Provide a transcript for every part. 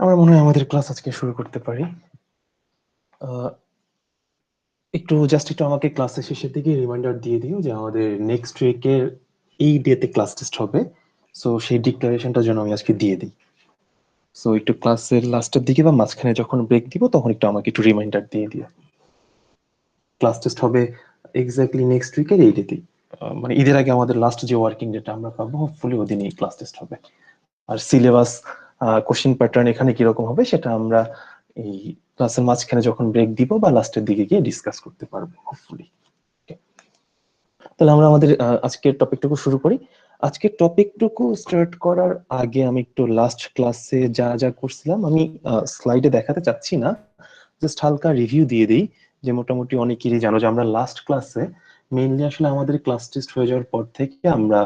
আমার মনে হয় আমাদের ক্লাস আজকে শুরু করতে পারি। একটু আমাকে ক্লাসের শেষের দিকে রিমাইন্ডার দিয়ে দিও যে আমাদের নেক্সট উইকের এই ডেতে ক্লাস টেস্ট হবে। সো সেই ডিক্লারেশনটা যেন আমি আজকে দিয়ে দিই। সো একটু ক্লাসের লাস্টের দিকে বা মাঝখানে যখন ব্রেক দিব তখন একটু আমাকে একটু রিমাইন্ডার দিয়ে দিও। ক্লাস টেস্ট হবে এক্স্যাক্টলি নেক্সট উইকের এই ডেতেই, মানে ঈদের আগে আমাদের লাস্ট যে ওয়ার্কিং ডেটা আমরা পাবো হোপফুলি ওদিনই ক্লাস টেস্ট হবে। আর সিলেবাস, কোশ্চেন প্যাটার্ন এখানে কিরকম হবে সেটা আমরা এই ক্লাসের মাঝখানে যখন ব্রেক দিব বা লাস্টের দিকে গিয়ে ডিসকাস করতে পারবো হোপফুলি। তাহলে আমরা আমাদের আজকের টপিকটুকু শুরু করি। আজকের টপিকটুকু স্টার্ট করার আগে আমি একটু লাস্ট ক্লাসে যা যা করছিলাম আমি স্লাইডে দেখাতে চাচ্ছি না, জাস্ট হালকা রিভিউ দিয়ে দিই। যে মোটামুটি অনেকেরই জানো যে আমরা লাস্ট ক্লাসে মেইনলি আসলে আমাদের ক্লাস টেস্ট হয়ে যাওয়ার পর থেকে আমরা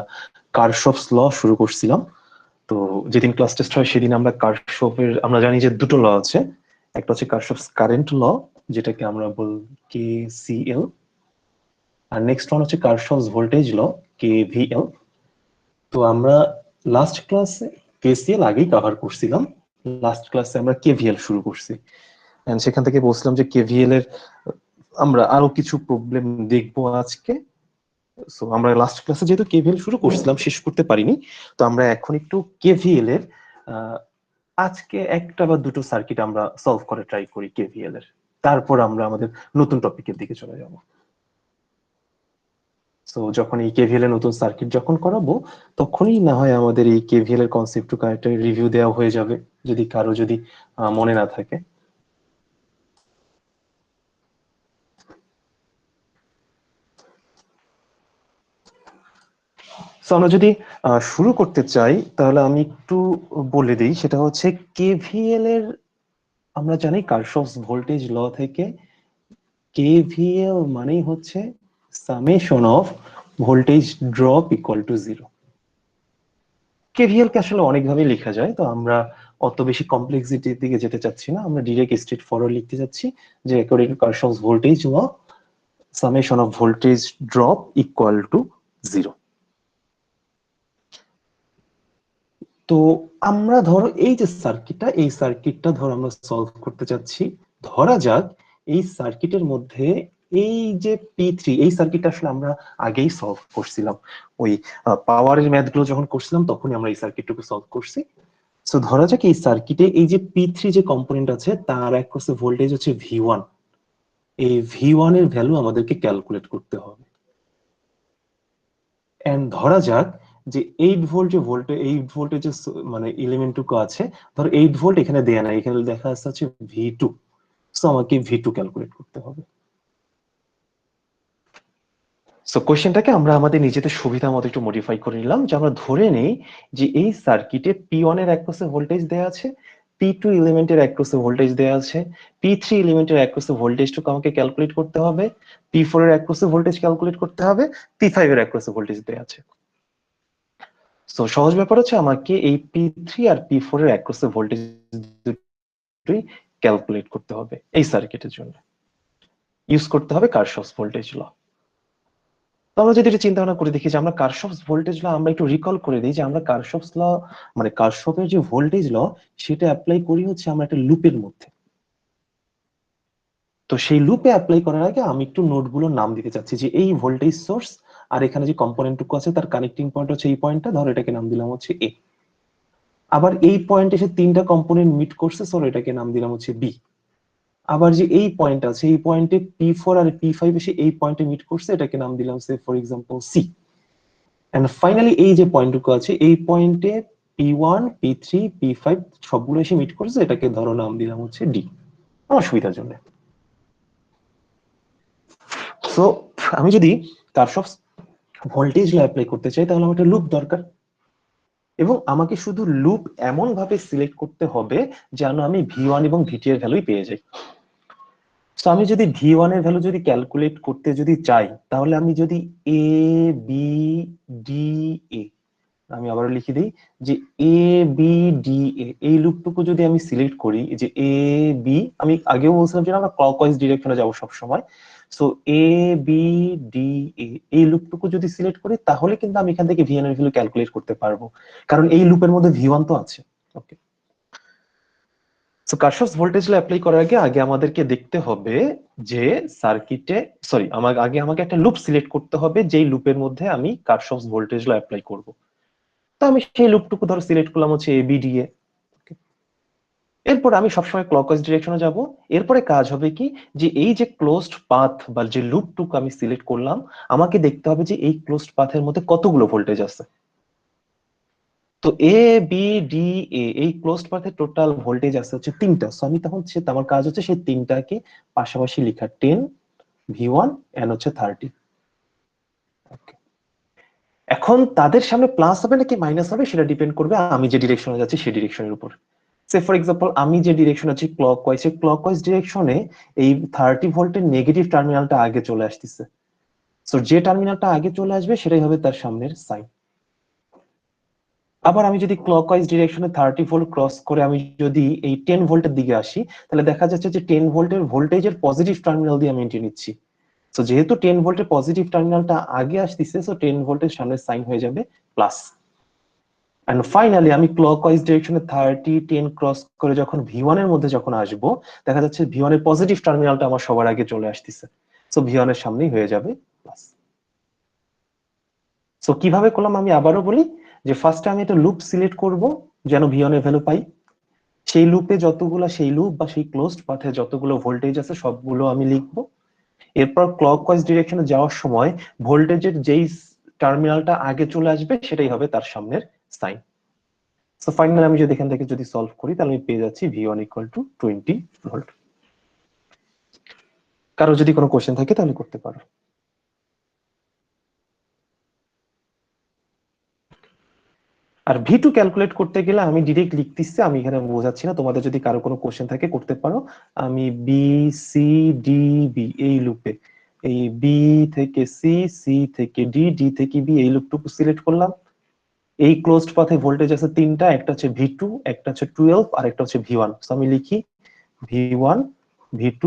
কারশফস ল শুরু করছিলাম। তো যেদিন ক্লাস টেস্ট হয় সেদিন আমরা কারশফের, আমরা জানি যে দুটো ল আছে, একটা হচ্ছে কারশফস কারেন্ট ল যেটাকে আমরা বল KCL, আর নেক্সট ওয়ান হচ্ছে কারশফস ভোল্টেজ ল KVL। তো আমরা লাস্ট ক্লাসে KCL আগেই কভার করছিলাম, লাস্ট ক্লাসে আমরা KVL শুরু করছি। এন্ড সেখান থেকে বলছিলাম যে KVL এর আমরা আরো কিছু প্রবলেম দেখবো আজকে। সো আমরা লাস্ট ক্লাসে যেহেতু KVL শুরু করছিলাম শেষ করতে পারিনি, তো আমরা এখন একটু KVL এর আজকে একটা বা দুটো সার্কিট আমরা সলভ করে ট্রাই করি KVL এর, তারপর আমরা আমাদের নতুন টপিকের দিকে চলে যাব। সো যখন এই KVL এর নতুন সার্কিট যখন করাবো তখনই না হয় আমাদের এই KVL এর কনসেপ্ট টু একটা রিভিউ দেওয়া হয়ে যাবে, যদি কারো যদি মনে না থাকে। সো আমরা যদি শুরু করতে চাই তাহলে আমি একটু বলে দিই, সেটা হচ্ছে KVL এর আমরা জানি কারশফস ভোল্টেজ ল থেকে KVL মানেই হচ্ছে summation of voltage drop equal to zero. KVL কে আসলে অনেকভাবে লেখা যায়, তো আমরা অত বেশি কমপ্লেক্সিটির দিকে যেতে চাচ্ছি না, আমরা ডিরেক্ট স্ট্রেট ফরওয়ার্ড লিখতে যাচ্ছি যে according to Kirchhoff's voltage law summation of voltage drop equal to zero. তো আমরা ধরো এই যে সার্কিটটা, এই সার্কিটটা ধরো আমরা সলভ করতে চাচ্ছি। ধরা যাক এই সার্কিটের মধ্যে এই যে P3, এই সার্কিটটা আসলে আমরা আগেই সলভ করছিলাম, ওই পাওয়ারের ম্যাথ গুলো যখন করছিলাম তখনই আমরা এই সার্কিটটুকু সলভ করছি। সো ধরা যাক এই সার্কিটে এই যে P3 যে কম্পোনেন্ট আছে তার অ্যাক্রসে ভোল্টেজ হচ্ছে V1। এই V1 এর ভ্যালু আমাদেরকে ক্যালকুলেট করতে হবে। এন্ড ধরা যাক যে 8 ভোল্ট যে ভোল্টেজের মানে এলিমেন্টটুকু আছে, ধরো 8 ভোল্ট এখানে দেয়া নাই, এখানে দেখা যাচ্ছে হচ্ছে V2। সো আমাকে V2 ক্যালকুলেট করতে হবে। সো কোশ্চেনটাকে আমরা আমাদের নিজেদের সুবিধা মতো একটু মডিফাই করে নিলাম, যে আমরা ধরে নেই যে এই সার্কিটে P1 এর অ্যাক্রসে ভোল্টেজ দেয়া আছে, P2 এলিমেন্টের অ্যাক্রসে ভোল্টেজ দেয়া আছে, P3 এলিমেন্টের অ্যাক্রসে ভোল্টেজটুকু আমাকে ক্যালকুলেট করতে হবে, P4 এর অ্যাক্রসে ভোল্টেজ ক্যালকুলেট করতে হবে, P5 এর অ্যাক্রসে ভোল্টেজ দেয়া আছে। সো সহজ ব্যাপার হচ্ছে আমাকে এই P3 আর P4 এর অ্যাক্রসে ভোল্টেজ দুটোই ক্যালকুলেট করতে হবে এই সার্কিটের জন্য। ইউজ করতে হবে কারশফস ভোল্টেজ ল। তো আমরা যদি এটা চিন্তা ভাবনা করে দেখি যে আমরা কারশফস ভোল্টেজ ল, আমরা একটু রিকল করে দিই যে আমরা কারশফস ল মানে কারশফের যে ভোল্টেজ ল সেটা অ্যাপ্লাই করি হচ্ছে আমরা একটা লুপের মধ্যে। তো সেই লুপে অ্যাপ্লাই করার আগে আমি একটু নোডগুলোর নাম দিতে চাচ্ছি, যে এই ভোল্টেজ সোর্স আর এখানে যে কম্পোনেন্টটুকু আছে তার কানেক্টিং পয়েন্ট হচ্ছে এই পয়েন্টটা, ধরো এটাকে নাম দিলাম হচ্ছে এ। আবার এই পয়েন্টে এসে তিনটা কম্পোনেন্ট মিট করছে, সো এটাকে নাম দিলাম হচ্ছে বি। আবার যে এই পয়েন্ট আছে এই পয়েন্টে P4 আর P5 এসে এই পয়েন্টে মিট করছে, এটাকে নাম দিলাম say for example C. And finally এই যে পয়েন্টটুকু আছে এই পয়েন্টে P1 P3 P5 সবগুলো এসে মিট করছে, এটাকে ধরো নাম দিলাম হচ্ছে ডি আমার সুবিধার জন্য। সো আমি যদি কারশফস ভোল্টেজ ল অ্যাপ্লাই করতে চাই তাহলে আমার একটা লুপ দরকার, এবং আমাকে শুধু লুপ এমন ভাবে সিলেক্ট করতে হবে যেন আমি V1 এবং V2 এর ভ্যালুই পেয়ে যাই। তো আমি যদি V1 এর ভ্যালু যদি ক্যালকুলেট করতে যদি চাই তাহলে আমি যদি এ বি ডি এ, আমি আবারও লিখে দিই যে এ বি ডি এ এই লুপটুকু যদি আমি সিলেক্ট করি, যে এ বি, আমি আগেও বলছিলাম যে আমরা ক্লকওয়াইজ ডিরেকশনে যাব সব সময়। So A B D A এই লুপটুকু যদি সিলেক্ট করি তাহলে কিন্তু আমি এখান থেকে V1 এর ভ্যালু ক্যালকুলেট করতে পারবো, কারণ এই লুপের মধ্যে V1 তো আছে। ওকে, সো কারশফস ভোল্টেজ ল অ্যাপ্লাই করার আগে আমাদেরকে দেখতে হবে যে সার্কিটে আমাকে একটা লুপ সিলেক্ট করতে হবে যেই লুপের মধ্যে আমি কারশফস ভোল্টেজ ল অ্যাপ্লাই করব। তো আমি সেই লুপটুকু ধরো সিলেক্ট করলাম হচ্ছে এবিডিএ। এরপর আমি সবসময় ক্লকওয়াইজ ডিরেকশনে যাব। এরপরে কাজ হবে কি, যে এই যে ক্লোজড পাথ বা যে লুপটুকু আমি সিলেক্ট করলাম, আমাকে দেখতে হবে যে এই ক্লোজড পাথের মধ্যে কতগুলো ভোল্টেজ আছে। তো এ বি ডি এই ক্লোজড পাথে টোটাল ভোল্টেজ আছে হচ্ছে 3টা। সো আমি তখন আমার কাজ হচ্ছে সেই 3টাকে পাশাপাশি লেখা, 10 V1 এন্ড হচ্ছে 30। এখন তাদের সামনে প্লাস হবে নাকি মাইনাস হবে সেটা ডিপেন্ড করবে আমি যে ডিরেকশনে যাচ্ছি সেই ডিরেকশনের উপর। সে ফর এক্সাম্পল আমি যে ডিরেকশন আছি ক্লকওয়াইজ, সেই ক্লকওয়াইজ ডিরেকশনে এই 30 ভোল্টের নেগেটিভ টার্মিনালটা আগে চলে আসতেছে। সো যে টার্মিনালটা আগে চলে আসবে সেটাই হবে তার সামনের সাইন। আবার আমি যদি ক্লকওয়াইজ ডিরেকশনে 30 ভোল্ট ক্রস করে আমি যদি এই 10 ভোল্টের দিকে আসি, তাহলে দেখা যাচ্ছে যে 10 ভোল্টের ভোল্টেজের পজিটিভ টার্মিনাল দিয়ে আমি এন্ট্রি নিচ্ছি। সো যেহেতু 10 ভোল্টের পজিটিভ টার্মিনালটা আগে আসতেছে, সো 10 ভোল্টের সামনের সাইন হয়ে যাবে প্লাস। এন্ড ফাইনালি আমি ক্লকওয়াইজ ডিরেকশনে 30 10 ক্রস করে যখন V1 এর মধ্যে যখন আসবো, দেখা যাচ্ছে V1 এর পজিটিভ টার্মিনালটা আমার সবার আগে চলে আসতেছে। সো V1 এর সামনেই হয়ে যাবে প্লাস। সো কিভাবে করলাম আমি আবারও বলি, যে ফার্স্টে আমি একটা লুপ সিলেক্ট করব যেন V1 এর ভ্যালু পাই। সেই লুপে সেই লুপ বা সেই ক্লোজড পাথে যতগুলো ভোল্টেজ আছে সবগুলো আমি লিখবো। এরপর ক্লকওয়াইজ ডিরেকশনে যাওয়ার সময় ভোল্টেজের যেই টার্মিনালটা আগে চলে আসবে সেটাই হবে তার সামনের সাইন। সো ফাইনালি আমি যদি এখান থেকে যদি সলভ করি, তাহলে আমি পেয়ে যাচ্ছি V1 ইকুয়াল টু 20 ভোল্ট। কারো যদি কোনো কোশ্চেন থাকে তাহলে করতে পারো। আর V2 ক্যালকুলেট করতে গেলে আমি ডিরেক্ট লিখতেছি, আমি এখানে বোঝাচ্ছি না। তোমাদের যদি কারো কোনো কোশ্চেন থাকে করতে পারো। আমি বি সি ডি বি এই লুপে, এই বি থেকে সি, সি থেকে ডি, ডি থেকে বি এই লুপটুকু সিলেক্ট করলাম। এই ক্লোজড পাথে ভোল্টেজ আছে 3টা, একটা হচ্ছে V2, একটা হচ্ছে 12 আর একটা হচ্ছে V1। সো আমি লিখি V1 V2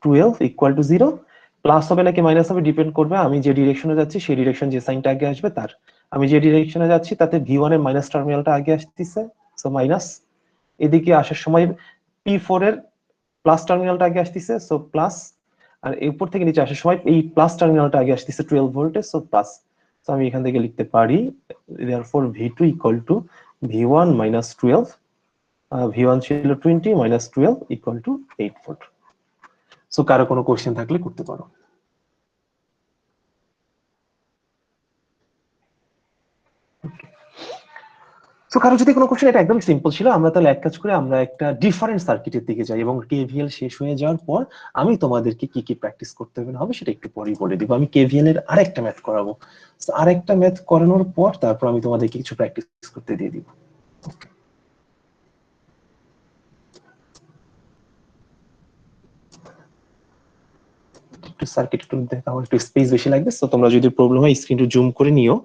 12 equal to 0। Plus হবে নাকি মাইনাস হবে ডিপেন্ড করবে আমি যে ডিরেকশনে যাচ্ছি সেই ডিরেকশন যে সাইনটা আগে আসবে তার। আমি যে ডিরেকশনে যাচ্ছি তাতে V1 এর মাইনাস টার্মিনালটা আগে আসতেছে, সো মাইনাস। এদিকে আসার সময় P4 এর প্লাস টার্মিনালটা আগে আসতেছে, সো প্লাস। আর উপর থেকে নিচে আসার সময় এই প্লাস টার্মিনালটা আগে আসতেছে 12 ভোল্টেজ, সো প্লাস। সো আমি এখান থেকে লিখতে পারি therefore V2 equal to V1 minus 12। V1 ছিল 20 minus 12 equal two 8 volt. So কারো কোনো কোশ্চেন থাকলে করতে পারো। তো কারো যদি কোনো কোশ্চেন, এটা একদম সিম্পল ছিল। আমরা তাহলে এক কাজ করে আমরা একটা ডিফারেন্ট সার্কিটের দিকে যাই এবং কেভিএল শেষ হয়ে যাওয়ার পর আমি তোমাদেরকে কি কি প্র্যাকটিস করতে হবে সেটা একটু পরেই বলে দিব। আমি কেভিএল এর আরেকটা ম্যাথ করাবো। আরেকটা ম্যাথ করানোর পর তারপর আমি তোমাদেরকে কিছু প্র্যাকটিস করতে দিয়ে দিব। একটু সার্কিট একটু দেখা, আমার একটু স্পেস বেশি লাগবে। তো তোমরা যদি প্রবলেম হয় স্ক্রিন একটু জুম করে নিও।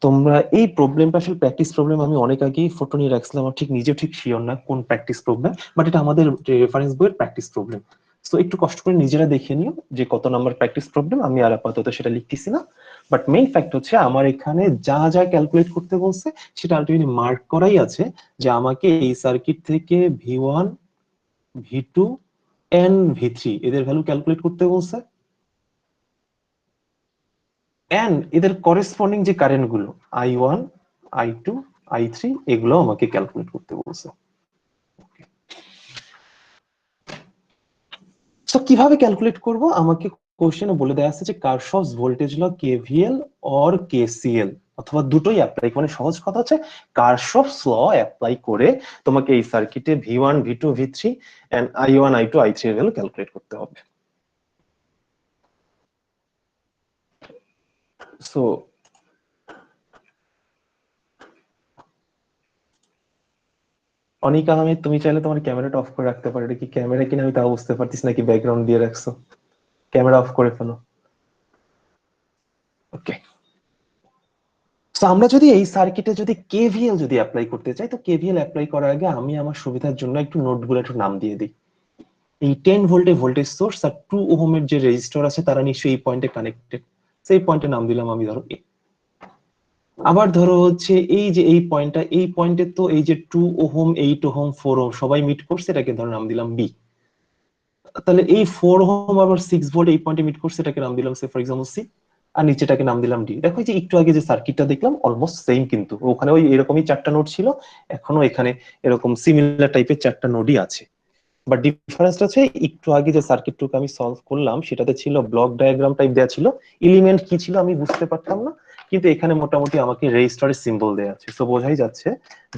তোমরা এই প্রবলেমটা আসলে প্র্যাকটিস প্রবলেম আমি অনেক আগেই ফটো নিয়ে রাখছিলাম, আমার ঠিক নিজেও ঠিক শিওর না কোন প্র্যাকটিস প্রবলেম, বাট এটা আমাদের রেফারেন্স বইয়ের প্র্যাকটিস প্রবলেম। তো একটু কষ্ট করে নিজেরা দেখে নিও যে কত নাম্বার প্র্যাকটিস প্রবলেম। আমি আর আপাতত সেটা লিখতেছি না, বাট মেইন ফ্যাক্ট হচ্ছে আমার এখানে যা যা ক্যালকুলেট করতে বলছে সেটা আলটিমেটলি মার্ক করাই আছে, যে আমাকে এই সার্কিট থেকে V1 V2 এন্ড V3 এদের ভ্যালু ক্যালকুলেট করতে বলছে, এন্ড এদের করেসপন্ডিং যে কারেন্ট গুলো I1 I2 I3 এগুলো আমাকে ক্যালকুলেট করতে বলছে। সো কিভাবে ক্যালকুলেট করব, আমাকে কোশ্চেনে বলে দেওয়া আছে যে Kirchhoff's voltage law KVL or KCL অথবা দুটোই অ্যাপ্লাই, মানে সহজ কথা হচ্ছে কারশফস ল অ্যাপ্লাই করে তোমাকে এই সার্কিটে V1 V2 V3 and I1 I2 I3 এর ভ্যালু ক্যালকুলেট করতে হবে। সো অনিকা আহমেদ, তুমি চাইলে তোমার ক্যামেরাটা অফ করে রাখতে পারো। এটা কি ক্যামেরা কিনা আমি তাও বুঝতে পারতেছি নাকি ব্যাকগ্রাউন্ড দিয়ে রাখছো। ক্যামেরা অফ করে ফেলো। ওকে। তো আমরা যদি এই সার্কিটে যদি কেভিএল যদি অ্যাপ্লাই করতে চাই, তো কেভিএল অ্যাপ্লাই করার আগে আমি আমার সুবিধার জন্য একটু নোটগুলো একটু নাম দিয়ে দিই। এই 10 ভোল্টের ভোল্টেজ সোর্স আর 2 ওহমের যে রেজিস্টর আছে তারা নিশ্চয়ই এই পয়েন্টে কানেক্টেড। সেই পয়েন্টে নাম দিলাম আমি ধরো A। আবার ধরো হচ্ছে এই যে এই পয়েন্টটা, এই পয়েন্টে তো এই যে 2 ওহম 8 ওহম 4 ওহম সবাই মিট করছে, এটাকে ধরো নাম দিলাম বি। তাহলে এই 4 ওহম আবার 6 ভোল্ট এই পয়েন্টে মিট করছে, এটাকে নাম দিলাম সে ফর এক্সাম্পল সি। আর নিচেটাকে নাম দিলাম ডি। দেখো যে একটু আগে যে সার্কিটটা দেখলাম অলমোস্ট সেম, কিন্তু ওখানে ওই এরকমই 4টা নোড ছিল, এখনো এখানে এরকম সিমিলার টাইপের 4টা নোডই আছে। বাট ডিফারেন্সটা হচ্ছে একটু আগে যে সার্কিটটুকু আমি সলভ করলাম সেটাতে ছিল ব্লক ডায়াগ্রাম টাইপ দেওয়া ছিল, এলিমেন্ট কি ছিল আমি বুঝতে পারতাম না, কিন্তু এখানে মোটামুটি আমাকে রেজিস্টারের সিম্বল দেওয়া আছে, তো বোঝাই যাচ্ছে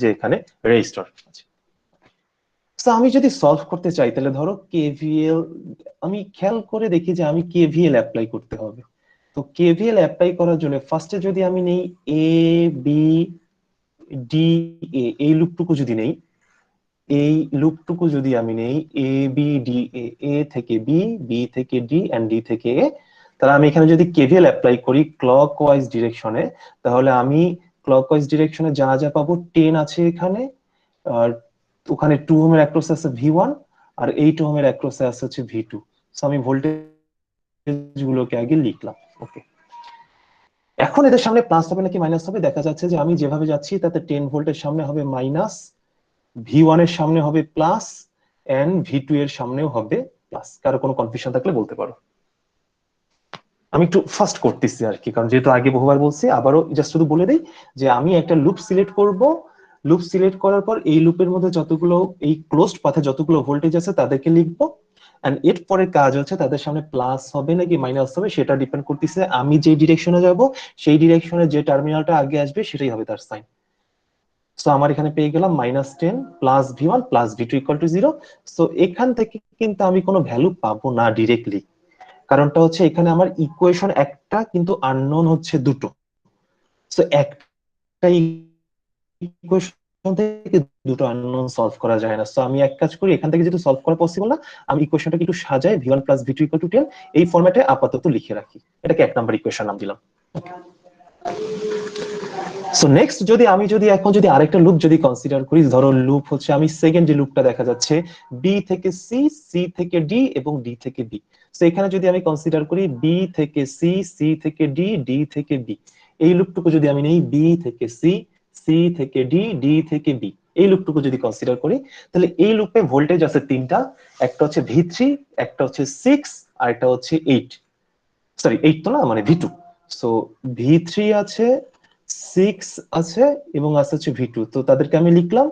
যে এখানে রেজিস্টার আছে। তো আমি যদি সলভ করতে চাই তাহলে ধরো কেভিএল, আমি খেয়াল করে দেখি যে আমি কেভিএল অ্যাপ্লাই করতে হবে। তো কেভিএল অ্যাপ্লাই করার জন্য ফার্স্টে যদি আমি নেই এ বি ডি এ, এই লুপটুকু যদি নেই, এই লুপটুকু যদি আমি নেই এ বি ডি এ, এ থেকে বি, বি থেকে ডি এন্ড ডি থেকে এ, তাহলে আমি এখানে যদি কেভিএল অ্যাপ্লাই করি ক্লকওয়াইজ ডিরেকশনে, তাহলে আমি ক্লকওয়াইজ ডিরেকশনে যা যা পাবো 10 আছে এখানে, আর ওখানে 2 ওহমের অ্যাক্রসে আছে V1, আর 8 ওহমের অ্যাক্রসে আছে হচ্ছে V2। সো আমি ভোল্টেজ গুলোকে আগে লিখলাম। ওকে, এখন এদের সামনে প্লাস হবে নাকি মাইনাস হবে, দেখা যাচ্ছে যে আমি যেভাবে যাচ্ছি তাতে 10 ভোল্টের সামনে হবে মাইনাস, V1 এর সামনে হবে প্লাস, এন্ড V2 এর সামনেও হবে প্লাস। কারো কোনো কনফিউশন থাকলে বলতে পারো। আমি একটু ফাস্ট করতেছি আর কি, কারণ যেহেতু আগে বহুবার বলছি, আবারও জাস্ট শুধু বলে দেই যে আমি একটা লুপ সিলেক্ট করব, লুপ সিলেক্ট করার পর এই লুপের মধ্যে যতগুলো এই ক্লোজড পাথে যতগুলো ভোল্টেজ আছে তাদেরকে লিখবো, এন্ড এর পরের কাজ হচ্ছে তাদের সামনে প্লাস হবে নাকি মাইনাস হবে সেটা ডিপেন্ড করতেছে আমি যে ডিরেকশনে যাব সেই ডিরেকশনে যে টার্মিনালটা আগে আসবে সেটাই হবে তার সাইন। সো আমার এখানে পেয়ে গেলাম -10 plus V1 plus V2 equal to 0। So এখান থেকে কিন্তু আমি কোনো ভ্যালু পাবো না ডিরেক্টলি, কারণটা হচ্ছে এখানে আমার ইকুয়েশন একটা কিন্তু আননোন হচ্ছে দুটো। সো একটা ইকুয়েশন থেকে দুটো আননোন সলভ করা যায় না। সো আমি এক কাজ করি, এখান থেকে যেহেতু সলভ করা পসিবল না, আমি ইকুয়েশনটাকে একটু সাজাই V1 plus V2 equal to 10 এই ফরম্যাটে আপাতত লিখে রাখি, এটাকে 1 নাম্বার ইকুয়েশন নাম দিলাম। সো নেক্সট যদি এখন যদি আরেকটা লুপ যদি কনসিডার করি, ধরো লুপ হচ্ছে আমি সেকেন্ড যে লুপটা দেখা যাচ্ছে বি থেকে সি, সি থেকে ডি এবং ডি থেকে বি। সো এখানে যদি আমি কনসিডার করি বি থেকে সি, সি থেকে ডি, ডি থেকে বি, এই লুপটুকু যদি আমি নেই বি থেকে সি, সি থেকে ডি, ডি থেকে বি, এই লুপটুকু যদি কনসিডার করি, তাহলে এই লুপে ভোল্টেজ আছে তিনটা, একটা হচ্ছে V3, একটা হচ্ছে 6, আর একটা হচ্ছে 8। সরি 8 তো না, মানে V2। সো V3 আছে, 6 আছে, এবং আছে হচ্ছে V2। তো তাদেরকে আমি লিখলাম,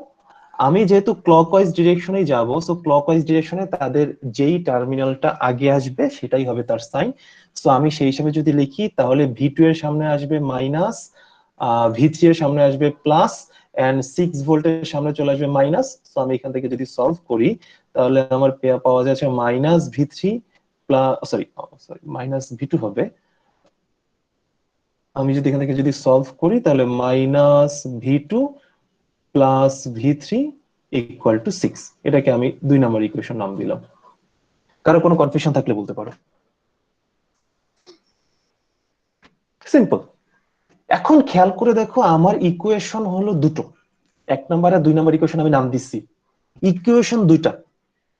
আমি যেহেতু ক্লকওয়াইজ ডিরেকশনেই যাব, সো ক্লকওয়াইজ ডিরেকশনে তাদের যেই টার্মিনালটা আগে আসবে সেটাই হবে তার সাইন। সো আমি সেই হিসাবে যদি লিখি তাহলে V2 এর সামনে আসবে মাইনাস, V3 এর সামনে আসবে প্লাস, এন্ড 6 ভোল্টের সামনে চলে আসবে মাইনাস। সো আমি এখান থেকে যদি সলভ করি তাহলে আমার পাওয়া যাচ্ছে -V3 plus, sorry sorry -V2 হবে। আমি যদি এখান থেকে যদি সলভ করি তাহলে -V2 plus V3 equal to 6, এটাকে আমি 2 নাম্বার ইকুয়েশন নাম দিলাম। কারো কোনো কনফিউশন থাকলে বলতে পারো। সিম্পল। এখন খেয়াল করে দেখো আমার ইকুয়েশন হলো দুটো, 1 নাম্বার আর 2 নাম্বার ইকুয়েশন আমি নাম দিচ্ছি, ইকুয়েশন দুইটা,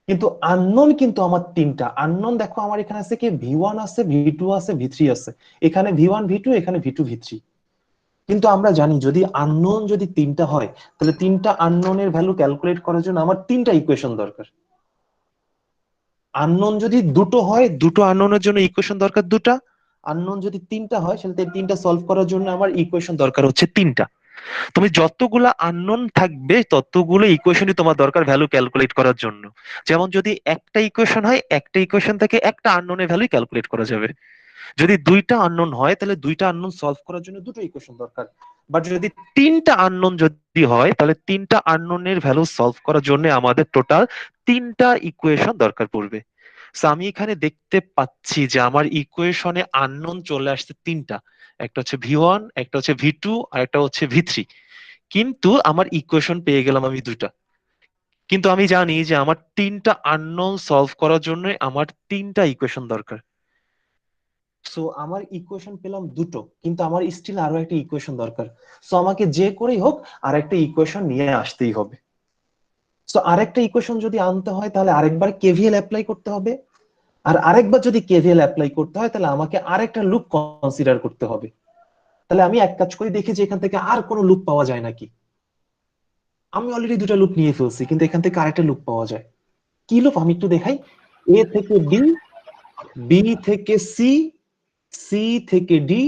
কিন্তু আননোন কিন্তু আমার তিনটা। আননোন দেখো আমার এখানে আছে কি V1 আছে, V2 আছে, V3 আছে, এখানে V1 V2, এখানে V2 V3। কিন্তু আমরা জানি যদি আননোন যদি তিনটা হয় তাহলে তিনটা আননোনের ভ্যালু ক্যালকুলেট করার জন্য আমার তিনটা ইকুয়েশন দরকার। আননোন যদি দুটো হয়, দুটো আননোনের জন্য ইকুয়েশন দরকার দুটা। আননোন যদি তিনটা হয় তাহলে তিনটা সলভ করার জন্য আমার ইকুয়েশন দরকার হচ্ছে তিনটা। তুমি যতগুলা আননোন থাকবে ততগুলো ইকুয়েশনই তোমার দরকার ভ্যালু ক্যালকুলেট করার জন্য। যেমন যদি একটা ইকুয়েশন হয়, একটা ইকুয়েশন থেকে একটা আননোনের ভ্যালু ক্যালকুলেট করা যাবে। যদি দুইটা আননোন হয় তাহলে দুইটা আননোন সলভ করার জন্য দুটো ইকুয়েশন দরকার। বাট যদি তিনটা আননোন যদি হয় তাহলে তিনটা আননোনের ভ্যালু সলভ করার জন্য আমাদের টোটাল তিনটা ইকুয়েশন দরকার পড়বে। সো আমি এখানে দেখতে পাচ্ছি যে আমার ইকুয়েশনে আননোন চলে আসছে তিনটা, একটা হচ্ছে V1, একটা হচ্ছে V2, আর একটা হচ্ছে V3। কিন্তু আমার ইকুয়েশন পেয়ে গেলাম আমি দুইটা, কিন্তু আমি জানি যে আমার তিনটা আননোন সলভ করার জন্য আমার তিনটা ইকুয়েশন দরকার। সো আমার ইকুয়েশন পেলাম দুটো, কিন্তু আমার স্টিল আরো একটা ইকুয়েশন দরকার। সো আমাকে যে করেই হোক আর একটা ইকুয়েশন নিয়ে আসতেই হবে। সো আরেকটা ইকুয়েশন যদি আনতে হয় তাহলে আরেকবার কেভিএল অ্যাপ্লাই করতে হবে, আর আরেকবার যদি কেভিএল অ্যাপ্লাই করতে হয় তাহলে আমাকে আরেকটা লুপ কনসিডার করতে হবে। তাহলে আমি এক কাজ করি, দেখি যে এখান থেকে আর কোনো লুপ পাওয়া যায় নাকি। আমি অলরেডি দুটা লুপ নিয়ে ফেলছি, কিন্তু এখান থেকে আরেকটা লুপ পাওয়া যায়। কি লুপ আমি একটু দেখাই। এ থেকে বি, বি থেকে সি, সি থেকে ডি,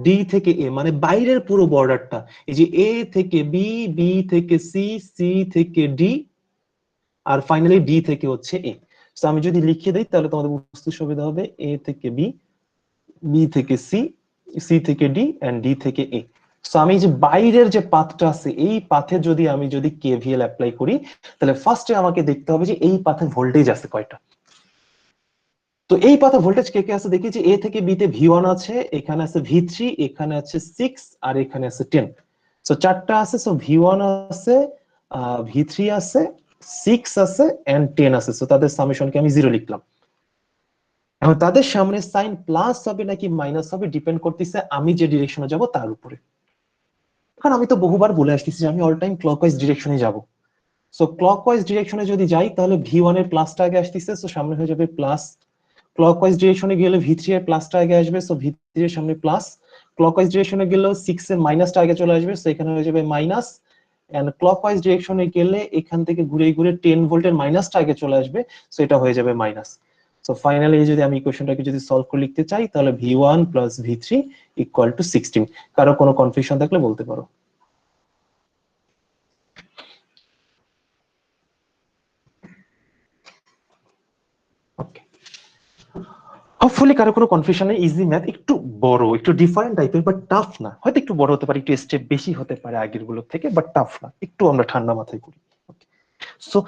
ডি থেকে এ, মানে বাইরের পুরো বর্ডারটা। এই যে এ থেকে বি, বি থেকে সি, সি থেকে ডি, আর ফাইনালি ডি থেকে হচ্ছে এ। তো আমি যদি লিখে দিই তাহলে তোমাদের বুঝতে সুবিধা হবে। এ থেকে বি, বি থেকে সি, সি থেকে ডি এন্ড ডি থেকে এ। সো আমি যে বাইরের যে পাথটা আছে, এই পাথে যদি আমি কেভিএল অ্যাপ্লাই করি, তাহলে ফার্স্টে আমাকে দেখতে হবে যে এই পাথে ভোল্টেজ আছে কয়টা। তো এই পাথে ভোল্টেজ কে কে আছে দেখি, যে এ থেকে বি তে ভি1 আছে, এখানে আছে ভি3, এখানে আছে 6, আর এখানে আছে 10। সো চারটা আছে। সো ভি1 আছে, ভি3 আছে, 6 আছে এন্ড 10 আছে। সো তাদের সামেশনকে আমি 0 লিখলাম। এখন তাদের সামনে সাইন প্লাস হবে নাকি মাইনাস হবে ডিপেন্ড করতেছে আমি যে ডিরেকশনে যাব তার উপরে। কারণ আমি তো বহুবার বলে আসতেছি যে আমি অল টাইম ক্লকওয়াইজ ডিরেকশনে যাব। সো ক্লকওয়াইজ ডিরেকশনে যদি যাই তাহলে ভি1 এর প্লাসটা আগে আসতেছে, সো সামনে হয়ে যাবে প্লাস। ক্লকওয়াইজ ডিরেকশনে গেলে ভি3 এর প্লাসটা আগে আসবে, সো ভি3 এর সামনে প্লাস। ক্লকওয়াইজ ডিরেকশনে গেলেও 6 এর মাইনাসটা আগে চলে আসবে, সো এখানে হয়ে যাবে মাইনাস। এন্ড ক্লকওয়াইজ ডিরেকশনে গেলে এখান থেকে ঘুরে ঘুরে 10 ভোল্টের মাইনাসটা আগে চলে আসবে, সো এটা হয়ে যাবে মাইনাস। সো ফাইনালি যদি আমি ইকুয়েশনটাকে যদি সলভ করে লিখতে চাই, তাহলে ভি1 প্লাস ভি3 ইকুয়াল টু 16। কারো কোনো কনফিউশন থাকলে বলতে পারো। ওকে, হোপফুলি কারো কোনো কনফিউশন নেই। ইজি ম্যাথ, একটু বড়, একটু ডিফারেন্ট টাইপের, বাট টাফ না। হয়তো একটু বড় হতে পারে, একটু স্টেপ বেশি হতে পারে আগের গুলোর থেকে, বাট টাফ না, একটু আমরা ঠান্ডা মাথায় করি। সো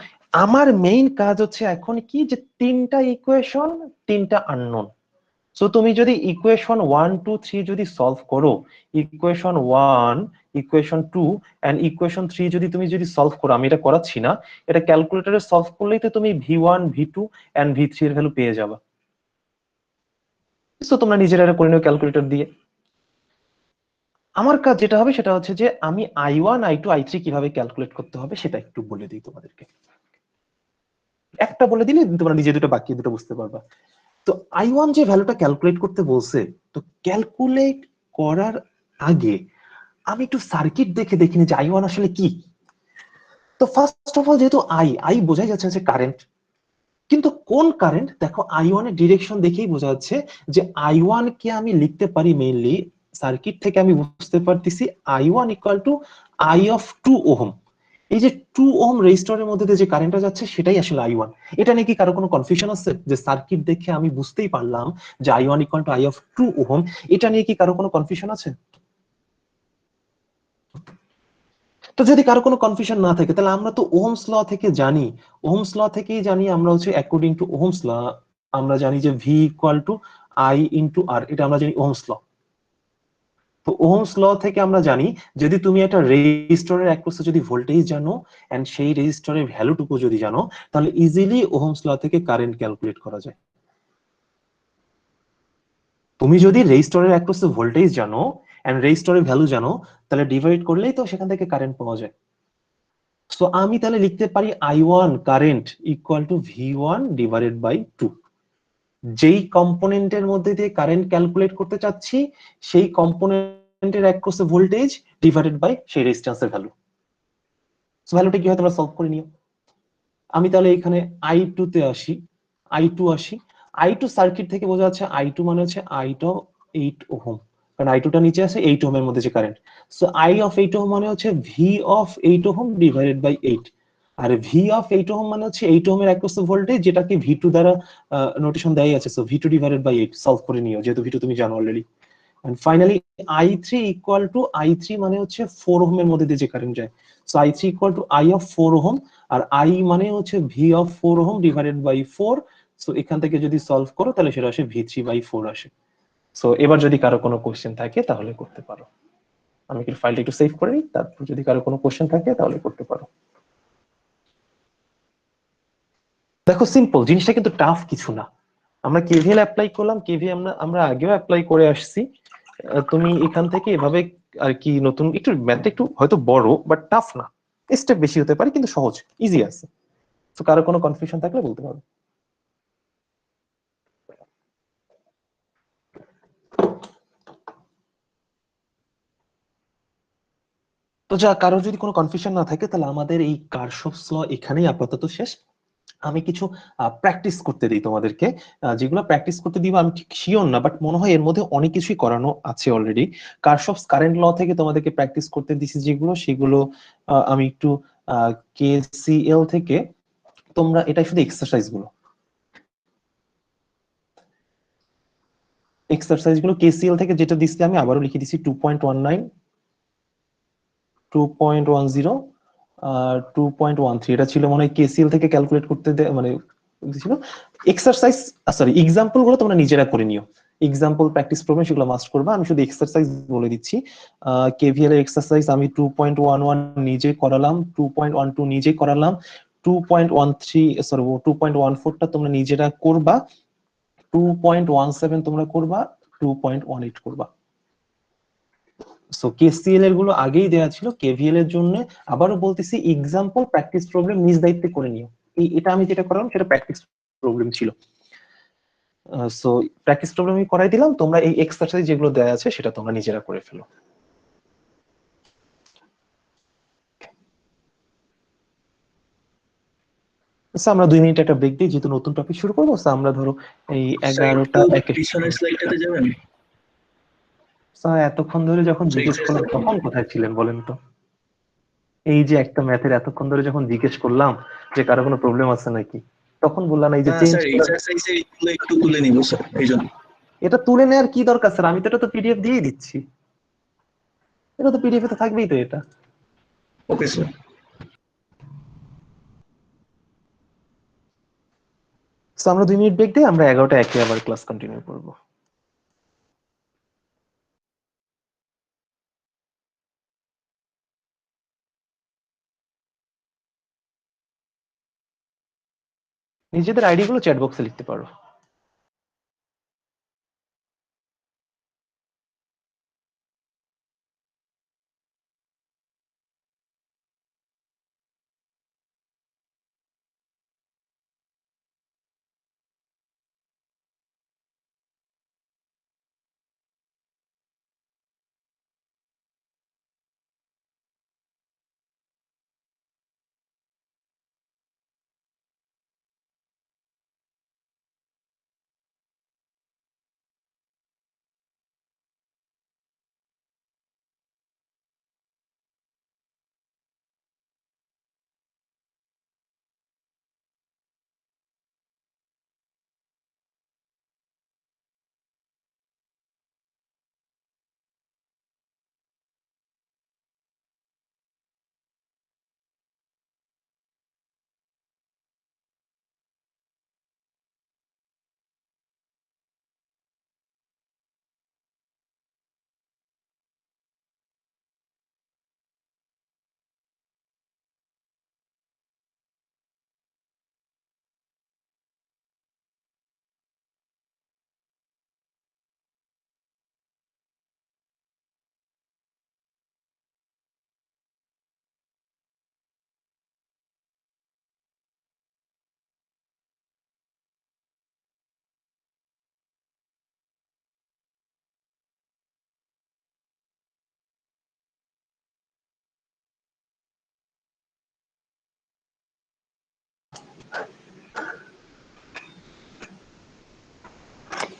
আমার মেইন কাজ হচ্ছে এখন কি, যে তিনটা ইকুয়েশন, তিনটা আননোন। সো তুমি যদি ইকুয়েশন 1 2 3 যদি সলভ করো, ইকুয়েশন 1, ইকুয়েশন 2 এন্ড ইকুয়েশন 3 যদি সলভ করো, আমি এটা করাচ্ছি না, এটা ক্যালকুলেটরে সলভ করলেই তো তুমি ভি1 ভি2 এন্ড ভি3 এর ভ্যালু পেয়ে যাবে। তো তোমরা নিজেরা এটা করে নিও ক্যালকুলেটর দিয়ে। আমার কাজ যেটা হবে সেটা হচ্ছে যে আমি i1 i2 i3 কিভাবে ক্যালকুলেট করতে হবে সেটা একটু বলে দিই তোমাদেরকে। একটা বলে দিলে তোমরা নিজে দুটো বাকি দুটো বুঝতে পারবা। তো i1 যে ভ্যালুটা ক্যালকুলেট করতে বলছে, তো ক্যালকুলেট করার আগে আমি একটু সার্কিট দেখে দেখিনি যে i1 আসলে কি। তো ফার্স্ট অফ অল, যেহেতু আই বোঝাই যাচ্ছে যে কারেন্ট, কিন্তু কোন কারেন্ট দেখো, i1 এর ডিরেকশন দেখেই বোঝা যাচ্ছে যে i1 কে আমি লিখতে পারি মেইনলি, সার্কিট থেকে আমি বুঝতে পারতেছি i1 equal to I of 2 ohm. এই যে 2 ওহম রেজিস্টরের মধ্যে দিয়ে যে কারেন্টটা যাচ্ছে সেটাই আসলে i1। এটা নিয়ে কি কারো কোনো কনফিউশন আছে? যে সার্কিট দেখে আমি বুঝতেই পারলাম যে i1 equal to I of 2 ohm, এটা নিয়ে কি কারো কোনো কনফিউশন আছে? তো যদি কারো কোনো কনফিউশন না থাকে, তাহলে আমরা তো ওহমস ল থেকে জানি, ওহমস ল থেকেই জানি আমরা হচ্ছে অ্যাকর্ডিং টু ওহমস ল আমরা জানি যে V equal to I into R, এটা আমরা জানি ওহমস ল। তো ওহমস ল থেকে আমরা জানি যদি তুমি একটা রেজিস্টরের অ্যাক্রসে যদি ভোল্টেজ জানো এন্ড সেই রেজিস্টরের ভ্যালুটুকু যদি জানো, তাহলে ইজিলি ওহমস ল থেকে কারেন্ট ক্যালকুলেট করা যায়। তুমি যদি রেজিস্টরের অ্যাক্রসে ভোল্টেজ জানো এন্ড রেজিস্টরের ভ্যালু জানো, তাহলে ডিভাইড করলেই তো সেখান থেকে কারেন্ট পাওয়া যায়। সো আমি তাহলে লিখতে পারি i1 current equal to v1 divided by 2। যেই কম্পোনেন্টের মধ্যে দিয়ে কারেন্ট ক্যালকুলেট করতে চাচ্ছি, সেই কম্পোনেন্টের অ্যাক্রসে ভোল্টেজ ডিভাইডেড বাই সেই রেজিস্ট্যান্সের ভ্যালু। সো ভ্যালুটা কি হয় তোমরা সলভ করে নিও। আমি তাহলে এখানে i2 তে আসি, i2 আসি। i2 সার্কিট থেকে বোঝা যাচ্ছে i2 মানে হচ্ছে i2 8 ওহম, কারণ i2 টা নিচে আছে 8 ওহমের মধ্যে যে current. So i of 8 ohm মানে হচ্ছে v of 8 ohm divided by 8। আর v অফ 8 ওহম মানে হচ্ছে 8 ওহমের অ্যাক্রস ভোল্টেজ, যেটাকে v2 দ্বারা নোটেশন দেয়াই আছে। So v2 divided by 8 solve করে নিও, যেহেতু v2 তুমি জানো already. And finally i3 equal to, i3 মানে হচ্ছে 4 ওহমের মধ্যে দিয়ে যে কারেন্ট যায়। So i3 equal to i of 4 ohm, আর i মানে হচ্ছে v of 4 ohm divided by 4। So এখান থেকে যদি সলভ করো তাহলে সেটা আসে v3 বাই 4 আসে। সো এবার যদি কারো কোনো কোশ্চেন থাকে তাহলে করতে পারো। আমি কি ফাইলটা একটু সেভ করে নিই, তারপর যদি কারো কোনো কোশ্চেন থাকে তাহলে করতে পারো। দেখো সিম্পল, জিনিসটা কিন্তু টাফ কিছু না। আমরা কেভিএল অ্যাপ্লাই করলাম, কেভিএল আমরা আমরা আগেও অ্যাপ্লাই করে আসছি। তুমি এখান থেকে এভাবে আর কি, নতুন একটু ম্যাথটা একটু হয়তো বড় বাট টাফ না, স্টেপ বেশি হতে পারে কিন্তু সহজ, ইজি আছে। তো কারো কোনো কনফিউশন থাকলে বলতে পারো। তো যা কারো যদি কোনো কনফিউশন না থাকে তাহলে আমাদের এই কারশফস ল এখানেই আপাতত শেষ। আমি কিছু প্র্যাকটিস করতে দিই তোমাদেরকে, যেগুলো প্র্যাকটিস করতে দিব আমি ঠিক শিওর না, বাট মনে হয় এর মধ্যে অনেক কিছুই করানো আছে অলরেডি। কারশফস কারেন্ট ল থেকে তোমাদেরকে প্র্যাকটিস করতে দিছি যেগুলো, সেগুলো আমি একটু কেসিএল থেকে, তোমরা এটা শুধু এক্সারসাইজ গুলো, কেসিএল থেকে যেটা দিচ্ছি আমি আবারও লিখে দিচ্ছি 2.19, 2.10, 2.13, এটা ছিল মনে হয় কেসিএল থেকে ক্যালকুলেট করতে মানে ছিল। এক্সারসাইজ সরি এক্সাম্পল গুলো তোমরা নিজেরা করে নিও, এক্সাম্পল প্র্যাকটিস প্রবলেম সেগুলো মাস্ট করবা। আমি শুধু এক্সারসাইজ বলে দিচ্ছি। কেভিএল এর এক্সারসাইজ আমি 2.11 নিজে করালাম, 2.12 নিজে করালাম, 2.13 সরি 2.14টা তোমরা নিজেরা করবা, 2.17 তোমরা করবা, 2.18 করবা। সো কেসিএল এর গুলো আগেই দেওয়া ছিল, কেভিএল এর জন্য আবারও বলতেছি এক্সাম্পল প্র্যাকটিস প্রবলেম নিজ দায়িত্বে করে নিও। এটা আমি যেটা করালাম সেটা প্র্যাকটিস প্রবলেম ছিল। সো প্র্যাকটিস প্রবলেম আমি করাই দিলাম, তোমরা এই এক্সারসাইজ যেগুলো দেওয়া আছে সেটা তোমরা নিজেরা করে ফেলো। আমরা 2 মিনিট একটা ব্রেক দিই, যেহেতু নতুন টপিক শুরু করবো। আমরা ধরো এই 11টা পিছনের স্লাইডটাতে যাবেন। এতক্ষণ ধরে যখন জিজ্ঞেস করলাম তখন কোথায় ছিলেন বলেন তো? এই যে একটা ম্যাথের এতক্ষণ ধরে যখন জিজ্ঞেস করলাম যে কারো কোনো প্রবলেম আছে নাকি, তখন বললাম এই যে চেঞ্জ একটু তুলে নিব স্যার, এইজন্য। এটা তুলে নেওয়ার কি দরকার স্যার? আমি তো এটা তো পিডিএফ দিয়েই দিচ্ছি, এটা তো পিডিএফ এ তো থাকবেই তো এটা। Okay sir. আমরা 2 মিনিট ব্রেক দিই, আমরা 11টা একে আবার ক্লাস কন্টিনিউ করবো। নিজেদের আইডি গুলো চ্যাট বক্সে লিখতে পারো।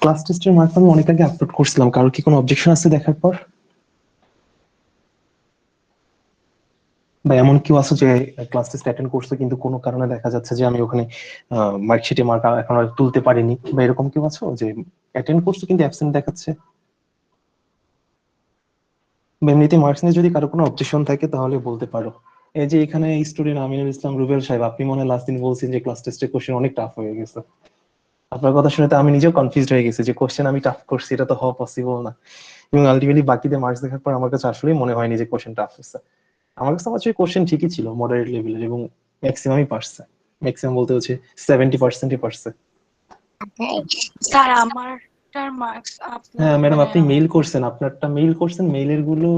ক্লাস টেস্টের মার্ক আমি অনেক আগে আপলোড করছিলাম, কারোর কি কোনো অবজেকশন আছে দেখার পর? বা এমন কেউ আছে যে ক্লাস টেস্ট অ্যাটেন্ড করছে কিন্তু কোনো কারণে দেখা যাচ্ছে যে আমি ওখানে মার্কশিটে মার্ক এখন আর তুলতে পারিনি, বা এরকম কেউ আছো যে অ্যাটেন্ড করছো কিন্তু অ্যাবসেন্ট দেখাচ্ছে? এমনিতে মার্কস নিয়ে যদি কারো কোনো অবজেকশন থাকে তাহলে বলতে পারো। এই যে এখানে স্টুডেন্ট আমিনুল ইসলাম রুবেল সাহেব, আপনি মনে হয় লাস্ট দিন বলছেন যে ক্লাস টেস্টের কোশ্চেন অনেক টাফ হয়ে গেছে। আপনার কথা শুনে তো আমি নিজেও কনফিউজড হয়ে গেছি যে কোশ্চেন আমি টাফ করছি, এটা তো হওয়া পসিবল না। এবং আলটিমেটলি বাকিদের মার্কস দেখার পর আমার কাছে আসলেই মনে হয়নি যে কোশ্চেন টাফ হচ্ছে। আমার কাছে আমার কোশ্চেন ঠিকই ছিল, মডারেট লেভেলের, এবং ম্যাক্সিমামই পারছে। ম্যাক্সিমাম বলতে হচ্ছে 70%ই পারছে। স্যার আমারটার মার্কস হ্যাঁ ম্যাডাম, মানে আপনি মেইল করছেন, আপনারটা মেইল করছেন, মেইলের গুলো।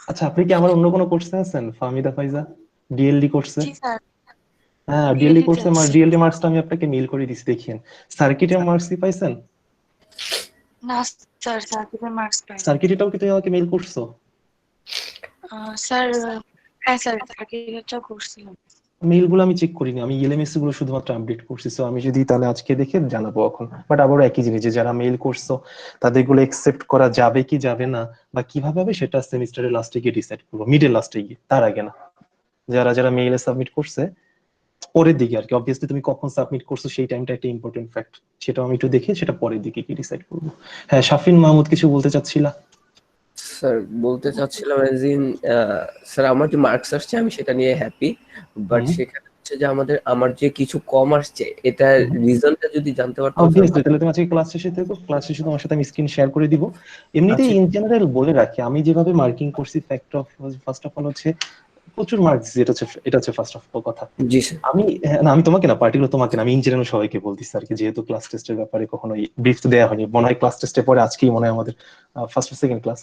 আচ্ছা, আপনি কি আমার অন্য কোনো কোর্সে আছেন? ফাহমিদা ফাইজা ডিএলডি করছে। জি স্যার হ্যাঁ ডিএলডি ডিএলডি করছে, আমার আছি। ডিএলডি মার্কসটা আমি আপনাকে মেইল করে দিছি, দেখিয়েন। সার্কিটের মার্কস কি পাইছেন? না স্যার সার্কিটের মার্কস পাইনি। সার্কিটেটাও কি তুমি আমাকে মেইল করছো? স্যার হ্যাঁ স্যার সার্কিটটা করছিলাম। মেইলগুলো আমি চেক করিনি, আমি এলএমএস গুলো শুধুমাত্র আপডেট করছি। সো আমি যদি তাহলে আজকে দেখে জানাবো এখন। বাট আবারও একই জিনিস, যে যারা মেইল করছো তাদের গুলো একসেপ্ট করা যাবে কি যাবে না বা কিভাবে হবে সেটা সেমিস্টারের লাস্টে গিয়ে ডিসাইড করবো, মিডের লাস্টে গিয়ে, তার আগে না। যারা যারা মেইলে সাবমিট করছে পরের দিকে আর কি, অবভিয়াসলি তুমি কখন সাবমিট করছো সেই টাইমটা একটা ইম্পর্টেন্ট ফ্যাক্ট, সেটা আমি একটু দেখে সেটা পরের দিকে কি ডিসাইড করবো। হ্যাঁ, শাফিন মাহমুদ কিছু বলতে চাচ্ছিলা? স্যার বলতে চাচ্ছিলাম স্যার আমার যে মার্কস আসছে আমি সেটা নিয়ে হ্যাপি, বাট সেখানে হচ্ছে যে আমার যে কিছু কম আসছে এটার রিজনটা যদি জানতে পারতাম স্যার। অবভিয়াসলি, তাহলে তুমি আজকে ক্লাস শেষে থেকো, ক্লাস শেষে তোমার সাথে আমি স্ক্রিন শেয়ার করে দিব। এমনিতেই আচ্ছা। ইন জেনারেল বলে রাখি, আমি যেভাবে মার্কিং করছি, fact of first of all হচ্ছে প্রচুর মার্কস, এটা হচ্ছে ফার্স্ট অফ অল কথা। জি স্যার। না, আমি তোমাকে না, পার্টিকুলার তোমাকে না, আমি ইন জেনারেল সবাইকে বলতেছি আর কি, যেহেতু ক্লাস টেস্টের ব্যাপারে কখনোই ব্রিফ দেওয়া হয়নি, মনে হয় ক্লাস টেস্টের পরে আজকেই মনে হয় আমাদের ফার্স্ট সেকেন্ড ক্লাস।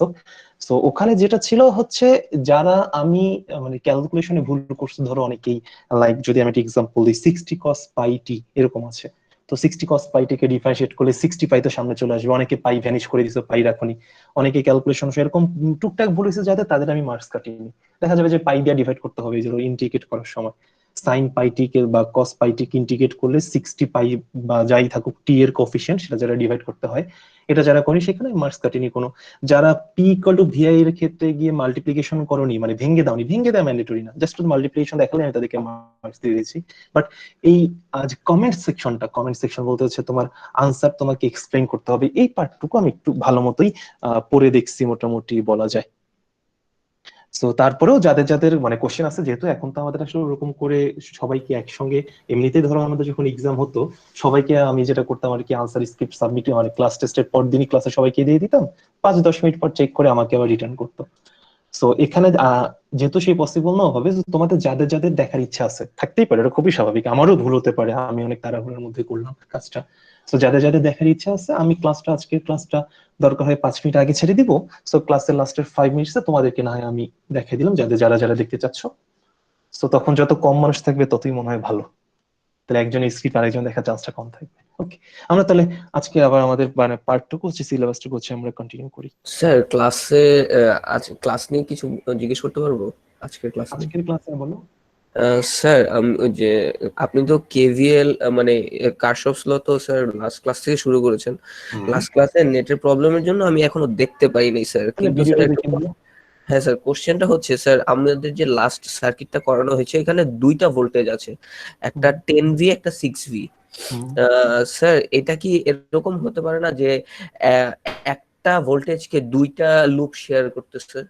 সো ওখানে যেটা ছিল হচ্ছে, যারা আমি মানে ক্যালকুলেশনে ভুল করছি, ধরো অনেকেই, লাইক যদি আমি একটা এক্সাম্পল দিই, 60 cos pi t এরকম আছে, তো 60 cos pi t কে ডিফারেন্সিয়েট করলে 60 পাই তো সামনে চলে আসবে, অনেকে পাই ভ্যানিশ করে দিছে, পাই রাখনি, অনেকে ক্যালকুলেশন এরকম টুকটাক ভুল হয়েছে যাদের, তাদের আমি মার্কস কাটিনি। দেখা যাবে যে পাই দিয়ে ডিভাইড করতে হবে, যেগুলো ইন্টিগ্রেট করার সময় সাইন পাই টি কে বা কস পাই টি কে ইন্টিগ্রেট করলে 60 পাই বা যাই থাকুক টি এর কোফিশিয়েন্ট, সেটা যারা ডিভাইড করতে হয়, এটা যারা করি সেখানে মার্কস কাটিনি কোনো। যারা পি ইকুয়াল টু ভিআই এর ক্ষেত্রে গিয়ে মাল্টিপ্লিকেশন করনি, মানে ভেঙে দাওনি, ভেঙে দেওয়া ম্যান্ডেটরি না, জাস্ট মাল্টিপ্লিকেশন দেখালে আমি তাদেরকে মার্কস দিয়ে দিয়েছি। বাট এই আজ কমেন্ট সেকশন বলতে হচ্ছে তোমার আনসার তোমাকে এক্সপ্লেইন করতে হবে, এই পার্টটুকু আমি একটু ভালো মতোই পড়ে দেখছি মোটামুটি বলা যায়। সো তারপরেও যাদের যাদের মানে কোশ্চেন আছে, যেহেতু এখন তো আমাদের আসলে ওরকম করে সবাইকে একসঙ্গে, এমনিতেই ধরো আমাদের যখন এক্সাম হতো সবাইকে আমি যেটা করতাম আর কি, আনসার স্ক্রিপ্ট সাবমিট মানে ক্লাস টেস্টের পর দিনই ক্লাসে সবাইকে দিয়ে দিতাম, 5-10 মিনিট পর চেক করে আমাকে আবার রিটার্ন করতো। সো এখানে যেহেতু সেই পসিবল না হবে, তোমাদের যাদের যাদের দেখার ইচ্ছা আছে, থাকতেই পারে, এটা খুবই স্বাভাবিক, আমারও ভুল হতে পারে, আমি অনেক তাড়াহুড়োর মধ্যে করলাম কাজটা। সো যাদের যাদের দেখার ইচ্ছা আছে, আমি আজকের ক্লাসটা দরকার হয় 5 মিনিট আগে ছেড়ে দিব। সো ক্লাসের লাস্টের 5 মিনিটসে তোমাদেরকে না হয় আমি দেখাই দিলাম, যারা যারা দেখতে চাচ্ছ। সো তখন যত কম মানুষ থাকবে ততই মনে হয় ভালো, তাহলে একজন স্ক্রিপ্ট আরেকজন দেখার চান্সটা কম থাকবে। ওকে, আমরা তাহলে আজকে আবার আমাদের মানে পার্টটুকু হচ্ছে, সিলেবাসটুকু হচ্ছে আমরা কন্টিনিউ করি। স্যার ক্লাসে আজ ক্লাস নিয়ে কিছু জিজ্ঞেস করতে পারবো? আজকের ক্লাস নিয়ে আজকের ক্লাসে বলো। স্যার ওই যে আপনি তো কেভিএল মানে কারশফস ল তো স্যার লাস্ট ক্লাস থেকে শুরু করেছেন। লাস্ট ক্লাসে নেটের প্রবলেমের জন্য আমি এখনো দেখতে পাইনি স্যার, কিন্তু ভিডিওটা স্যার দেখে নিও। হ্যাঁ স্যার, কোশ্চেনটা হচ্ছে স্যার আমাদের যে লাস্ট সার্কিটটা করানো হয়েছে এখানে দুইটা ভোল্টেজ আছে, একটা 10V একটা 6V। স্যার এটা কি এরকম হতে পারে না যে আহ, একটা ভোল্টেজকে দুইটা লুপ শেয়ার করতেছে?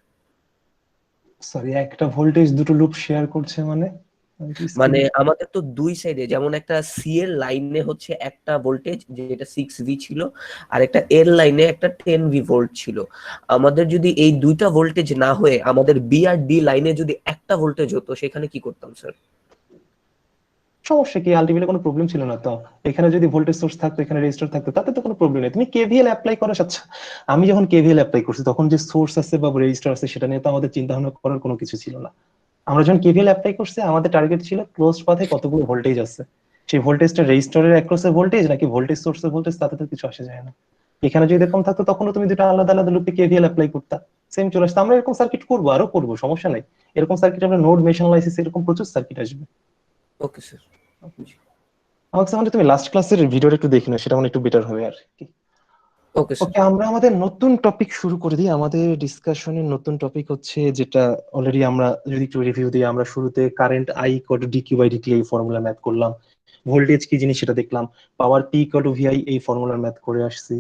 সরি, একটা ভোল্টেজ দুটো লুপ শেয়ার করছে মানে? মানে আমাদের তো দুই সাইডে, যেমন একটা সি এর লাইনে হচ্ছে একটা ভোল্টেজ যেটা 6V ছিল, আর একটা এর লাইনে একটা 10V ভোল্ট ছিল। আমাদের যদি এই দুইটা ভোল্টেজ না হয়ে আমাদের বি আর ডি লাইনে যদি একটা ভোল্টেজ হতো সেখানে কি করতাম স্যার? সমস্যা কি? আলটিমেটলি কোনো প্রবলেম ছিল না তো। এখানে যদি ভোল্টেজ সোর্স থাকতো, এখানে রেজিস্টার থাকতো, তাতে তো কোনো প্রবলেম নেই। তুমি কেভিএল অ্যাপ্লাই করো। আচ্ছা, আমি যখন কেভিএল অ্যাপ্লাই করছি তখন যে সোর্স আছে বা রেজিস্টার আছে সেটা নিয়ে তো আমাদের চিন্তা ভাবনা করার কোনো কিছু ছিল না। আমরা যখন কেভিএল অ্যাপ্লাই করছি আমাদের টার্গেট ছিল ক্লোজড পাথে কতগুলো ভোল্টেজ আছে, সেই ভোল্টেজটা রেজিস্টারের অ্যাক্রসের ভোল্টেজ নাকি ভোল্টেজ সোর্সের ভোল্টেজ, তাতে তো কিছু আসে যায় না। এখানে যদি এরকম থাকতো তখনও তুমি দুটো আলাদা আলাদা লুপে কেভিএল অ্যাপ্লাই করতা, সেম চলে আসতো। আমরা এরকম সার্কিট করবো, আরো করবো, সমস্যা নাই। এরকম সার্কিট আমরা নোড মেশ অ্যানালাইসিস এরকম প্রচুর সার্কিট আসবে। Okay sir. আমাকে মানে তুমি লাস্ট ক্লাসের ভিডিওটা একটু দেখে নাও, সেটা মানে একটু বেটার হবে আর কি। Okay sir. ওকে, আমরা আমাদের নতুন টপিক শুরু করে দিই। আমাদের ডিসকাশনের নতুন টপিক হচ্ছে, যেটা অলরেডি আমরা যদি একটু রিভিউ দিই, আমরা শুরুতে current I equal to DQ by DT এই ফর্মুলা ম্যাথ করলাম, ভোল্টেজ কি জিনিস সেটা দেখলাম, power P equal to VI এই ফর্মুলার ম্যাথ করে আসছি।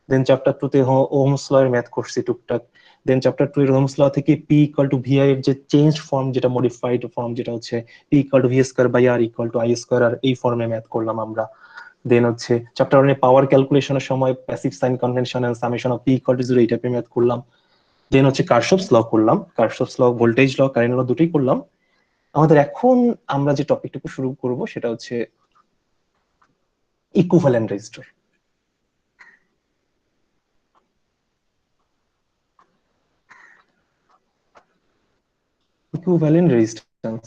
দেন চ্যাপ্টার 2 তে ওহমস ল এর ম্যাথ করছি টুকটাক। দেন চ্যাপ্টার 2 এর ওহমস ল থেকে পি ইকুয়াল টু ভিআই এর যে চেঞ্জ ফর্ম, যেটা মডিফাইড ফর্ম, যেটা হচ্ছে P equal to V square by R equal to I square, আর এই ফর্মে ম্যাথ করলাম আমরা। দেন হচ্ছে চ্যাপ্টার 1 এ পাওয়ার ক্যালকুলেশনের সময় passive sign convention and summation of P equal to 0 এই টাইপের ম্যাথ করলাম। দেন হচ্ছে কারশফস ল করলাম, কারশফস ল, ভোল্টেজ ল, কারেন্ট ল দুটোই করলাম। আমাদের এখন আমরা যে টপিকটুকু শুরু করব সেটা হচ্ছে ইকুইভ্যালেন্ট রেজিস্টর। Equivalent resistance.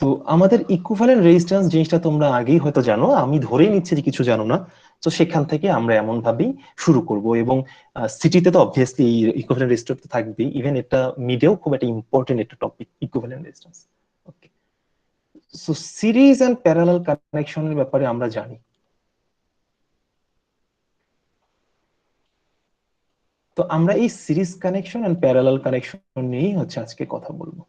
তো আমাদের ইকুইভ্যালেন্ট রেজিস্ট্যান্স জিনিসটা তোমরা আগেই হয়তো জানো, আমি ধরেই নিচ্ছি যে কিছু জানো না। তো সেখান থেকে আমরা এমন ভাবেই শুরু করব, এবং সিটিতে তো অবভিয়াসলি ইকুইভ্যালেন্ট রেজিস্টার তো থাকবেই, ইভেন এটা মিডেও খুব একটা ইম্পর্টেন্ট একটা topic equivalent resistance. Okay, so series and parallel কানেকশনের ব্যাপারে আমরা জানি। তো আমরা এই series connection and parallel connection নিয়েই হচ্ছে আজকে কথা বলবো।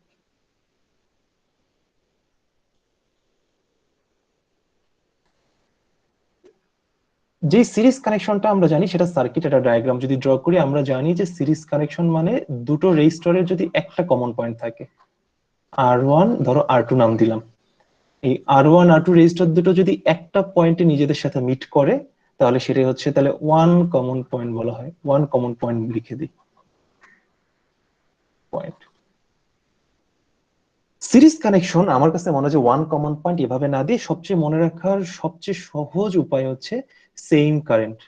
যে সিরিজ কানেকশনটা আমরা জানি সেটা সার্কিট একটা ডায়াগ্রাম যদি ড্র করি, আমরা জানি যে সিরিজ কানেকশন মানে দুটো রেজিস্টরের যদি একটা কমন পয়েন্ট থাকে, R1 ধরো R2 নাম দিলাম, এই R1 R2 রেজিস্টার দুটো যদি একটা পয়েন্টে নিজেদের সাথে মিট করে তাহলে সেটাই হচ্ছে তাহলে ওয়ান কমন পয়েন্ট বলা হয়। ওয়ান কমন পয়েন্ট লিখে দিই, পয়েন্ট। সিরিজ কানেকশন আমার কাছে মনে হয় যে ওয়ান কমন পয়েন্ট এভাবে না দিয়ে সবচেয়ে মনে রাখার সবচেয়ে সহজ উপায় হচ্ছে সেম কারেন্ট।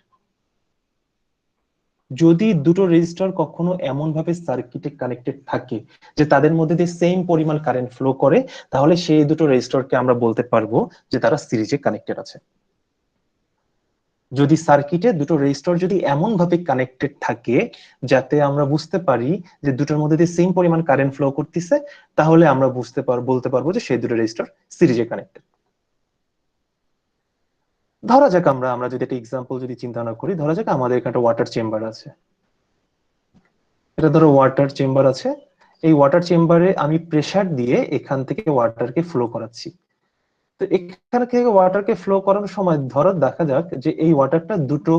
যদি দুটো রেজিস্টার কখনো এমন ভাবে সার্কিটে কানেক্টেড থাকে যে তাদের মধ্যে দিয়ে সেম পরিমাণ কারেন্ট ফ্লো করে, তাহলে সেই দুটো রেজিস্টারকে আমরা বলতে পারবো যে তারা সিরিজে কানেক্টেড আছে। যদি সার্কিটে দুটো রেজিস্টার যদি এমন ভাবে কানেক্টেড থাকে যাতে আমরা বুঝতে পারি যে দুটোর মধ্যে দিয়ে সেম পরিমাণ কারেন্ট ফ্লো করতেছে, তাহলে আমরা বলতে পারবো যে সেই দুটো রেজিস্টার সিরিজে কানেক্টেড। ধরা যাক আমরা যদি একটা এক্সাম্পল যদি চিন্তা না করি, ধরা যাক আমাদের এখানে একটা ওয়াটার চেম্বার আছে। এটা ধরো ওয়াটার চেম্বার আছে, এই ওয়াটার চেম্বারে আমি প্রেসার দিয়ে এখান থেকে ওয়াটারকে ফ্লো করাচ্ছি। তো এখান থেকে ওয়াটারকে ফ্লো করানোর সময় ধরো দেখা যাক যে এই ওয়াটারটা দুটো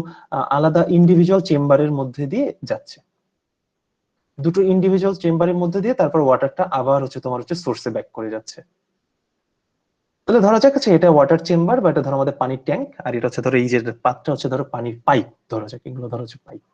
আলাদা ইন্ডিভিজুয়াল চেম্বারের মধ্যে দিয়ে যাচ্ছে। দুটো ইন্ডিভিজুয়াল চেম্বারের মধ্যে দিয়ে তারপর ওয়াটারটা আবার হচ্ছে তোমার হচ্ছে সোর্সে ব্যাক করে যাচ্ছে। তাহলে ধরা যাক এটা ওয়াটার চেম্বার বা এটা ধরো আমাদের পানির ট্যাঙ্ক, আর এটা হচ্ছে ধরো এই যে পাত্রটা হচ্ছে ধরো পানির পাইপ, ধরা যাক এগুলো ধরো হচ্ছে পাইপ।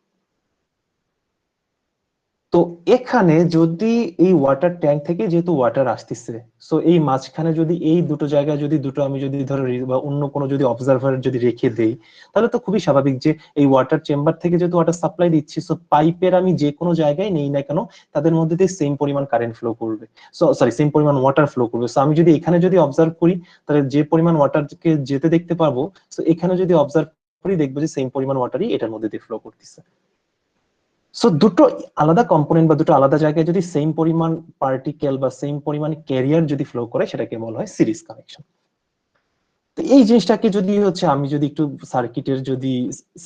তো এখানে যদি এই ওয়াটার ট্যাঙ্ক থেকে যেহেতু ওয়াটার আসতেছে, সো এই মাঝখানে যদি এই দুটো জায়গায় যদি দুটো আমি যদি ধরো বা অন্য কোনো যদি অবজারভার যদি রেখে দেই, তাহলে তো খুবই স্বাভাবিক যে এই ওয়াটার চেম্বার থেকে যেহেতু ওয়াটার সাপ্লাই দিচ্ছি, সো পাইপের আমি যে কোনো জায়গায় নেই না কেন তাদের মধ্যে দিয়ে সেম পরিমাণ কারেন্ট ফ্লো করবে, সরি সেম পরিমাণ ওয়াটার ফ্লো করবে। সো আমি যদি এখানে যদি অবজার্ভ করি তাহলে যে পরিমাণ ওয়াটারকে যেতে দেখতে পারবো, সো এখানে যদি অবজার্ভ করি দেখবো যে সেম পরিমাণ ওয়াটারই এটার মধ্যে দিয়ে ফ্লো করতেছে। সো দুটো আলাদা কম্পোনেন্ট বা দুটো আলাদা জায়গায় যদি সেম পরিমাণ পার্টিকেল বা সেম পরিমাণ ক্যারিয়ার যদি ফ্লো করে সেটাকে বলা হয় সিরিজ কানেকশন। তো এই জিনিসটাকে যদি হচ্ছে আমি যদি একটু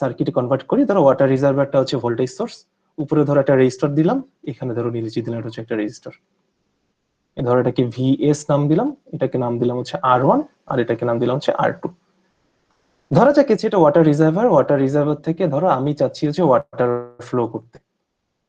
সার্কিটে কনভার্ট করি, ধরো ওয়াটার রিজার্ভারটা হচ্ছে ভোল্টেজ সোর্স, উপরে ধরো একটা রেজিস্টার দিলাম, এখানে ধরো নিচে দিলাম এটা হচ্ছে একটা রেজিস্টার, ধরো এটাকে ভিএস নাম দিলাম, এটাকে নাম দিলাম হচ্ছে R1, আর এটাকে নাম দিলাম হচ্ছে R2। ধরা যাক এটা ওয়াটার রিজার্ভার থেকে ধরো আমি চাচ্ছি হচ্ছে ওয়াটার ফ্লো করতে।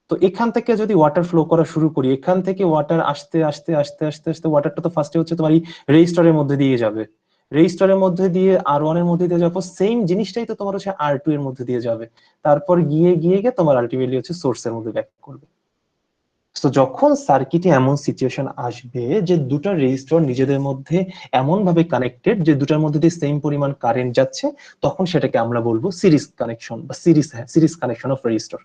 তো এখান থেকে যদি ওয়াটার ফ্লো করা শুরু করি, এখান থেকে ওয়াটার আস্তে আস্তে আস্তে আস্তে আস্তে ওয়াটারটা তো ফার্স্টে হচ্ছে তোমার এই রেজিস্টারের মধ্যে দিয়ে যাবে, রেজিস্টারের মধ্যে দিয়ে R1 এর মধ্যে দিয়ে যাবো, সেম জিনিসটাই তো তোমার হচ্ছে R2 এর মধ্যে দিয়ে যাবে, তারপর গিয়ে গিয়ে গিয়ে তোমার আলটিমেটলি হচ্ছে সোর্সের মধ্যে ব্যাক করবে। তো যখন সার্কিটে এমন সিচুয়েশন আসবে যে দুটো রেজিস্টার নিজেদের মধ্যে এমন ভাবে কানেক্টেড যে দুটার মধ্যে দিয়ে সেম পরিমাণ কারেন্ট যাচ্ছে, তখন সেটাকে আমরা বলবো সিরিজ কানেকশন বা সিরিজ কানেকশন অফ রেজিস্টার।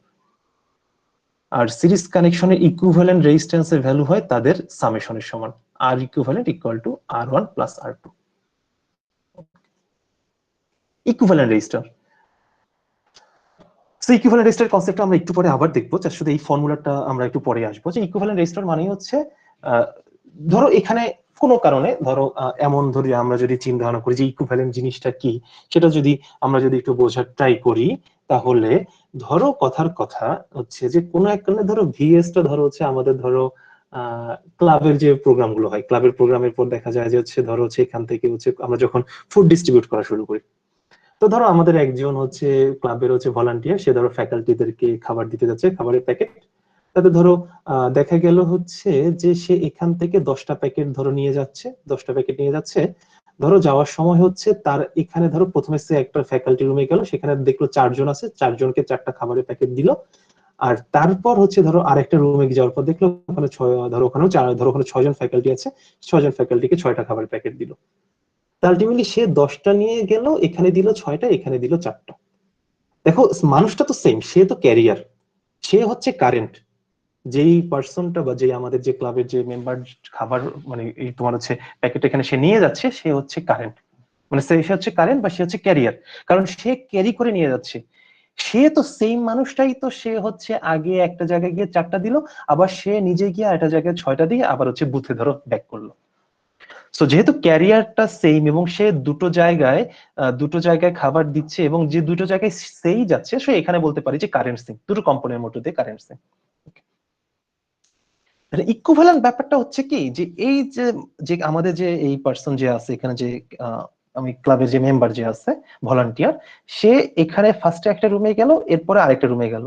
আর সিরিজ কানেকশনের ইকুইভ্যালেন্ট রেজিস্ট্যান্সের ভ্যালু হয় তাদের সামেশনের সমান, আর equivalent equal to R1 plus R2। Equivalent resistor, so equivalent resistor কনসেপ্টটা আমরা একটু পরে আবার দেখবো, জাস্ট শুধু এই ফর্মুলাটা আমরা একটু পরে আসবো। যে ইকুইভ্যালেন্ট রেজিস্টার মানে হচ্ছে ধরো এখানে কোনো কারণে ধরো এমন ধরি আমরা যদি চিন্তা ভাবনা করি যে ইকুইভ্যালেন্ট জিনিসটা কি, সেটা যদি আমরা যদি একটু বোঝার ট্রাই করি, তাহলে ধরো কথার কথা হচ্ছে যে কোনো এক কারণে ধরো ভিএসটা ধরো হচ্ছে আমাদের ধরো ক্লাবের যে প্রোগ্রাম গুলো হয়, ক্লাবের প্রোগ্রামের পর দেখা যায় যে হচ্ছে ধরো হচ্ছে এখান থেকে হচ্ছে আমরা যখন ফুড ডিস্ট্রিবিউট করা শুরু করি, তো ধরো আমাদের একজন হচ্ছে ক্লাবের হচ্ছে ভলান্টিয়ার, সে ধরো ফ্যাকাল্টিদেরকে খাবার দিতে যাচ্ছে, খাবারের প্যাকেট। তাতে ধরো দেখা গেল হচ্ছে যে সে এখান থেকে 10টা প্যাকেট ধরো নিয়ে যাচ্ছে, 10টা প্যাকেট নিয়ে যাচ্ছে। ধরো যাওয়ার সময় হচ্ছে তার এখানে ধরো প্রথমে সে একটা ফ্যাকাল্টি রুমে গেল, সেখানে দেখলো 4জন আছে, 4জনকে 4টা খাবারের প্যাকেট দিল। আর তারপর হচ্ছে ধরো আরেকটা রুমে যাওয়ার পর দেখলো ওখানে ধরো ওখানে 6জন ফ্যাকাল্টি আছে, 6জন ফ্যাকাল্টিকে 6টা খাবারের প্যাকেট দিল। আলটিমেটলি সে 10টা নিয়ে গেল, এখানে দিল 6টা, এখানে দিল 4টা। দেখো মানুষটা তো সেম, সে তো ক্যারিয়ার, সে হচ্ছে কারেন্ট। যেই পার্সনটা বা যেই আমাদের যে ক্লাবের যে মেম্বার খাবার মানে এই তোমার হচ্ছে প্যাকেট এখানে সে নিয়ে যাচ্ছে, সে হচ্ছে কারেন্ট। মানে সে হচ্ছে কারেন্ট বা সে হচ্ছে ক্যারিয়ার, কারণ সে ক্যারি করে নিয়ে যাচ্ছে। সে তো সেম মানুষটাই, তো সে হচ্ছে আগে একটা জায়গায় গিয়ে 4টা দিল, আবার সে নিজে গিয়ে একটা জায়গায় 6টা দিয়ে আবার হচ্ছে বুথে ধরো ব্যাক করলো। সো যেহেতু ক্যারিয়ারটা সেম এবং সে দুটো জায়গায় খাবার দিচ্ছে এবং যে দুটো জায়গায় সেই যাচ্ছে, সে এখানে বলতে পারি যে কারেন্ট সিম, দুটো কম্পোনেন্টের মধ্যে দিয়ে কারেন্ট সিম। ইকুইভ্যালেন্ট ব্যাপারটা হচ্ছে কি, যে এই যে যে আমাদের যে এই পার্সন যে আছে এখানে, যে আমি ক্লাবের যে মেম্বার যে আছে ভলান্টিয়ার, সে এখানে ফার্স্টে একটা রুমে গেল, এরপরে আরেকটা রুমে গেল।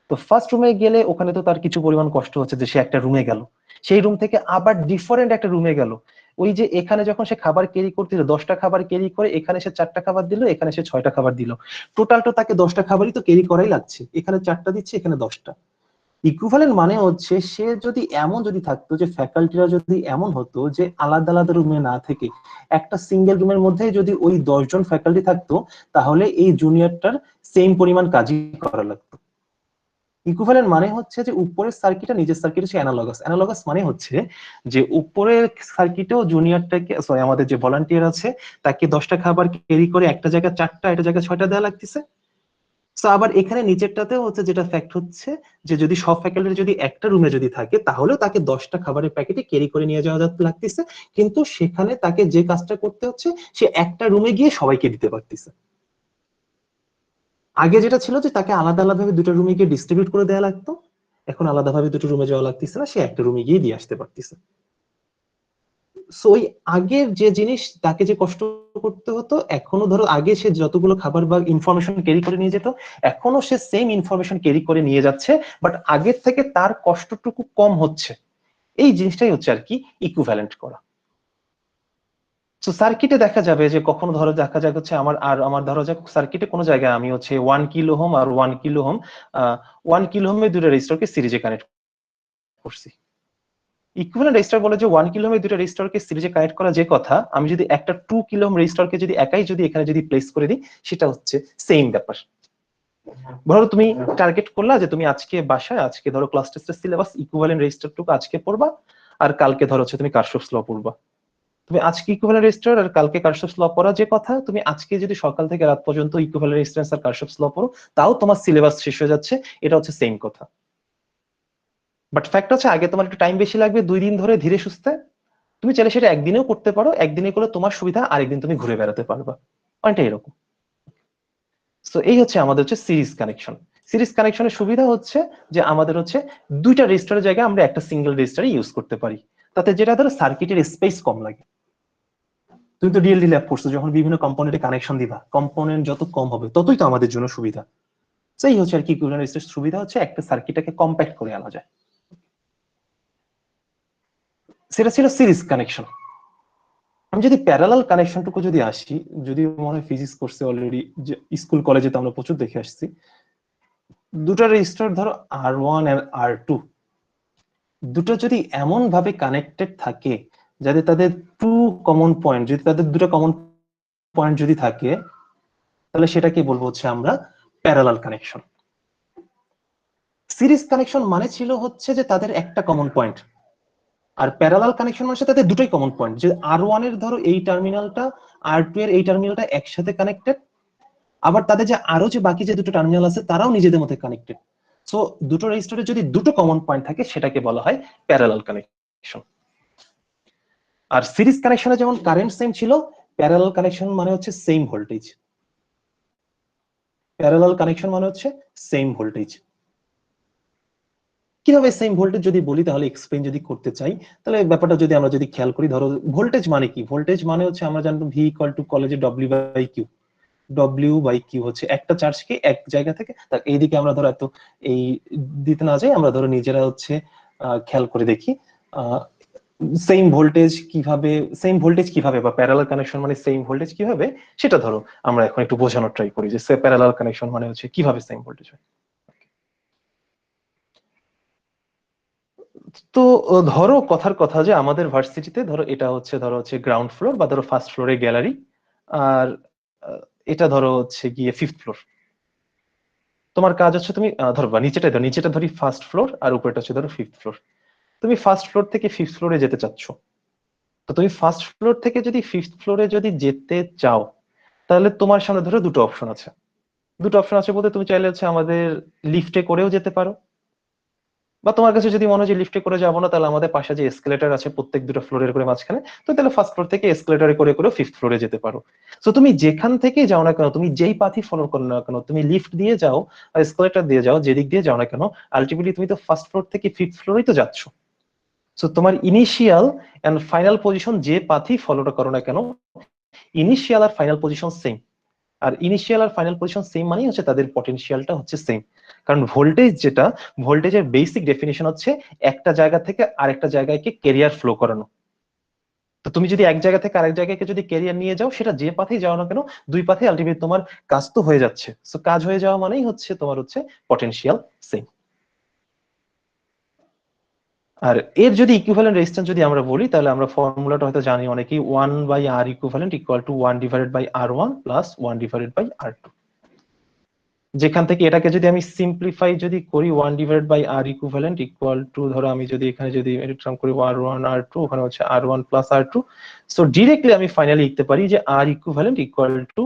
তো ফার্স্ট রুমে গেলে ওখানে তো তার কিছু পরিমাণ কষ্ট হচ্ছে যে সে একটা রুমে গেল, সেই রুম থেকে আবার ডিফারেন্ট একটা রুমে গেল। ওই যে এখানে যখন সে খাবার ক্যারি করতেছিল 10টা খাবার ক্যারি করে, এখানে সে 4টা খাবার দিল, এখানে সে 6টা খাবার দিল, টোটাল তো তাকে 10টা খাবারই তো ক্যারি করাই লাগছে, এখানে 4টা দিচ্ছে, এখানে 10টা। ইকুইভ্যালেন্ট মানে হচ্ছে সে যদি এমন যদি থাকতো, যে ফ্যাকাল্টিরা যদি এমন হতো যে আলাদা আলাদা রুমে না থেকে একটা সিঙ্গেল রুমের মধ্যে যদি ওই 10 জন ফ্যাকাল্টি থাকতো, তাহলে এই জুনিয়রটার সেম পরিমাণ কাজই করা লাগতো। ইকুইভ্যালেন্ট মানে হচ্ছে যে উপরের সার্কিটটা নিচের সার্কিট হচ্ছে অ্যানালগাস। অ্যানালগাস মানে হচ্ছে যে উপরের সার্কিটেও জুনিয়রটাকে, সরি আমাদের যে ভলান্টিয়ার আছে, তাকে 10টা খাবার ক্যারি করে একটা জায়গায় 4টা, একটা জায়গায় 6টা দেওয়া লাগতেছে। তো আবার এখানে নিচেরটাতেও হচ্ছে যেটা ফ্যাক্ট হচ্ছে, যে যদি সব ফ্যাকাল্টি যদি একটা রুমে যদি থাকে, তাহলেও তাকে 10টা খাবারের প্যাকেটে ক্যারি করে নিয়ে যাওয়া লাগতেছে, কিন্তু সেখানে তাকে যে কাজটা করতে হচ্ছে, সে একটা রুমে গিয়ে সবাইকে দিতে পারতেছে। আগে যেটা ছিল যে তাকে আলাদা আলাদাভাবে দুটো রুমে গিয়ে ডিস্ট্রিবিউট করে দেওয়া লাগতো, এখন আলাদাভাবে দুটো রুমে যাওয়া লাগতেছে না, সে একটা রুমে গিয়ে দিয়ে আসতে পারতেছে। সো ওই আগের যে জিনিস তাকে যে কষ্ট করতে হতো, এখনো ধরো আগে সে যতগুলো খাবার বা ইনফরমেশন ক্যারি করে নিয়ে যেত, এখনো সে সেম ইনফরমেশন ক্যারি করে নিয়ে যাচ্ছে, বাট আগের থেকে তার কষ্টটুকু কম হচ্ছে। এই জিনিসটাই হচ্ছে আর কি ইকুইভ্যালেন্ট করা। তো সার্কিটে দেখা যাবে যে কখনো ধরো দেখা যাক হচ্ছে আমার ধরো যাক সার্কিটে কোনো জায়গায় আমি হচ্ছে 1 কিলো হোম আর 1 কিলো হোম, 1 কিলো হোমে দুটো রেজিস্টরকে সিরিজে কানেক্ট করছি। ইকুইভ্যালেন্ট রেজিস্টার বলে যে 1 কিলো ওহমের দুটো রেজিস্টরকে সিরিজে কানেক্ট করা যে কথা, আমি যদি একটা 2 কিলো ওহম রেজিস্টরকে যদি একাই যদি এখানে যদি প্লেস করে দিই, সেটা হচ্ছে সেম ব্যাপার। ধরো তুমি টার্গেট করলা যে তুমি আজকে বাসায়, আজকে ধরো ক্লাস টেস্টের সিলেবাস ইকুইভ্যালেন্ট রেজিস্টারটুকু আজকে পড়বা, আর কালকে ধরো হচ্ছে তুমি কারশফস ল পড়বা। তুমি আজকে ইকুইভ্যালেন্ট রেজিস্টার আর কালকে কারশফস ল পড়া যে কথা, তুমি আজকে যদি সকাল থেকে রাত পর্যন্ত ইকুইভ্যালেন্ট রেজিস্ট্যান্স আর কারশফস ল পড়ো, তাও তোমার সিলেবাস শেষ হয়ে যাচ্ছে, এটা হচ্ছে সেম কথা। বাট ফ্যাক্ট হচ্ছে আগে তোমার একটু টাইম বেশি লাগবে, 2 দিন ধরে ধীরে সুস্থে। তুমি চাইলে সেটা একদিনেও করতে পারো, একদিনে করলে তোমার সুবিধা, আরেকদিন তুমি ঘুরে বেড়াতে পারবা, পয়েন্টটা এরকম। তো এই হচ্ছে আমাদের হচ্ছে সিরিজ কানেকশন। সিরিজ কানেকশনের সুবিধা হচ্ছে যে আমাদের হচ্ছে দুইটা রেজিস্টারের জায়গায় আমরা একটা সিঙ্গেল রেজিস্টারে ইউজ করতে পারি, তাতে যেটা ধরো সার্কিটের স্পেস কম লাগে। তুমি তো ডিএলডি ল্যাব করছো, যখন বিভিন্ন কম্পোনেন্টে কানেকশন দিবা, কম্পোনেন্ট যত কম হবে ততই তো আমাদের জন্য সুবিধা। সেই হচ্ছে আর কি ইকুইভ্যালেন্ট রেজিস্টার সুবিধা হচ্ছে একটা সার্কিটটাকে কম্প্যাক্ট করে আনা যায়। সেটা ছিল সিরিজ কানেকশন। আমি যদি প্যারালাল কানেকশনটুকু যদি আসি, যদি মনে হয় ফিজিক্স কোর্সে অলরেডি যে স্কুল কলেজে তো আমরা প্রচুর দেখে আসছি, দুটো রেজিস্টার ধরো R1 আর R2, দুটো যদি এমন ভাবে কানেক্টেড থাকে যাতে তাদের টু কমন পয়েন্ট, যদি তাদের দুটো কমন পয়েন্ট যদি থাকে, তাহলে সেটাকে বলবো হচ্ছে আমরা প্যারালাল কানেকশন। সিরিজ কানেকশন মানে ছিল হচ্ছে যে তাদের একটা common point, are parallel connection মানে তাদের দুটোই কমন পয়েন্ট, যে R1 এর ধরো এই টার্মিনালটা R2 এর এই টার্মিনালটা একসাথে কানেক্টেড, আবার তাদের যে আরো যে বাকি যে দুটো টার্মিনাল আছে তারাও নিজেদের মধ্যে কানেক্টেড। সো দুটো রেজিস্টারে যদি দুটো কমন পয়েন্ট থাকে, সেটাকে বলা হয় প্যারালাল কানেকশন। আর সিরিজ কানেকশনে যেমন কারেন্ট সেম ছিল, প্যারালাল কানেকশন মানে হচ্ছে সেম ভোল্টেজ। প্যারালাল কানেকশন মানে হচ্ছে সেম ভোল্টেজ। কিভাবে সেম ভোল্টেজ যদি বলি, তাহলে এক্সপ্লেইন যদি করতে চাই, তাহলে ব্যাপারটা যদি আমরা যদি খেয়াল করি, ধরো ভোল্টেজ মানে কি, ভোল্টেজ মানে হচ্ছে আমরা জানবো ভি ইকুয়াল টু কলেজে W/Q। W/Q হচ্ছে একটা চার্জকে এক জায়গা থেকে, এইদিকে আমরা ধরো এত এই দিতে না যাই, আমরা ধরো নিজেরা হচ্ছে খেয়াল করে দেখি সেম ভোল্টেজ কিভাবে বা প্যারালাল কানেকশন মানে সেম ভোল্টেজ কিভাবে, সেটা ধরো আমরা এখন একটু বোঝানোর ট্রাই করি যে প্যারালাল কানেকশন মানে হচ্ছে কিভাবে সেম ভোল্টেজ হয়। তো ধরো কথার কথা যে আমাদের ভার্সিটিতে ধরো এটা হচ্ছে ধরো হচ্ছে গ্রাউন্ড ফ্লোর বা ধরো ফার্স্ট ফ্লোরে গ্যালারি, আর এটা ধরো হচ্ছে গিয়ে 5th ফ্লোর। তোমার কাজ হচ্ছে তুমি ধরো বা নিচেটা ধরি ফার্স্ট ফ্লোর, আর উপরেটা হচ্ছে ধরো 5th ফ্লোর। তুমি ফার্স্ট ফ্লোর থেকে 5th ফ্লোরে যেতে চাচ্ছ, তো তুমি ফার্স্ট ফ্লোর থেকে যদি ফিফথ ফ্লোরে যদি যেতে চাও, তাহলে তোমার সামনে ধরো দুটো অপশন আছে। দুটো অপশন আছে বলতে তুমি চাইলে হচ্ছে আমাদের লিফটে করেও যেতে পারো, বা তোমার কাছে যদি মনে হয় যে লিফটে করে যাবো না, তাহলে আমাদের পাশে যে এসকেলেটর আছে প্রত্যেক দুটো ফ্লোরের করে মাঝখানে, তো তাহলে ফার্স্ট ফ্লোর থেকে এসকেলেটরে করে করে ফিফথ ফ্লোরে যেতে পারো। তো তুমি যেখান থেকে যাও না কেন, তুমি যেই পাথই ফলো করো না কেন, তুমি লিফট দিয়ে যাও আর এসকেলেটর দিয়ে যাও, যেদিক দিয়ে যাও না কেন, আলটিমেটলি তুমি তো ফার্স্ট ফ্লোর থেকে ফিফথ ফ্লোরেই তো যাচ্ছ। সো তোমার ইনিশিয়াল এন্ড ফাইনাল পজিশন যে পাথই ফলোটা করো না কেন, ইনিশিয়াল আর ফাইনাল পজিশন সেম। আর ইনিশিয়াল আর ফাইনাল পজিশন সেম মানেই হচ্ছে তাদের পটেনশিয়ালটা হচ্ছে সেম। কারণ ভোল্টেজ যেটা, ভোল্টেজের বেসিক ডেফিনিশন হচ্ছে একটা জায়গা থেকে আরেকটা জায়গাকে ক্যারিয়ার ফ্লো করানো। তো তুমি যদি এক জায়গা থেকে আরেক জায়গাকে যদি ক্যারিয়ার নিয়ে যাও, সেটা যে পাথেই যাও না কেন, দুই পাথে আলটিমেট তোমার কাজ তো হয়ে যাচ্ছে। সো কাজ হয়ে যাওয়া মানেই হচ্ছে তোমার হচ্ছে পটেনশিয়াল সেম। আর এর যদি ইকুইভ্যালেন্ট রেজিস্ট্যান্স যদি আমরা বলি, তাহলে আমরা ফর্মুলাটা হয়তো জানি অনেকেই, 1/R equivalent equal two 1/R1 plus 1/R2। যেখান থেকে এটাকে যদি আমি সিম্পলিফাই যদি করি, 1/R ইকুইভ্যালেন্ট ইকুয়াল টু, ধরো আমি যদি এখানে যদি এটাম করি R1 R2, ওখানে হচ্ছে R1 plus R2। So directly আমি ফাইনালি লিখতে পারি যে R equivalent equal to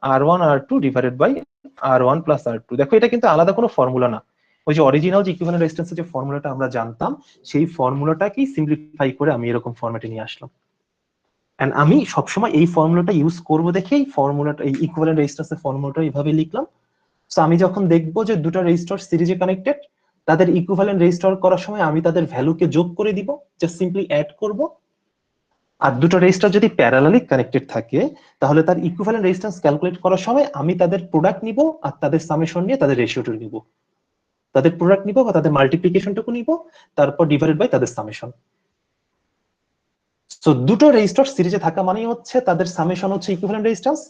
R1 R2 divided by R1 plus R2। দেখো এটা কিন্তু আলাদা কোনো ফর্মুলা না, ওই যে অরিজিনাল যে ইকুইভ্যালেন্ট রেজিস্ট্যান্সের যে ফর্মুলাটা আমরা জানতাম, সেই ফর্মুলাটাকেই সিম্পলিফাই করে আমি এরকম ফরম্যাটে নিয়ে আসলাম। এন্ড আমি সবসময় এই ফর্মুলাটা ইউজ করবো দেখেই ফর্মুলাটা, এই ইকুইভ্যালেন্ট রেজিস্ট্যান্সের ফর্মুলাটা এইভাবে লিখলাম। সো আমি যখন দেখবো যে দুটো রেজিস্টর সিরিজে কানেক্টেড, তাদের ইকুইভ্যালেন্ট রেজিস্টর করার সময় আমি তাদের ভ্যালুকে যোগ করে দিব, জাস্ট সিম্পলি অ্যাড করব। আর দুটো রেজিস্টর যদি প্যারালালি কানেক্টেড থাকে, তাহলে তার ইকুইভ্যালেন্ট রেজিস্ট্যান্স ক্যালকুলেট করার সময় আমি তাদের প্রোডাক্ট নিব আর তাদের সামেশন নিয়ে তাদের রেশিওটা নিব। তাদের প্রোডাক্ট নিব বা তাদের মাল্টিপ্লিকেশনটুকু নিব, তারপর ডিভাইডেড বাই তাদের সামেশন। সো দুটো রেজিস্টর সিরিজে থাকা মানেই হচ্ছে তাদের সামেশন হচ্ছে ইকুইভ্যালেন্ট রেজিস্ট্যান্স,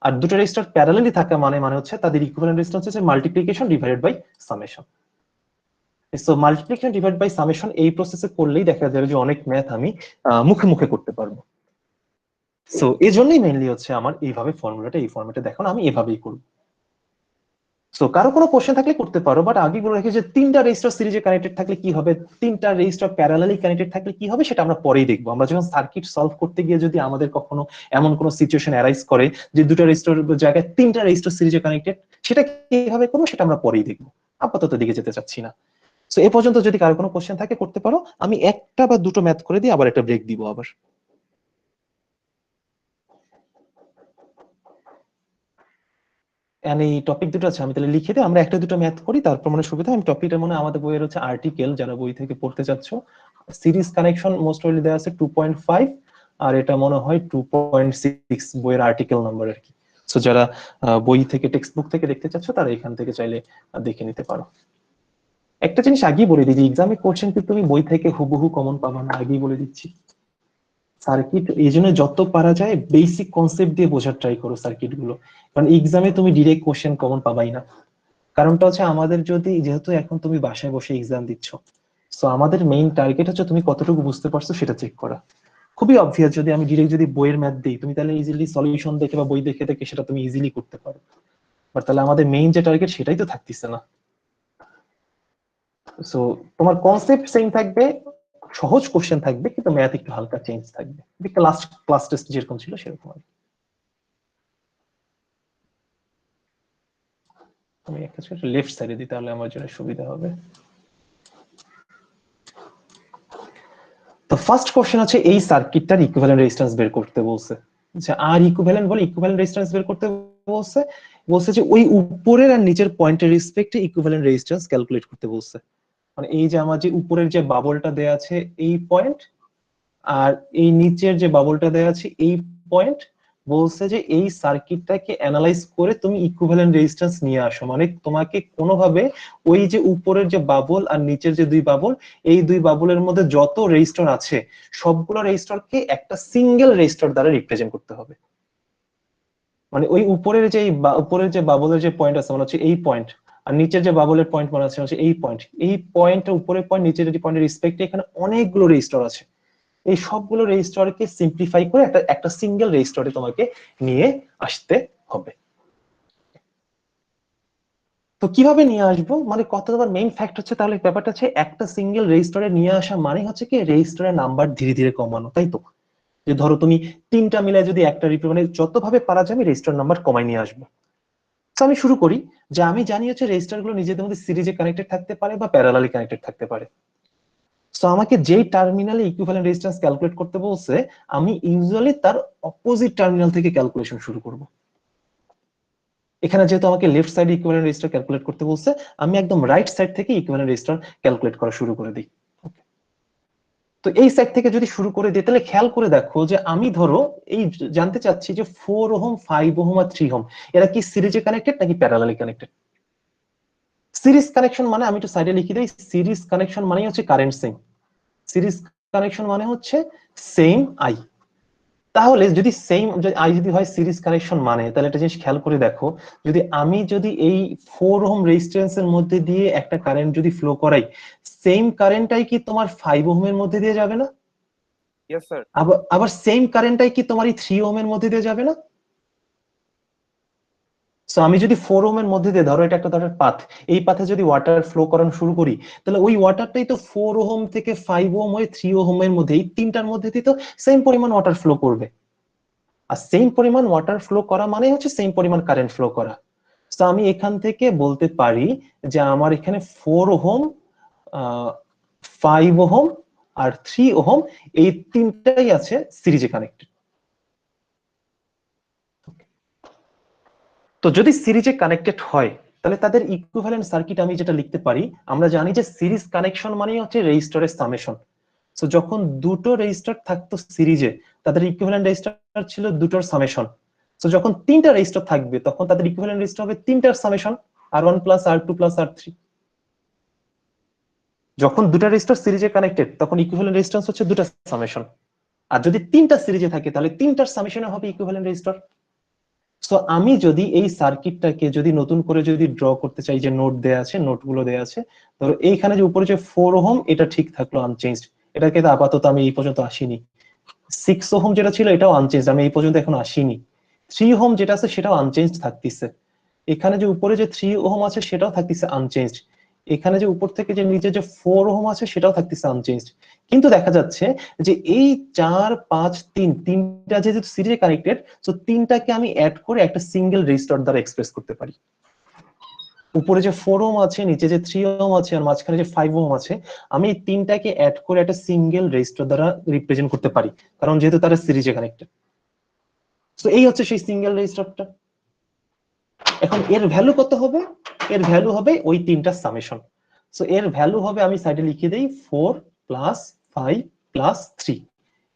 আর দুটো রেজিস্টর প্যারালালি থাকা মানে হচ্ছে তাদের ইকুইভ্যালেন্ট রেজিস্ট্যান্স হচ্ছে multiplication divided by summation. So multiplication divide by summation এই প্রসেসে করলেই দেখা যাবে যে অনেক ম্যাথ আমি মুখে মুখে করতে পারবো। সো এই জন্যই মেইনলি হচ্ছে আমার এইভাবে ফর্মুলাটা এই ফরম্যাটে দেখো না, আমি এভাবেই করব। সো কারো কোনো কোশ্চেন থাকলে করতে পারো, বাট আগে বলে রেখে যে তিনটা রেজিস্টার সিরিজে কানেক্টেড থাকলে কি হবে, তিনটা রেজিস্টার প্যারালালি কানেক্টেড থাকলে কি হবে, সেটা আমরা পরেই দেখবো। আমরা যখন সার্কিট সলভ করতে গিয়ে যদি আমাদের কখনো এমন কোনো সিচুয়েশন অ্যারাইজ করে যে দুটো রেজিস্টার জায়গায় তিনটা রেজিস্টার সিরিজে কানেক্টেড, সেটা কিভাবে করবো সেটা আমরা পরেই দেখবো, আপাতত দিকে যেতে চাচ্ছি না। সো এ পর্যন্ত যদি কারো কোনো কোশ্চেন থাকে করতে পারো, আমি একটা বা দুটো ম্যাথ করে দিই, আবার একটা ব্রেক দিব আবার। এই টপিক দুটো আছে, আমি তাহলে লিখে দিই, আমরা একটা দুটো ম্যাথ করি, তারপর মানে সুবিধা। আমি টপিকটা মনে হয় আমাদের বইয়ের হচ্ছে আর্টিকেল, যারা বই থেকে পড়তে চাচ্ছ, সিরিজ কানেকশন মোস্ট ওয়েলি দেওয়া আছে 2.5, আর এটা মনে হয় 2.6 বইয়ের আর্টিকেল নাম্বার আর কি। সো যারা বই থেকে টেক্সট বুক থেকে দেখতে চাচ্ছ, তারা এখান থেকে চাইলে দেখে নিতে পারো। একটা জিনিস আগেই বলে দিই, এক্সামে কোশ্চেন কিন্তু তুমি বই থেকে হুবহু কমন পাবা না, আগেই বলে দিচ্ছি। সার্কিট এই জন্য যত পারা যায় বেসিক কনসেপ্ট দিয়ে বোঝার ট্রাই করো সার্কিট গুলো, কারণ এক্সামে তুমি ডিরেক্ট কোশ্চেন কমন পাবাই না। কারণটা হচ্ছে আমাদের যদি, যেহেতু এখন তুমি বাসায় বসে এক্সাম দিচ্ছ, সো আমাদের মেইন টার্গেট হচ্ছে তুমি কতটুকু বুঝতে পারছো সেটা চেক করা। খুবই অবভিয়াস, যদি আমি ডিরেক্ট যদি বইয়ের ম্যাথ দিই, তুমি তাহলে ইজিলি সলিউশন দেখে বা বই দেখে দেখে সেটা তুমি ইজিলি করতে পারো, বাট তাহলে আমাদের মেইন যে টার্গেট সেটাই তো থাকতেছে না। সো তোমার কনসেপ্ট সেম থাকবে, সহজ কোশ্চেন থাকবে, কিন্তু ম্যাথ একটু হালকা চেঞ্জ থাকবে, লাস্ট ক্লাস টেস্ট যেরকম ছিল সেরকম আর কি। আমি একটা লেফট সাইডে দিই, তাহলে আমার জন্য সুবিধা হবে। তো ফার্স্ট কোশ্চেন হচ্ছে এই সার্কিটটার ইকুইভ্যালেন্ট রেজিস্ট্যান্স বের করতে বলছে। আচ্ছা, আর ইকুইভ্যালেন্ট বলে ইকুইভ্যালেন্ট রেজিস্ট্যান্স বের করতে বলছে, বলছে যে ওই উপরের আর নিচের পয়েন্টের রেসপেক্টে ইকুইভ্যালেন্ট রেজিস্ট্যান্স ক্যালকুলেট করতে বলছে। মানে এই যে আমার যে উপরের যে বাবলটা দেয়া আছে এই পয়েন্ট, আর এই নিচের যে বাবলটা দেয়া আছে এই পয়েন্ট, বলছে যে এই সার্কিটটাকে অ্যানালাইজ করে তুমি ইকুইভ্যালেন্ট রেজিস্ট্যান্স নিয়ে আসো। মানে তোমাকে কোনোভাবে ওই যে উপরের যে বাবল আর নিচের যে দুই বাবল, এই দুই বাবলের মধ্যে যত রেজিস্টর আছে সবগুলো রেজিস্টরকে একটা সিঙ্গেল রেজিস্টর দ্বারা রিপ্রেজেন্ট করতে হবে। মানে ওই উপরের যে উপরের যে বাবলের যে পয়েন্ট আছে মানে হচ্ছে এই পয়েন্ট, আর নিচের যে বাবলের পয়েন্ট মানে হচ্ছে এই পয়েন্ট, এই পয়েন্টের উপরের পয়েন্ট নিচের যে পয়েন্টের রেসপেক্টে এখানে অনেকগুলো রেজিস্টর আছে। এই সবগুলো রেজিস্টরকে সিম্পলিফাই করে একটা সিঙ্গেল রেজিস্টরে তোমাকে নিয়ে আসতে হবে। তো কিভাবে নিয়ে আসবো, মানে কতবার মেইন ফ্যাক্ট হচ্ছে, তাহলে ব্যাপারটা হচ্ছে একটা সিঙ্গেল রেজিস্টারে নিয়ে আসা মানে হচ্ছে কি রেজিস্টারের নাম্বার ধীরে ধীরে কমানো, তাই তো? যে ধরো তুমি তিনটা মিলে যদি একটা মানে যতভাবে পারা যাবে রেজিস্টার নাম্বার কমাই নিয়ে আসবো। তো আমি শুরু করি, যে আমি জানি হচ্ছে রেজিস্টার গুলো নিজেদের মধ্যে সিরিজে কানেক্টেড থাকতে পারে বা প্যারালালি কানেক্টেড থাকতে পারে। সো আমাকে যেই টার্মিনালে ইকুইভ্যালেন্ট রেজিস্ট্যান্স ক্যালকুলেট করতে বলছে, আমি ইউজুয়ালি তার অপোজিট টার্মিনাল থেকে ক্যালকুলেশন শুরু করব। এখানে যেহেতু আমাকে left side equivalent register calculate করতে বলছে, আমি একদম রাইট সাইড থেকে ইকুইভ্যালেন্ট রেজিস্টার ক্যালকুলেট করা শুরু করে দিই। তো এই সাইড থেকে যদি শুরু করে দিই, তাহলে খেয়াল করে দেখো যে আমি ধরো এই জানতে চাচ্ছি যে 4 ওহম 5 ওহম আর 3 ওহম এরা কি সিরিজে কানেক্টেড নাকি প্যারালালি কানেক্টেড। সিরিজ কানেকশন মানে আমি একটু সাইডে লিখে দিই, সিরিজ কানেকশন মানে হচ্ছে কারেন্ট সেম। সিরিজ কানেকশন মানে হচ্ছে সেম আই। তাহলে যদি সেম আই যদি হয় সিরিজ কানেকশন, মানে তাহলে একটা জিনিস খেয়াল করে দেখো, যদি এই 4 ওহম রেজিস্ট্যান্সের মধ্যে দিয়ে একটা কারেন্ট যদি ফ্লো করাই, সেম কারেন্টটাই কি তোমার 5 ওহমের মধ্যে দিয়ে যাবে না? Yes sir. আবার সেম কারেন্টটাই কি তোমার এই 3 ওহমের মধ্যে দিয়ে যাবে না? সো আমি যদি 4 ওহমের মধ্যে দিয়ে, ধরো এটা একটা ধরো পাথ, এই পাথে যদি ওয়াটার ফ্লো করানো শুরু করি, তাহলে ওই ওয়াটারটাই তো 4 ওহম থেকে 5 ওহম হয়ে 3 ওহমের মধ্যে, এই তিনটার মধ্যে দিয়ে তো সেম পরিমাণ ওয়াটার ফ্লো করবে। আর সেম পরিমাণ ওয়াটার ফ্লো করা মানে হচ্ছে সেম পরিমাণ কারেন্ট ফ্লো করা। তো আমি এখান থেকে বলতে পারি যে আমার এখানে 4 ওহম, 5 ওহম আর 3 ওহম এই তিনটাই আছে সিরিজে কানেক্টেড। তো যদি সিরিজে কানেক্টেড হয়, তাহলে তাদের ইকুইভ্যালেন্ট সার্কিট আমি যেটা লিখতে পারি, আমরা জানি যে সিরিজ কানেকশন মানে হচ্ছে রেজিস্টারের সামেশন। সো যখন দুটো রেজিস্টার থাকতো সিরিজে, তাদের ইকুইভ্যালেন্ট রেজিস্টার ছিল দুটোর সামেশন। সো যখন তিনটা রেজিস্টার থাকবে, তখন তাদের ইকুইভ্যালেন্ট রেজিস্টার হবে তিনটার summation, R1 plus R2 plus R3। যখন দুটা রেজিস্টার সিরিজে কানেক্টেড, তখন ইকুইভ্যালেন্ট রেজিস্ট্যান্স হচ্ছে দুটা সামেশন। আর যদি তিনটা সিরিজে থাকে, তাহলে তিনটার সামেশনে হবে ইকুইভ্যালেন্ট রেজিস্টার। সো আমি যদি এই সার্কিটটাকে যদি নতুন করে যদি ড্র করতে চাই, যে নোট দেয়া আছে, নোটগুলো দেয়া আছে, ধরো এইখানে যে উপরে যে 4 ওহম এটা ঠিক থাকলো আনচেঞ্জড, এটাকে তো আপাতত আমি এই পর্যন্ত আসিনি। 6 ওহম যেটা ছিল এটাও আনচেঞ্জ, আমি এই পর্যন্ত এখন আসিনি। 3 ওহম যেটা আছে সেটাও আনচেঞ্জ থাকতেছে। এখানে যে উপরে যে 3 ওহম আছে সেটাও থাকতেছে আনচেঞ্জ। এখানে যে উপর থেকে যে নিচে যে 4 ওহম আছে সেটাও থাকতেছে আনচেঞ্জ। কিন্তু দেখা যাচ্ছে যে এই 4 5 3 তিনটা যেহেতু সিরিজে কানেক্টেড, সো তিনটাকে আমি অ্যাড করে একটা সিঙ্গেল রেজিস্টার দ্বারা এক্সপ্রেস করতে পারি। উপরে যে 4 ওহম আছে, নিচে যে 3 ওহম আছে, আর মাঝখানে যে 5 ওহম আছে, আমি এই তিনটাকে অ্যাড করে একটা সিঙ্গেল রেজিস্টার দ্বারা রিপ্রেজেন্ট করতে পারি, কারণ যেহেতু তারা সিরিজে কানেক্টেড। তো এই হচ্ছে সেই সিঙ্গেল রেজিস্টারটা। এখন এর ভ্যালু কত হবে? এর ভ্যালু হবে ওই তিনটা সামেশন। সো এর ভ্যালু হবে, আমি সাইডে লিখে দেই, 4 plus 5 plus 3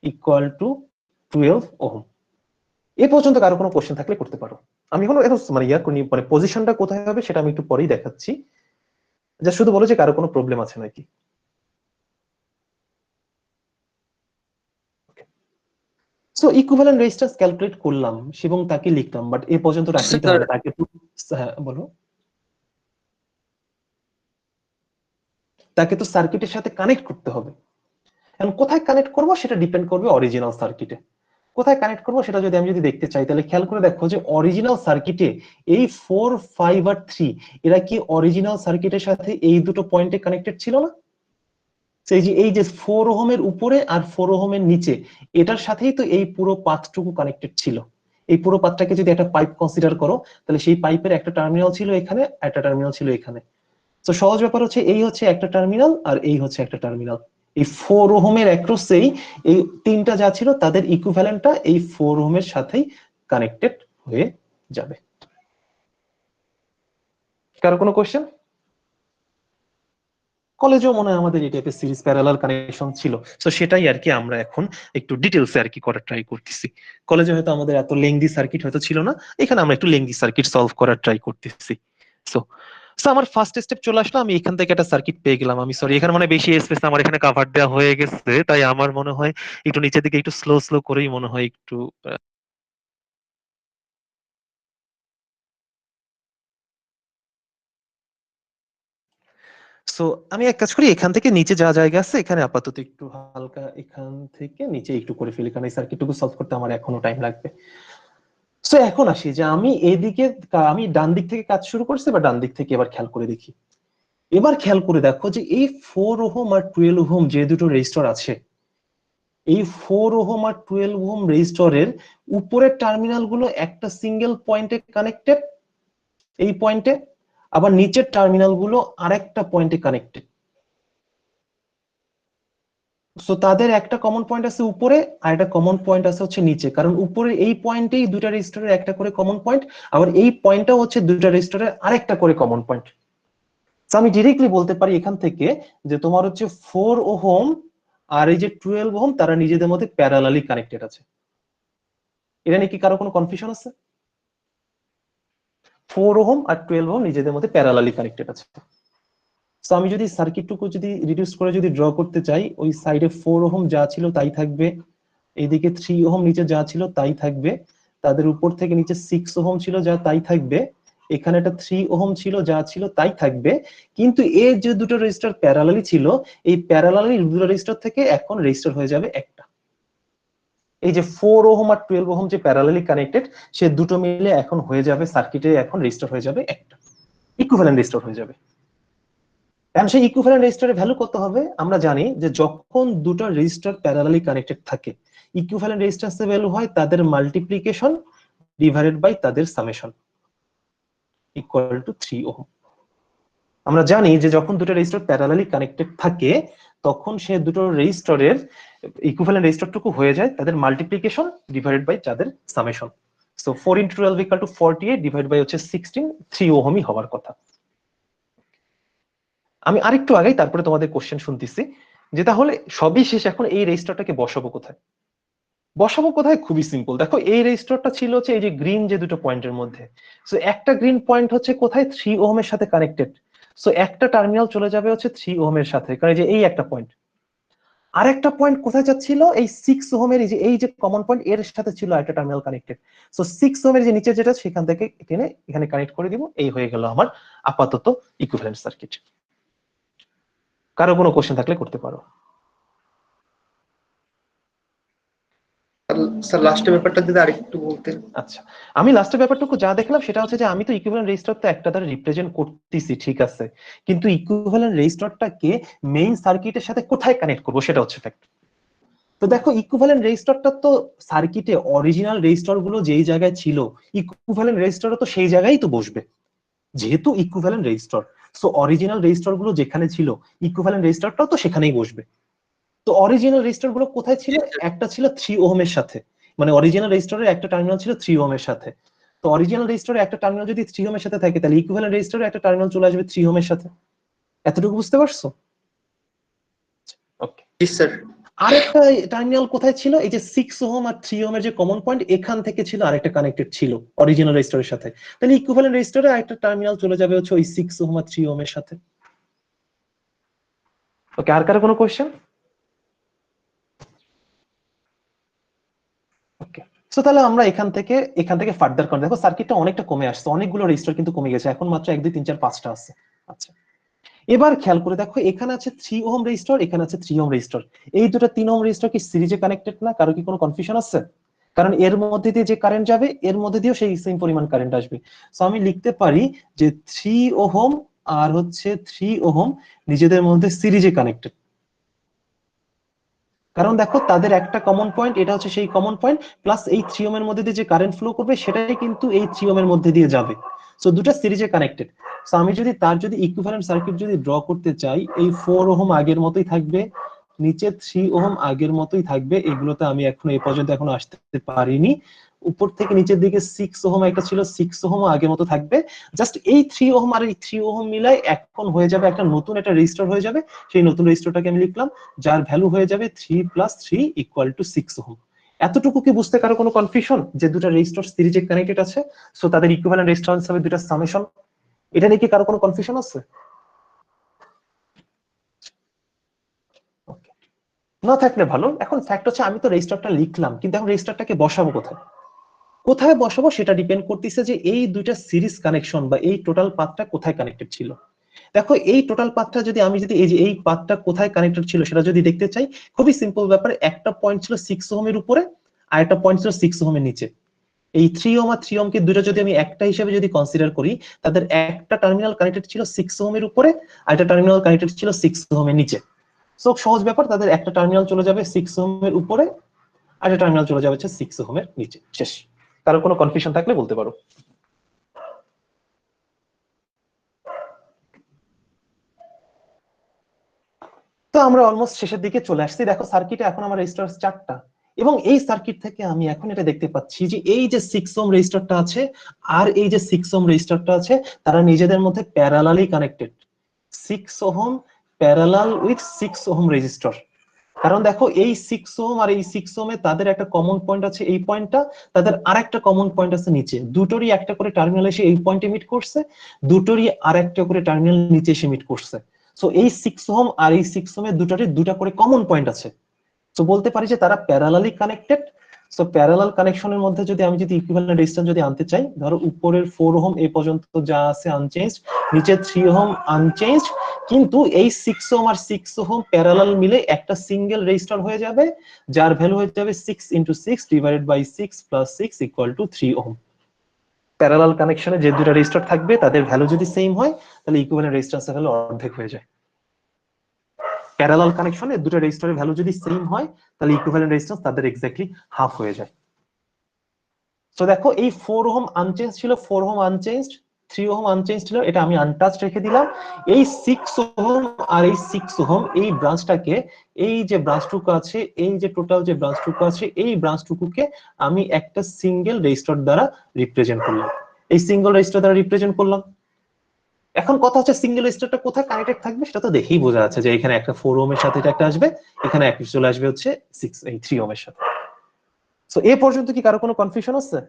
equal to 12 ohm. এ পর্যন্ত কারো কোনো কোশ্চেন থাকলে করতে পারো। আমি কোনো মানে ইয়ার করি, মানে পজিশনটা কোথায় হবে সেটা আমি একটু পরেই দেখাচ্ছি, যা শুধু বলো যে কারো কোনো প্রবলেম আছে নাকি। সো ইকুইভ্যালেন্ট রেজিস্ট্যান্স ক্যালকুলেট করলাম এবং তাকে লিখলাম, বাট এ পর্যন্ত রাখলেই তো হবে না, তাকে তো, হ্যাঁ বলো, তাকে তো সার্কিটের সাথে কানেক্ট করতে হবে। এখন কোথায় কানেক্ট করব সেটা ডিপেন্ড করবে অরিজিনাল সার্কিটে। কোথায় কানেক্ট করব সেটা যদি আমি দেখতে চাই, তাহলে খেয়াল করে দেখো যে অরিজিনাল সার্কিটে এই 4 5 আর 3 এরা কি অরিজিনাল সার্কিটের সাথে এই দুটো পয়েন্টে কানেক্টেড ছিল না? এই যে 4 ওহমের উপরে আর 4 ওহমের নিচে, এটার সাথেই তো এই পুরো পাথটুকু কানেক্টেড ছিল। এই পুরো পাথটাকে যদি একটা পাইপ কনসিডার করো, তাহলে সেই পাইপের একটা টার্মিনাল ছিল এখানে, একটা টার্মিনাল ছিল এখানে। তো সহজ ব্যাপার হচ্ছে এই হচ্ছে একটা টার্মিনাল আর এই হচ্ছে একটা টার্মিনাল। এই 4 ওহমের অ্যাক্রসেই এই তিনটা যা ছিল তাদের ইকুইভ্যালেন্টটা এই 4 ওহমের সাথেই কানেক্টেড হয়ে যাবে। কারো কোনো কোশ্চেন? কলেজেও মনে হয় আমাদের এই টাইপের সিরিজ প্যারালাল কানেকশন ছিল, তো সেটাই আর কি আমরা এখন একটু ডিটেলসে আর কি করার ট্রাই করতেছি। কলেজে হয়তো আমাদের এত লেংদি সার্কিট হয়তো ছিল না, এখানে আমরা একটু লেংদি সার্কিট সলভ করার ট্রাই করতেছি। সো সো আমার ফার্স্ট স্টেপ চলে আসলো, আমি এখান থেকে একটা সার্কিট পেয়ে গেলাম। আমি সরি, এখানে মানে বেশি স্পেস আমার এখানে কভার দেওয়া হয়ে গেছে, তাই আমার মনে হয় একটু নিচের দিকে একটু স্লো স্লো করেই মনে হয় একটু সো আমি এক কাজ করি, এখান থেকে নিচে যা জায়গা আছে এখানে আপাতত একটু হালকা এখান থেকে নিচে একটু করে ফেলি, কারণ এই সার্কিটটুকু সলভ করতে আমার এখনো টাইম লাগবে। সো এখন আসি যে আমি আমি ডান দিক থেকে কাজ শুরু করছি বা ডান দিক থেকে এবার খেয়াল করে দেখি। এবার খেয়াল করে দেখো যে এই 4 ওহম আর 12 ওহম যে দুটো রেজিস্টর আছে, এই 4 ওহম আর 12 ওহম রেজিস্টরের উপরের টার্মিনাল গুলো একটা সিঙ্গেল পয়েন্টে কানেক্টেড, এই পয়েন্টে, আবার নিচের টার্মিনাল গুলো আরেকটা পয়েন্টে কানেক্টেড। সো তাদের একটা কমন পয়েন্ট আছে উপরে আর একটা কমন পয়েন্ট আছে হচ্ছে নিচে, কারণ উপরে এই পয়েন্টেই দুইটা রেজিস্টরের একটা করে কমন পয়েন্ট, আবার এই পয়েন্টটাও হচ্ছে দুইটা রেজিস্টরের আরেকটা করে কমন পয়েন্ট। তো আমি ডিরেক্টলি বলতে পারি এখান থেকে যে তোমার হচ্ছে 4 ওহম আর এই যে 12 ওহম তারা নিজেদের মধ্যে প্যারালালি কানেক্টেড আছে। এটা নিয়ে কি কারো কোনো কনফিউশন আছে? 4 ওহম আর 12 ওহম নিজেদের মধ্যে প্যারালালি কানেক্টেড আছে। সো আমি যদি সার্কিটটুকু যদি রিডিউস করে যদি ড্র করতে চাই, ওই সাইডে 4 ওহম যা ছিল তাই থাকবে, এইদিকে 3 ওহম নিচে যা ছিল তাই থাকবে, তাদের উপর থেকে নিচে 6 ওহম ছিল যা তাই থাকবে, এখানে একটা 3 ওহম ছিল যা ছিল তাই থাকবে। কিন্তু এই যে দুটো রেজিস্টার প্যারালালি ছিল, এই প্যারালালি দুটো রেজিস্টার থেকে এখন রেজিস্টার হয়ে যাবে একটা। এই যে 4 ওহম আর 12 ওহম যে প্যারালালি কানেক্টেড, সে দুটো মিলে এখন হয়ে যাবে সার্কিটে, এখন রেজিস্টার হয়ে যাবে একটা, ইকুইভ্যালেন্ট রেজিস্টার হয়ে যাবে। এখন সেই ইকুইভ্যালেন্ট রেজিস্টারের ভ্যালু কত হবে? আমরা জানি যে যখন দুটো রেজিস্টার প্যারালালি কানেক্টেড থাকে, ইকুইভ্যালেন্ট রেজিস্ট্যান্সের ভ্যালু হয় তাদের মাল্টিপ্লিকেশন ডিভাইডেড বাই তাদের সামেশন ইকুয়াল টু 3 ওহম। আমরা জানি যে যখন দুটো রেজিস্টার প্যারালালি কানেক্টেড থাকে তখন সে দুটো রেজিস্টরের ইকুইভ্যালেন্ট রেজিস্টারটুকু হয়ে যায় তাদের মাল্টিপ্লিকেশন ডিভাইডেড বাই তাদের summation. So 4 × 12 equal to 48 divide by হচ্ছে 16, 3 ওহমই হওয়ার কথা। আমি আরেকটু আগেই তারপরে তোমাদের কোশ্চেন শুনতেছি যে তাহলে সবই শেষ, এখন এই রেজিস্টারটাকে বসাবো কোথায়? বসাবো কোথায়? খুবই সিম্পল। দেখো এই রেজিস্টারটা ছিল হচ্ছে এই যে গ্রিন যে দুটো পয়েন্টের মধ্যে, সো একটা গ্রিন পয়েন্ট হচ্ছে কোথায়? 3 ওহমের সাথে কানেক্টেড। সো একটা টার্মিনাল চলে যাবে হচ্ছে 3 ওহমের সাথে, কারণ এই যে এই একটা পয়েন্ট। আরেকটা পয়েন্ট কোথায় যাচ্ছিল? এই 6 ওহমের এই যে কমন পয়েন্ট এর সাথে ছিল একটা টার্মিনাল কানেক্টেড। সো 6 ওহমের যে নিচে যেটা সেখান থেকে টেনে এখানে কানেক্ট করে দিব। এই হয়ে গেল আমার আপাতত ইকুইভ্যালেন্ট সার্কিট। কারো কোনো কোশ্চেন থাকলে করতে পারো। স্যার লাস্টের ব্যাপারটা যদি আরেকটু বলতেন। আচ্ছা, আমি লাস্টের ব্যাপারটুকু যা দেখলাম সেটা হচ্ছে যে আমি তো ইকুইভ্যালেন্ট রেজিস্টার তো একটা দ্বারা রিপ্রেজেন্ট করতেছি, ঠিক আছে, কিন্তু ইকুইভ্যালেন্ট রেজিস্টারটাকে মেইন সার্কিটের সাথে কোথায় কানেক্ট করব সেটা হচ্ছে ফ্যাক্ট। তো দেখো ইকুইভ্যালেন্ট রেজিস্টারটা তো সার্কিটে অরিজিনাল রেজিস্টার গুলো যেই জায়গায় ছিল, ইকুইভ্যালেন্ট রেজিস্টারও তো সেই জায়গায় তো বসবে, যেহেতু equivalent resistor. So original register গুলো যেখানে ছিল ইকুইভ্যালেন্ট রেজিস্টারটাও তো সেখানেই বসবে। তো অরিজিনাল রেজিস্টার গুলো কোথায় ছিল? একটা ছিল 3 ওহমের সাথে, মানে অরিজিনাল রেজিস্টারের একটা টার্মিনাল ছিল 3 ওহমের সাথে। তো অরিজিনাল রেজিস্টারের একটা টার্মিনাল যদি 3 ওহমের সাথে থাকে তাহলে ইকুইভ্যালেন্ট রেজিস্টারের একটা টার্মিনাল চলে আসবে 3 ওহমের সাথে। এতটুকু বুঝতে পারছো? ওকে। জি স্যার। আরেকটা টার্মিনাল কোথায় ছিল? এই যে 6 ওহম আর 3 ওহমের যে কমন পয়েন্ট এখান থেকে ছিল আরেকটা কানেক্টেড ছিল অরিজিনাল রেজিস্টারের সাথে, তাহলে ইকুইভ্যালেন্ট রেজিস্টারে আরেকটা টার্মিনাল চলে যাবে হচ্ছে ওই 6 ওহম আর 3 ওহমের সাথে। ওকে, আর কারো কোনো কোশ্চেন? ওকে, সো তাহলে আমরা এখান থেকে ফার্দার করে দেখো সার্কিটটা অনেকটা কমে আসছে, অনেকগুলো রেজিস্টার কিন্তু কমে গেছে, এখন মাত্র 1 2 3 4 5টা আছে। আচ্ছা, এবার খেয়াল করে দেখো এখানে আছে 3 ওহম রেজিস্টার, এখানে আছে 3 ওহম রেজিস্টার, এই দুটো 3 ওহম রেজিস্টার কি সিরিজে কানেক্টেড না? কারো কি কোনো কনফিউশন আছে? কারণ এর মধ্যে দিয়ে যে কারেন্ট যাবে এর মধ্যে দিয়েও সেই সেম পরিমাণ কারেন্ট আসবে। সো আমি লিখতে পারি যে 3 ওহম আর হচ্ছে 3 ওহম নিজেদের মধ্যে সিরিজে কানেক্টেড, কারণ দেখো তাদের একটা কমন পয়েন্ট, এটা হচ্ছে সেই কমন পয়েন্ট, প্লাস এই 3 ওহম এর মধ্যে দিয়ে যে কারেন্ট ফ্লো করবে সেটাই কিন্তু এই 3 ওহম এর মধ্যে দিয়ে যাবে। সো দুটো সিরিজে কানেক্টেড। সো আমি যদি ইকুইভ্যালেন্ট সার্কিট যদি ড্র করতে চাই, এই 4 ওহম আগের মতোই থাকবে, নিচে 3 ওহম আগের মতোই থাকবে, এগুলোতে আমি এখন এই পর্যন্ত এখন আসতে পারিনি। উপর থেকে নিচের দিকে 6 ওহম একটা ছিল, 6 ওহম আগের মতো থাকবে। জাস্ট এই 3 ওহম আর এই 3 ওহম মিলাই এখন হয়ে যাবে একটা নতুন একটা রেজিস্টার হয়ে যাবে। সেই নতুন রেজিস্টারটাকে আমি লিখলাম, যার ভ্যালু হয়ে যাবে 3 + 3 = 6 ওহম। এতটুকু কি বুঝতে কারো কোনো কনফিউশন যে দুটো রেজিস্টার সিরিজে কানেক্টেড আছে, সো তাদের ইকুইভ্যালেন্ট রেজিস্ট্যান্স হবে দুটো সামেশন? এটা নিয়ে কি কারো কোনো কনফিউশন আছে? ওকে, না থাকলে ভালো। এখন ফ্যাক্ট হচ্ছে আমি তো রেজিস্টারটা লিখলাম, কিন্তু এখন রেজিস্টারটাকে বসাবো কোথায়? কোথায় বসাবো সেটা ডিপেন্ড করতেছে যে এই দুইটা সিরিজ কানেকশন বা এই টোটাল পাথটা কোথায় কানেক্টেড ছিল। দেখো এই টোটাল পাথটা যদি আমি যদি এই যে এই পাথটা কোথায় কানেক্টেড ছিল সেটা যদি দেখতে চাই, খুবই সিম্পল ব্যাপার। একটা পয়েন্ট ছিল 6 ওহমের উপরে আর একটা পয়েন্ট ছিল 6 ওহমের নিচে। এই 3 ওহম আর 3 ওহম কে দুটো যদি আমি একটা হিসেবে যদি কনসিডার করি, তাদের একটা টার্মিনাল কানেক্টেড ছিল 6 ওহমের উপরে আর একটা টার্মিনাল কানেক্টেড ছিল 6 ওহমের নিচে। সো সহজ ব্যাপার, তাদের একটা টার্মিনাল চলে যাবে 6 ওহমের উপরে আর একটা টার্মিনাল চলে যাবে 6 ওহমের নিচে। শেষ। কারো কোনো কনফিউশন থাকলে বলতে পারো। তো আমরা অলমোস্ট শেষের দিকে চলে আসছি। দেখো সার্কিটে এখন আমার রেজিস্টর 4টা, এবং এই সার্কিট থেকে আমি এখন এটা দেখতে পাচ্ছি যে এই যে 6 ওহম রেজিস্টরটা আছে আর এই যে 6 ওহম রেজিস্টরটা আছে, তারা নিজেদের মধ্যে parallelly connected. 6 ohm parallel with 6 ohm resistor. কারণ দেখো এই 6 ওহম আর এই 6 ওহমে তাদের একটা কমন পয়েন্ট আছে, এই পয়েন্টটা। তাদের আরেকটা কমন পয়েন্ট আছে নিচে। দুটোরই একটা করে টার্মিনাল এসে এই পয়েন্টে মিট করছে, দুটোরই আরেকটা করে টার্মিনাল নিচে এসে মিট করছে। সো এই 6 ওহম আর এই 6 ওহমের দুটোরই দুটা করে কমন পয়েন্ট আছে। সো বলতে পারি যে তারা প্যারালালি কানেক্টেড। সো প্যারালাল কানেকশনের মধ্যে যদি আমি যদি ইকুইভ্যালেন্ট রেজিস্ট্যান্স যদি আনতে চাই, ধরো উপরের 4 ওহম এ পর্যন্ত যা আছে আনচেঞ্জড, নিচে 3 ওহম আনচেঞ্জড, কিন্তু এই 6 ওহম আর 6 ওহম প্যারালাল মিলে একটা সিঙ্গেল রেজিস্টর হয়ে যাবে, যার ভ্যালু হয়ে যাবে 6 × 6 ডিভাইডেড বাই 6 + 6 = 3 ওহম। প্যারালাল কানেকশনে যে দুটো রেজিস্টর থাকবে তাদের ভ্যালু যদি সেম হয়, তাহলে ইকুইভ্যালেন্ট রেজিস্ট্যান্সের ভ্যালু অর্ধেক হয়ে যায়। প্যারালাল কানেকশনে দুটো রেজিস্টরের ভ্যালু যদি সেম হয়, তাহলে ইকুইভ্যালেন্ট রেজিস্ট্যান্স তাদের এক্স্যাক্টলি হাফ হয়ে যায়। সো দেখো এই 4 ওহম আনচেঞ্জ ছিল, 4 ওহম আনচেঞ্জড, 3 ওহম আনচেঞ্জ ছিল, এটা আমি আনটাচড রেখে দিলাম। এই 6 ওহম আর এই 6 ওহম এই ব্রাঞ্চটাকে, এই যে ব্রাঞ্চটুকু আছে, এই যে টোটাল যে ব্রাঞ্চটুকু আছে, এই ব্রাঞ্চটুকুকে আমি একটা সিঙ্গেল রেজিস্টর দ্বারা রিপ্রেজেন্ট করলাম। এই সিঙ্গেল রেজিস্টর দ্বারা রিপ্রেজেন্ট করলাম। এখন কথা হচ্ছে সিঙ্গেল রেজিস্টরটা কোথায় কানেক্টেড থাকবে, সেটা তো দেখেই বোঝা যাচ্ছে যে এখানে একটা 4 ওহমের সাথে এটা একটা আসবে, এখানে একটা চলে আসবে হচ্ছে 3 ওহমের সাথে। সো এ পর্যন্ত কি কারো কোনো কনফিউশন আছে?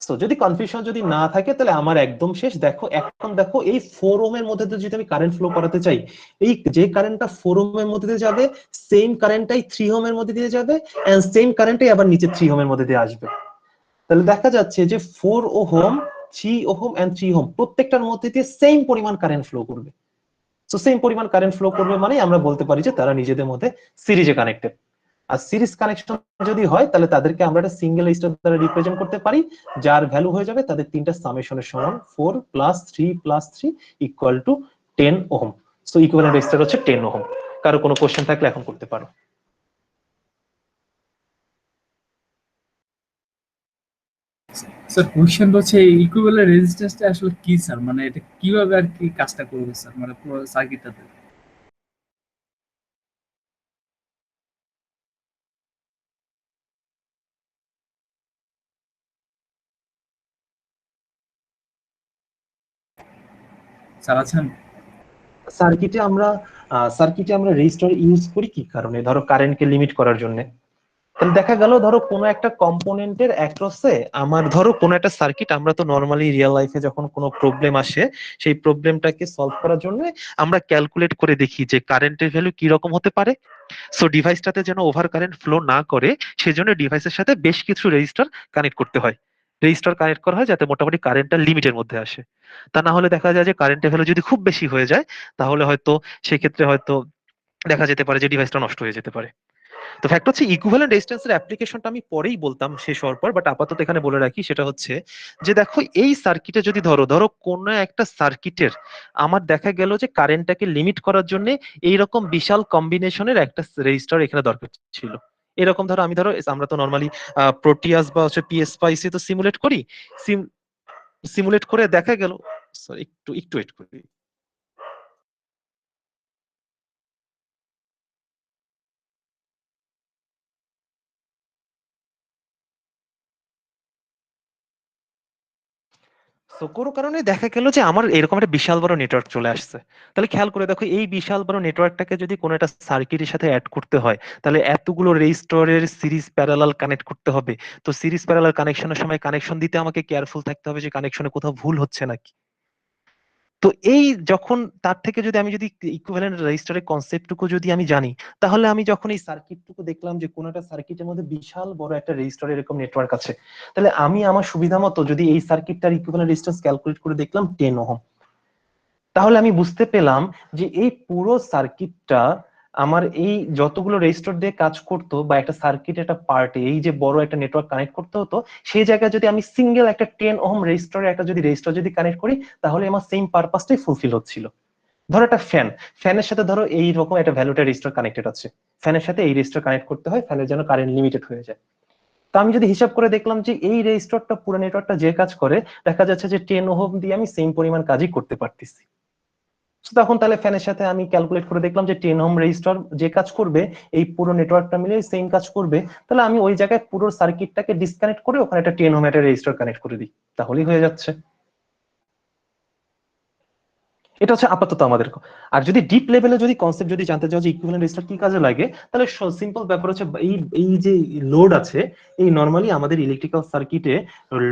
সো যদি কনফিউশন যদি না থাকে, তাহলে আমার একদম শেষ। দেখো এখন দেখো এই 4 ওহমের মধ্যে দিয়ে যদি আমি কারেন্ট ফ্লো করাতে চাই, এই যে কারেন্টটা 4 ওহমের মধ্যে দিয়ে যাবে, সেম কারেন্টটাই 3 ওহমের মধ্যে দিয়ে যাবে, এন্ড সেম কারেন্টটাই আবার নিচে 3 ওহমের মধ্যে দিয়ে আসবে। তাহলে দেখা যাচ্ছে যে 4 ওহম, 3 ওহম এন্ড 3 ওহম প্রত্যেকটার মধ্যে দিয়ে সেম পরিমাণ কারেন্ট ফ্লো করবে। সো সেম পরিমাণ কারেন্ট ফ্লো করবে মানে আমরা বলতে পারি যে তারা নিজেদের মধ্যে সিরিজে কানেক্টেড। আর সিরিজ কানেকশন যদি হয়, তাহলে তাদেরকে আমরা একটা সিঙ্গেল রেজিস্টর দ্বারা রিপ্রেজেন্ট করতে পারি, যার ভ্যালু হয়ে যাবে তাদের তিনটা সামেশনের সমান 4 + 3 + 3 = 10 ওহম। সো ইকুইভ্যালেন্ট রেজিস্টর হচ্ছে 10 ওহম। কারো কোনো কোশ্চেন থাকলে এখন করতে পারো। স্যার কোশ্চেন হচ্ছে ইকুইভ্যালেন্ট রেজিস্ট্যান্সটা আসলে কি স্যার, মানে এটা কিভাবে আর কি কাজটা করবে স্যার, মানে পুরো সার্কিটটাতে? স্যার আছেন? সার্কিটে আমরা রেজিস্টর ইউজ করি কি কারণে? ধরো কারেন্টকে লিমিট করার জন্য। তাহলে দেখা গেল ধরো কোনো একটা কম্পোনেন্টের অ্যাক্রসে আমার, ধরো কোনো একটা সার্কিট, আমরা তো নর্মালি রিয়েল লাইফে যখন কোনো প্রবলেম আসে, সেই প্রবলেমটাকে সলভ করার জন্য আমরা ক্যালকুলেট করে দেখি যে কারেন্টের ভ্যালু কি রকম হতে পারে। সো ডিভাইসটাতে যেন ওভার কারেন্ট ফ্লো না করে, সেজন্য ডিভাইসের সাথে বেশ কিছু রেজিস্টার কানেক্ট করতে হয়। রেজিস্টার কানেক্ট করা হয় যাতে মোটামুটি কারেন্টটা লিমিটের মধ্যে আসে। তা না হলে দেখা যায় যে কারেন্টের ভ্যালু যদি খুব বেশি হয়ে যায়, তাহলে হয়তো সেক্ষেত্রে হয়তো দেখা যেতে পারে যে ডিভাইসটা নষ্ট হয়ে যেতে পারে। তো ফ্যাক্ট হচ্ছে ইকুইভ্যালেন্ট রেজিস্ট্যান্সের অ্যাপ্লিকেশনটা আমি পরেই বলতাম শেষ হওয়ার পর, বাট আপাতত এখানে বলে রাখি। সেটা হচ্ছে যে দেখো এই সার্কিটে যদি ধরো কোনো একটা সার্কিটের আমার দেখা গেল যে কারেন্টটাকে লিমিট করার জন্য এইরকম বিশাল কম্বিনেশনের একটা রেজিস্টার এখানে দরকার ছিল। এরকম ধরো আমরা তো নর্মালি প্রোটিয়াস বা হচ্ছে পিএসপাইসি তো সিমুলেট করি। সিমুলেট করে দেখা গেল, সরি একটু ওয়েট করি। তো কোনো কারণে দেখা গেল যে আমার এরকম একটা বিশাল বড় নেটওয়ার্ক চলে আসছে। তাহলে খেয়াল করে দেখো, এই বিশাল বড় নেটওয়ার্কটাকে যদি কোনো একটা সার্কিটের সাথে অ্যাড করতে হয়, তাহলে এতগুলো রেজিস্টরের সিরিজ প্যারালাল কানেক্ট করতে হবে। তো সিরিজ প্যারালাল কানেকশনের সময় কানেকশন দিতে আমাকে কেয়ারফুল থাকতে হবে যে কানেকশনে কোথাও ভুল হচ্ছে নাকি। তো এই যখন তার থেকে যদি আমি যদি ইকুইভ্যালেন্ট রেজিস্টারের কনসেপ্টটুকু যদি আমি জানি, তাহলে আমি যখন এই সার্কিটটুকু দেখলাম যে কোনো একটা সার্কিটের মধ্যে বিশাল বড় একটা রেজিস্টারের এরকম নেটওয়ার্ক আছে, তাহলে আমি আমার সুবিধা মতো যদি এই সার্কিটটার ইকুইভ্যালেন্ট রেজিস্ট্যান্স ক্যালকুলেট করে দেখলাম 10 ওহম, তাহলে আমি বুঝতে পেলাম যে এই পুরো সার্কিটটা আমার এই যতগুলো রেজিস্টার দিয়ে কাজ করতো বা একটা সার্কিট একটা পার্টে এই যে বড় একটা নেটওয়ার্ক কানেক্ট করতে হতো, সেই জায়গায় যদি আমি সিঙ্গেল একটা 10 ওহম রেজিস্টারে একটা যদি রেজিস্টার যদি কানেক্ট করি, তাহলে আমার সেম পারপাসটাই ফুলফিল হচ্ছিল। ধরো একটা ফ্যানের সাথে ধরো এইরকম একটা ভ্যালুটা রেজিস্টার কানেক্টেড আছে, ফ্যানের সাথে এই রেজিস্টার কানেক্ট করতে হয়, ফ্যানের যেন কারেন্ট লিমিটেড হয়ে যায়। তো আমি যদি হিসাব করে দেখলাম যে এই রেজিস্টারটা পুরো নেটওয়ার্কটা যে কাজ করে, দেখা যাচ্ছে যে 10 ওহম দিয়ে আমি সেম পরিমাণ কাজই করতে পারতেছি। So তখন তাহলে ফ্যানের সাথে আমি ক্যালকুলেট করে দেখলাম যে 10 ওহম রেজিস্টার যে কাজ করবে এই পুরো নেটওয়ার্কটা মিলে সেম কাজ করবে, তাহলে আমি ওই জায়গায় পুরো সার্কিটটাকে ডিসকানেক্ট করে ওখানে একটা 10 ওহম একটা রেজিস্টার কানেক্ট করে দিই, তাহলেই হয়ে যাচ্ছে। এটা হচ্ছে আপাতত আমাদের। আর যদি ডিপ লেভেলে যদি কনসেপ্ট যদি জানতে চাও যে ইকুইভ্যালেন্ট রেজিস্টার কি কাজে লাগে, তাহলে সিম্পল ব্যাপার হচ্ছে এই এই যে লোড আছে, এই নরমালি আমাদের ইলেকট্রিক্যাল সার্কিটে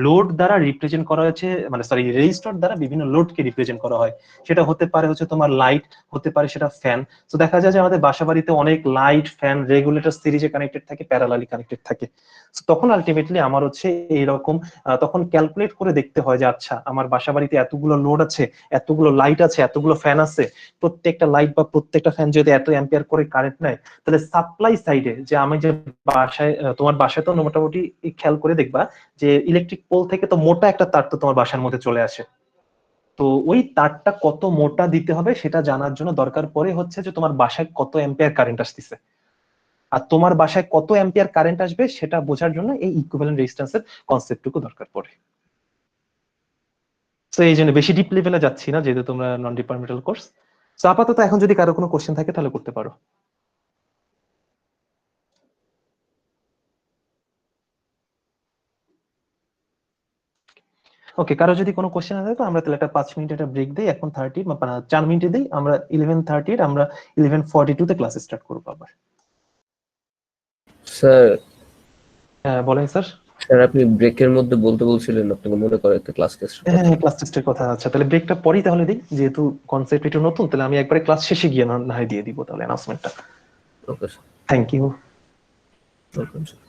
লোড দ্বারা রিপ্রেজেন্ট করা হচ্ছে, মানে সরি রেজিস্টার দ্বারা বিভিন্ন লোডকে রিপ্রেজেন্ট করা হয়। সেটা হতে পারে হচ্ছে তোমার লাইট, হতে পারে সেটা ফ্যান। তো দেখা যায় যে আমাদের বাসা বাড়িতে অনেক লাইট ফ্যান রেগুলেটর সিরিজে কানেক্টেড থাকে, প্যারালালি কানেক্টেড থাকে। তখন আলটিমেটলি আমার হচ্ছে এইরকম তখন ক্যালকুলেট করে দেখতে হয় যে আচ্ছা আমার বাসা বাড়িতে এতগুলো লোড আছে, এতগুলো লাইট আছে, এতগুলো ফ্যান আছে, প্রত্যেকটা লাইট বা প্রত্যেকটা ফ্যান যদি এত অ্যাম্পিয়ার করে কারেন্ট নেয়, তাহলে সাপ্লাই সাইডে যে আমি যে বাসায় তোমার বাসায় তো মোটামুটি খেয়াল করে দেখবা যে ইলেকট্রিক পোল থেকে তো মোটা একটা তার তো তোমার বাসার মধ্যে চলে আসে। তো ওই তারটা কত মোটা দিতে হবে সেটা জানার জন্য দরকার পড়ে হচ্ছে যে তোমার বাসায় কত অ্যাম্পিয়ার কারেন্ট আসতেছে, আর তোমার বাসায় কত অ্যাম্পিয়ার কারেন্ট আসবে সেটা বোঝার জন্য এই ইকুইভ্যালেন্ট রেজিস্ট্যান্সের কনসেপ্টটুকু দরকার পড়ে। তো এই জন্য বেশি ডিপ লেভেলে যাচ্ছি না, যেহেতু তোমরা নন ডিপার্টমেন্টাল কোর্স। তো আপাতত এখন যদি কারো কোনো কোশ্চেন থাকে তাহলে করতে পারো। ওকে, কারো যদি কোনো কোশ্চেন থাকে তো আমরা তাহলে একটা 5 মিনিট একটা ব্রেক দিই, এখন 4 মিনিটে দিই আমরা। 11:30 আমরা 11:42 ক্লাস স্টার্ট করবো আবার। স্যার, হ্যাঁ বলেন স্যার। স্যার আপনি ব্রেকের মধ্যে বলতে বলছিলেন আপনাকে মনে করে একটা ক্লাস টেস্ট হ্যাঁ ক্লাস টেস্টের কথা। আচ্ছা তাহলে ব্রেকটা পরেই তাহলে দিই, যেহেতু কনসেপ্ট একটু নতুন, তাহলে আমি একবারে ক্লাস শেষে গিয়ে না হয় দিয়ে দিব তাহলে অ্যানাউন্সমেন্টটা। Okay sir, thank you. Welcome sir.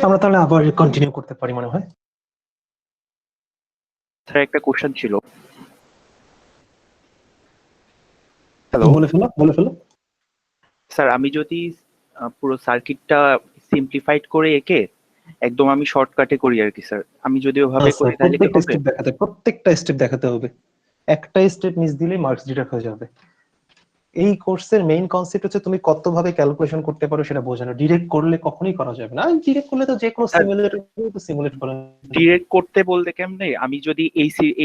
আমরা তাহলে আবার কন্টিনিউ করতে পারি মনে হয়। স্যার একটা কোশ্চেন ছিল। হ্যালো বলে ফেলো। স্যার, আমি যদি পুরো সার্কিটটা সিম্পলিফাইড করে এঁকে একদম আমি শর্টকাটে করি আর কি স্যার, আমি যদি ওভাবে করি তাহলে কি হবে? প্রত্যেকটা স্টেপ দেখাতে হবে, একটা স্টেপ মিস দিলে মার্কস ডিডাক্ট হয়ে যাবে। এই কোর্সের মেইন কনসেপ্ট হচ্ছে তুমি কতভাবে ক্যালকুলেশন করতে পারো সেটা বোঝানো। ডিরেক্ট করলে কখনোই করা যাবে না। ডিরেক্ট করলে তো যে কোনো সিমুলেট করা ডিরেক্ট করতে বলতে কেমনে, আমি যদি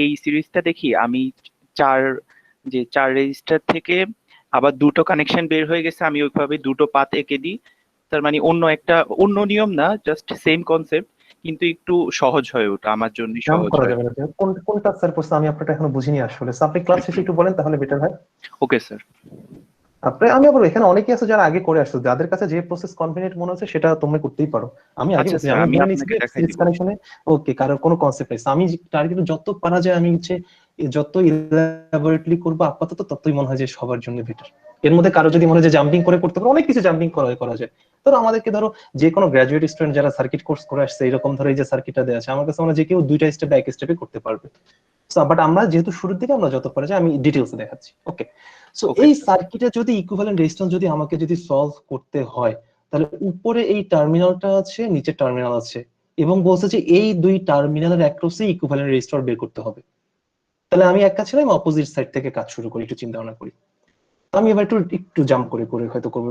এই সিরিজটা দেখি, আমি চার রেজিস্টার থেকে আবার দুটো কানেকশন বের হয়ে গেছে, আমি ওইভাবে দুটো পাত এঁকে দিই। তার মানে অন্য নিয়ম না, জাস্ট সেম কনসেপ্ট, কিন্তু একটু সহজ হয়, ওটা আমার জন্য সহজ করা হয়। যাবে না। কোনটা স্যার পড়ছে আমি আপনারটা এখনো বুঝিনি আসলে। আপনি ক্লাস শেষে একটু বলেন তাহলে বেটার হয়। Okay sir. তারপরে আমি বলবো এখানে অনেকেই আছে যারা আগে করে আসছে, যাদের কাছে যে প্রসেস কনভেনিয়েন্ট মনে হচ্ছে সেটা তোমরা করতেই পারো। আমি আগে আচ্ছা স্যার, আমি আপনাকে দেখাই দিব। কানেকশনে ওকে, কারোর কোনো কনসেপ্ট নাই। আমি টার্গেট যত পারা যায় আমি হচ্ছে যত ইলাবোরেটলি করবো আপাতত ততই মনে হয় যে সবার জন্য বেটার। এর মধ্যে কারো যদি মনে হয় যে জাম্পিং করে করতে পারো, অনেক কিছু জাম্পিং করা যায়। ধরো আমাদেরকে ধরো যে কোনো গ্রাজুয়েট স্টুডেন্ট যারা সার্কিট কোর্স করে আসছে, এরকম ধরো এই যে সার্কিটটা দেওয়া আছে, আমার কাছে মনে হয় যে কেউ দুইটা স্টেপ বা এক স্টেপে করতে পারবে। বাট আমরা যেহেতু শুরুর দিকে আমরা যত পারা যায় আমি ডিটেইলসে দেখাচ্ছি। ওকে, সো এই সার্কিটে যদি ইকুইভ্যালেন্ট রেজিস্ট্যান্স যদি আমাকে যদি সলভ করতে হয়, তাহলে উপরে এই টার্মিনালটা আছে, নিচে টার্মিনাল আছে, এবং বলছে যে এই দুই টার্মিনালের অ্যাক্রসে ইকুইভ্যালেন্ট রেজিস্টর বের করতে হবে। তাহলে আমি এক কাজ ছিলাম অপোজিট সাইড থেকে কাজ শুরু করি, একটু চিন্তা ভাবনা করি। আমি এবার একটু জাম্প করে হয়তো করবো।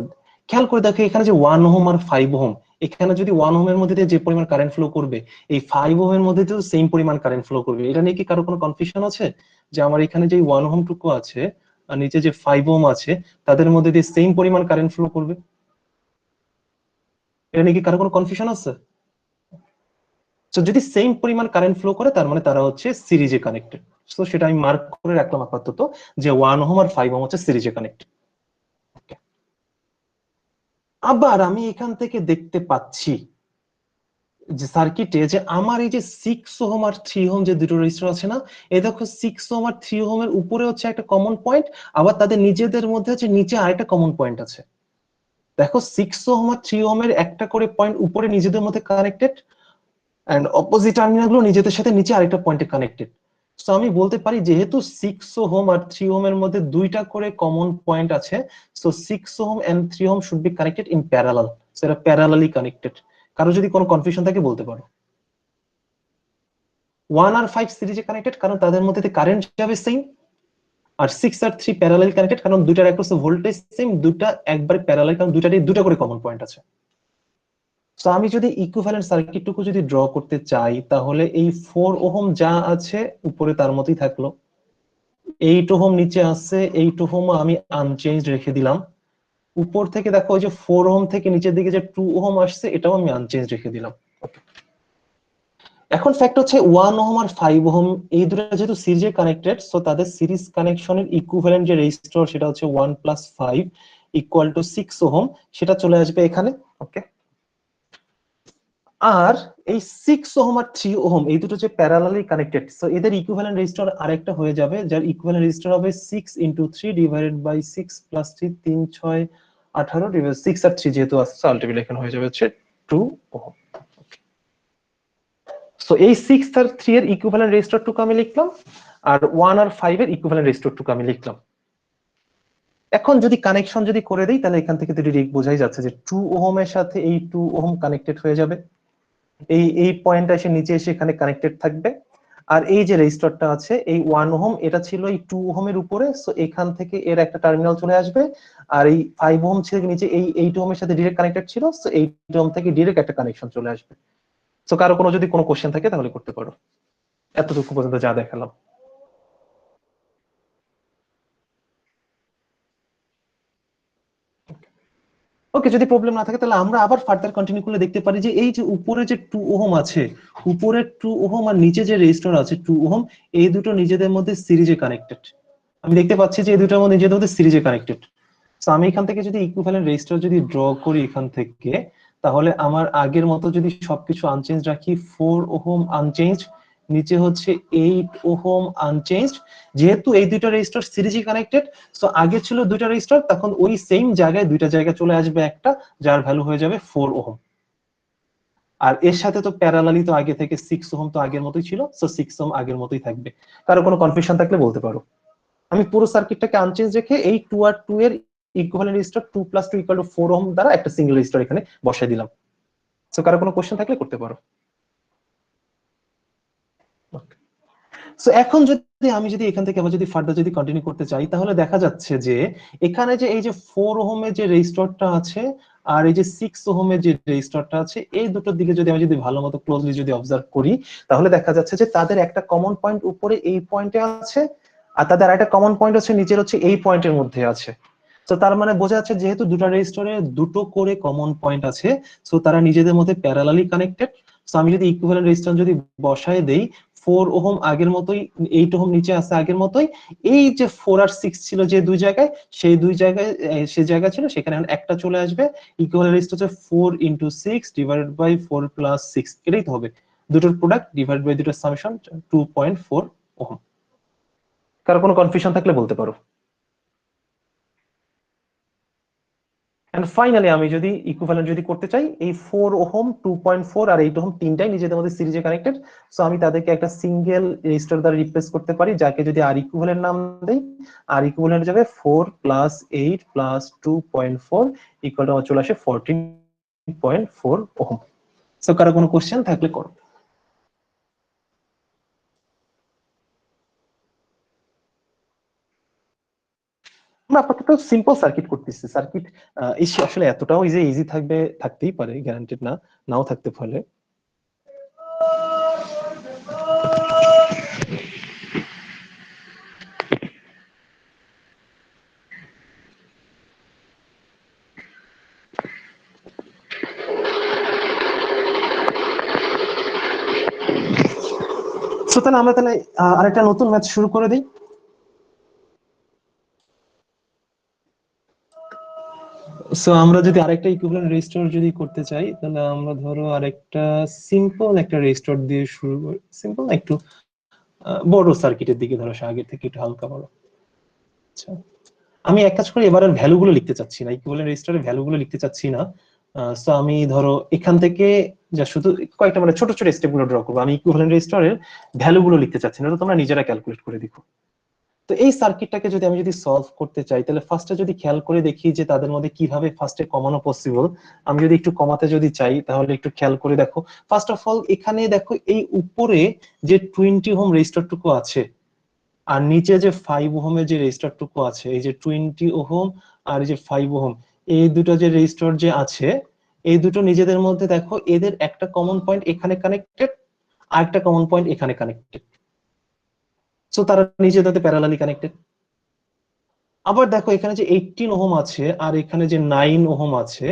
খেয়াল করে দেখো এখানে যে 1 ওহম আর 5 ওহম, এখানে যদি 1 ওহমের মধ্যে দিয়ে যে পরিমাণ কারেন্ট ফ্লো করবে, এই 5 ওহমের মধ্যে তো সেম পরিমাণ কারেন্ট ফ্লো করবে। এটা নিয়ে কি কারো কোনো কনফিউশন আছে যে আমার এখানে যে 1 ওহম টুকু আছে আর নিচে যে 5 ওহম আছে তাদের মধ্যে দিয়ে সেম পরিমাণ কারেন্ট ফ্লো করবে? এটা নিয়ে কি কারো কোনো কনফিউশন আছে? তো যদি সেম পরিমাণ কারেন্ট ফ্লো করে তার মানে তারা হচ্ছে সিরিজে কানেক্টেড। তো সেটা আমি মার্ক করে রাখলাম আপাতত যে 1 ওহম আর 5 ওহম হচ্ছে সিরিজে কানেক্টেড। আবার আমি এখান থেকে দেখতে পাচ্ছি যে সার্কিটে যে আমার এই যে 6 ওহম আর 3 ওহম যে দুটো রেজিস্টার আছে না, এই দেখো 6 ওহম আর 3 ওহমের উপরে হচ্ছে একটা কমন পয়েন্ট, আবার তাদের নিজেদের মধ্যে হচ্ছে নিচে আরেকটা কমন পয়েন্ট আছে। দেখো 6 ওহম আর 3 ওহমের একটা করে পয়েন্ট উপরে নিজেদের মধ্যে কানেক্টেড, এন্ড অপোজিট টার্মিনাল গুলো নিজেদের সাথে নিচে আরেকটা পয়েন্টে কানেক্টেড। সো আমি বলতে পারি যেহেতু 6 ওহম আর 3 ওহমের মধ্যে দুইটা করে কমন পয়েন্ট আছে, so 6 ohm and 3 ohm should be connected in parallel. সো এটা প্যারালালি কানেক্টেড। কারো যদি কোনো কনফিউশন থাকে বলতে পারো। 1 আর 5 সিরিজে কানেক্টেড কারণ তাদের মধ্যে কারেন্ট যাবে সেম, আর 6 আর 3 প্যারালালি কানেক্টেড কারণ দুইটার অ্যাক্রসে ভোল্টেজ সেম, দুইটা একবারে প্যারালাল কারণ দুইটারই দুটো করে কমন পয়েন্ট আছে। সো আমি যদি ইকুইভ্যালেন্ট সার্কিটটুকু যদি ড্র করতে চাই তাহলে এই 4 ওহম যা আছে উপরে তার মতোই থাকলো, 8 ওহম নিচে আছে, 8 ওহম আমি আনচেঞ্জড রেখে দিলাম। উপর থেকে দেখো ওই যে 4 ওহম থেকে নিচের দিকে যে 2 ওহম আসছে এটাও আমি আনচেঞ্জড রেখে দিলাম। এখন ফ্যাক্ট হচ্ছে 1 ওহম আর 5 ওহম এই দুটো যেহেতু সিরিজে কানেক্টেড, সো তাদের সিরিজ কানেকশনের ইকুইভ্যালেন্ট যে রেজিস্টর সেটা হচ্ছে 1 + 5 = 6 ওহম, সেটা চলে আসবে এখানে। ওকে, আর এই 6 ওহম আর 3 ওহম এই দুটো যে প্যারালালি কানেক্টেড, সো এদের ইকুইভ্যালেন্ট রেজিস্টর আরেকটা হয়ে যাবে যার ইকুইভ্যালেন্ট রেজিস্টর হবে 6 × 3 / 6 + 3 3 6 18 / 6 আর 3 যেহেতু আছে আলটিমেটলি এখানে হয়ে যাবে হচ্ছে 2 ওহম। সো এই 6 আর 3 এর ইকুইভ্যালেন্ট রেজিস্টরটুকু আমি লিখলাম, আর 1 আর 5 এর ইকুইভ্যালেন্ট রেজিস্টরটুকু আমি লিখলাম। এখন যদি কানেকশন যদি করে দেই তাহলে এখান থেকে তো ডিরেক্ট বোঝাই যাচ্ছে যে 2 ওহমের সাথে এই 2 ওহম কানেক্টেড হয়ে যাবে, এই পয়েন্টটা এসে নিচে এসে এখানে কানেক্টেড থাকবে। আর এই যে রেজিস্টরটা আছে এই 1 ওহম এটা ছিল এই 2 ওহমের উপরে, সো এখান থেকে এর একটা টার্মিনাল চলে আসবে, আর এই 5 ওহম ছিল নিচে এই 8 ওহমের সাথে ডাইরেক্ট কানেক্টেড ছিল, সো 8 ওহম থেকে ডাইরেক্ট একটা কানেকশন চলে আসবে। সো কারো কোনো যদি কোনো কোশ্চেন থাকে তাহলে করতে পারো। এতটুকু পর্যন্ত যা দেখালাম। ওকে, যদি প্রবলেম না থাকে তাহলে আমরা আবার ফার্দার কন্টিনিউ করলে দেখতে পারি যে এই যে উপরে যে 2 ওহম আছে, উপরে 2 ওহম আর নিচে যে রেজিস্টর আছে 2 ওহম, এই দুটো নিজেদের মধ্যে সিরিজে কানেক্টেড। আমি দেখতে পাচ্ছি যে এই দুটোর মধ্যে নিজেদের মধ্যে সিরিজে কানেক্টেড। সো আমি এখান থেকে যদি ইকুইভ্যালেন্ট রেজিস্টর যদি ড্র করি এখান থেকে, তাহলে আমার আগের মতো যদি সবকিছু আনচেঞ্জ রাখি, 4 ওহম আনচেঞ্জ, নিচে হচ্ছে 8 ওহম আনচেঞ্জড। যেহেতু এই দুটো রেজিস্টর সিরিজে কানেক্টেড, সো আগে ছিল দুটো রেজিস্টর, তখন ওই সেম জায়গায় দুইটা জায়গা চলে আসবে একটা, যার ভ্যালু হয়ে যাবে 4 ওহম। আর এর সাথে তো প্যারালালি তো আগে থেকে 6 ওহম তো আগের মতোই ছিল, সো 6 ওহম আগের মতোই থাকবে। কারো কোনো কনফিউশন থাকলে বলতে পারো। আমি পুরো সার্কিটটাকে আনচেঞ্জ রেখে এই 2 আর 2 এর ইকুইভ্যালেন্ট রেজিস্টার 2 + 2 = 4 ওহম দ্বারা একটা সিঙ্গেল রেজিস্টার এখানে বসাই দিলাম। সো কারো কোনো কোশ্চেন থাকলে করতে পারো। সো এখন যদি আমি এখান থেকে আবার যদি ফার্দার যদি কন্টিনিউ করতে চাই, তাহলে দেখা যাচ্ছে যে এখানে যে এই যে 4 ওহমের যে রেজিস্টরটা আছে আর এই যে 6 ওহমের যে রেজিস্টরটা আছে, এই দুটোর দিকে যদি আমি ভালো মতো ক্লোজলি যদি অবজার্ভ করি, তাহলে দেখা যাচ্ছে যে তাদের একটা কমন পয়েন্ট উপরে এই পয়েন্টে আছে, আর তাদের একটা কমন পয়েন্ট হচ্ছে নিচের হচ্ছে এই পয়েন্টের মধ্যে আছে। তো তার মানে বোঝা যাচ্ছে যেহেতু দুটো রেজিস্টরে দুটো করে কমন পয়েন্ট আছে, সো তারা নিজেদের মধ্যে প্যারালালি কানেক্টেড। সো আমি যদি ইকুইভ্যালেন্ট রেজিস্ট্যান্স যদি বসায় দেই, 4 ওহম আগের মতোই, 8 ওহম নিচে আছে আগের মতোই, এই যে 4 আর 6 ছিল যে দুই জায়গায়, সেই দুই জায়গায় সে জায়গা ছিল, সেখানে এখন একটা চলে আসবে। ইকুইভ্যালেন্ট রেজিস্ট্যান্স হচ্ছে 4 * 6 / 4 + 6, এটাই তো হবে দুটোর প্রোডাক্ট ডিভাইড বাই দুটোর সামেশন 2.4 ওহম। কারো কোনো কনফিউশন থাকলে বলতে পারো। এন্ড ফাইনালি আমি যদি ইকুইভ্যালেন্ট যদি করতে চাই, এই 4 ওহম, 2.4 আর 8 ওহম তিনটাই নিজেদের মধ্যে সিরিজে কানেক্টেড। সো আমি তাদেরকে একটা সিঙ্গেল রেজিস্টার দ্বারা রিপ্লেস করতে পারি, যাকে যদি আর ইকুইভ্যালেন্ট নাম দেই, আর ইকুইভ্যালেন্ট যাবে 4 + 8 + 2.4 = আমার চলে আসে 14.4 ওহম। সো কারো কোনো কোশ্চেন থাকলে করো। আমরা আপাতত সিম্পল সার্কিট করতেছি। সার্কিট আসলে এতটাও ইজি থাকবে, থাকতেই পারে, গ্যারান্টেড না, নাও থাকতে পারে। সো তাহলে আমরা আরেকটা নতুন ম্যাচ শুরু করে দিই। সো আমরা যদি আরেকটা ইকুইভ্যালেন্ট রেজিস্টার যদি করতে চাই, তাহলে আমরা ধরো আরেকটা সিম্পল একটা রেজিস্টার দিয়ে শুরু করি। সিম্পল না, একটু বড় সার্কিটের দিকে ধরো, আগে থেকে একটু হালকা বড়। আচ্ছা, আমি এক কাজ করি, এবারে ভ্যালু গুলো লিখতে চাচ্ছি না, ইকুইভ্যালেন্ট রেজিস্টারের ভ্যালু গুলো লিখতে চাচ্ছি না। সো আমি ধরো এখান থেকে যা শুধু কয়েকটা ছোট ছোট স্টেপ গুলো ড্র করবো। আমি ইকুইভ্যালেন্ট রেজিস্টারের ভ্যালু গুলো লিখতে চাচ্ছি না, তো তোমরা নিজেরা ক্যালকুলেট করে দেখো। তো এই সার্কিটটাকে যদি আমি সলভ করতে চাই, তাহলে ফার্স্টে যদি খেয়াল করে দেখি যে তাদের মধ্যে কিভাবে ফার্স্টে কমানো পসিবল। আমি যদি একটু কমাতে যদি চাই, তাহলে একটু খেয়াল করে দেখো। ফার্স্ট অফ অল এখানে দেখো, এই উপরে যে 20 ওহম রেজিস্টারটুকু আছে, আর নিচে যে 5 ওহমের যে রেজিস্টারটুকু আছে, এই যে 20 ওহম আর এই যে 5 ওহম, এই দুটো যে রেজিস্টার যে আছে, এই দুটো নিজেদের মধ্যে দেখো এদের একটা কমন পয়েন্ট এখানে কানেক্টেড, আর একটা কমন পয়েন্ট এখানে কানেক্টেড। সো তারা নিজেদের প্যারালালি কানেক্টেড। আবার দেখো এখানে যে 18 ওহম আছে আর এখানে যে 9 ওহম আছে,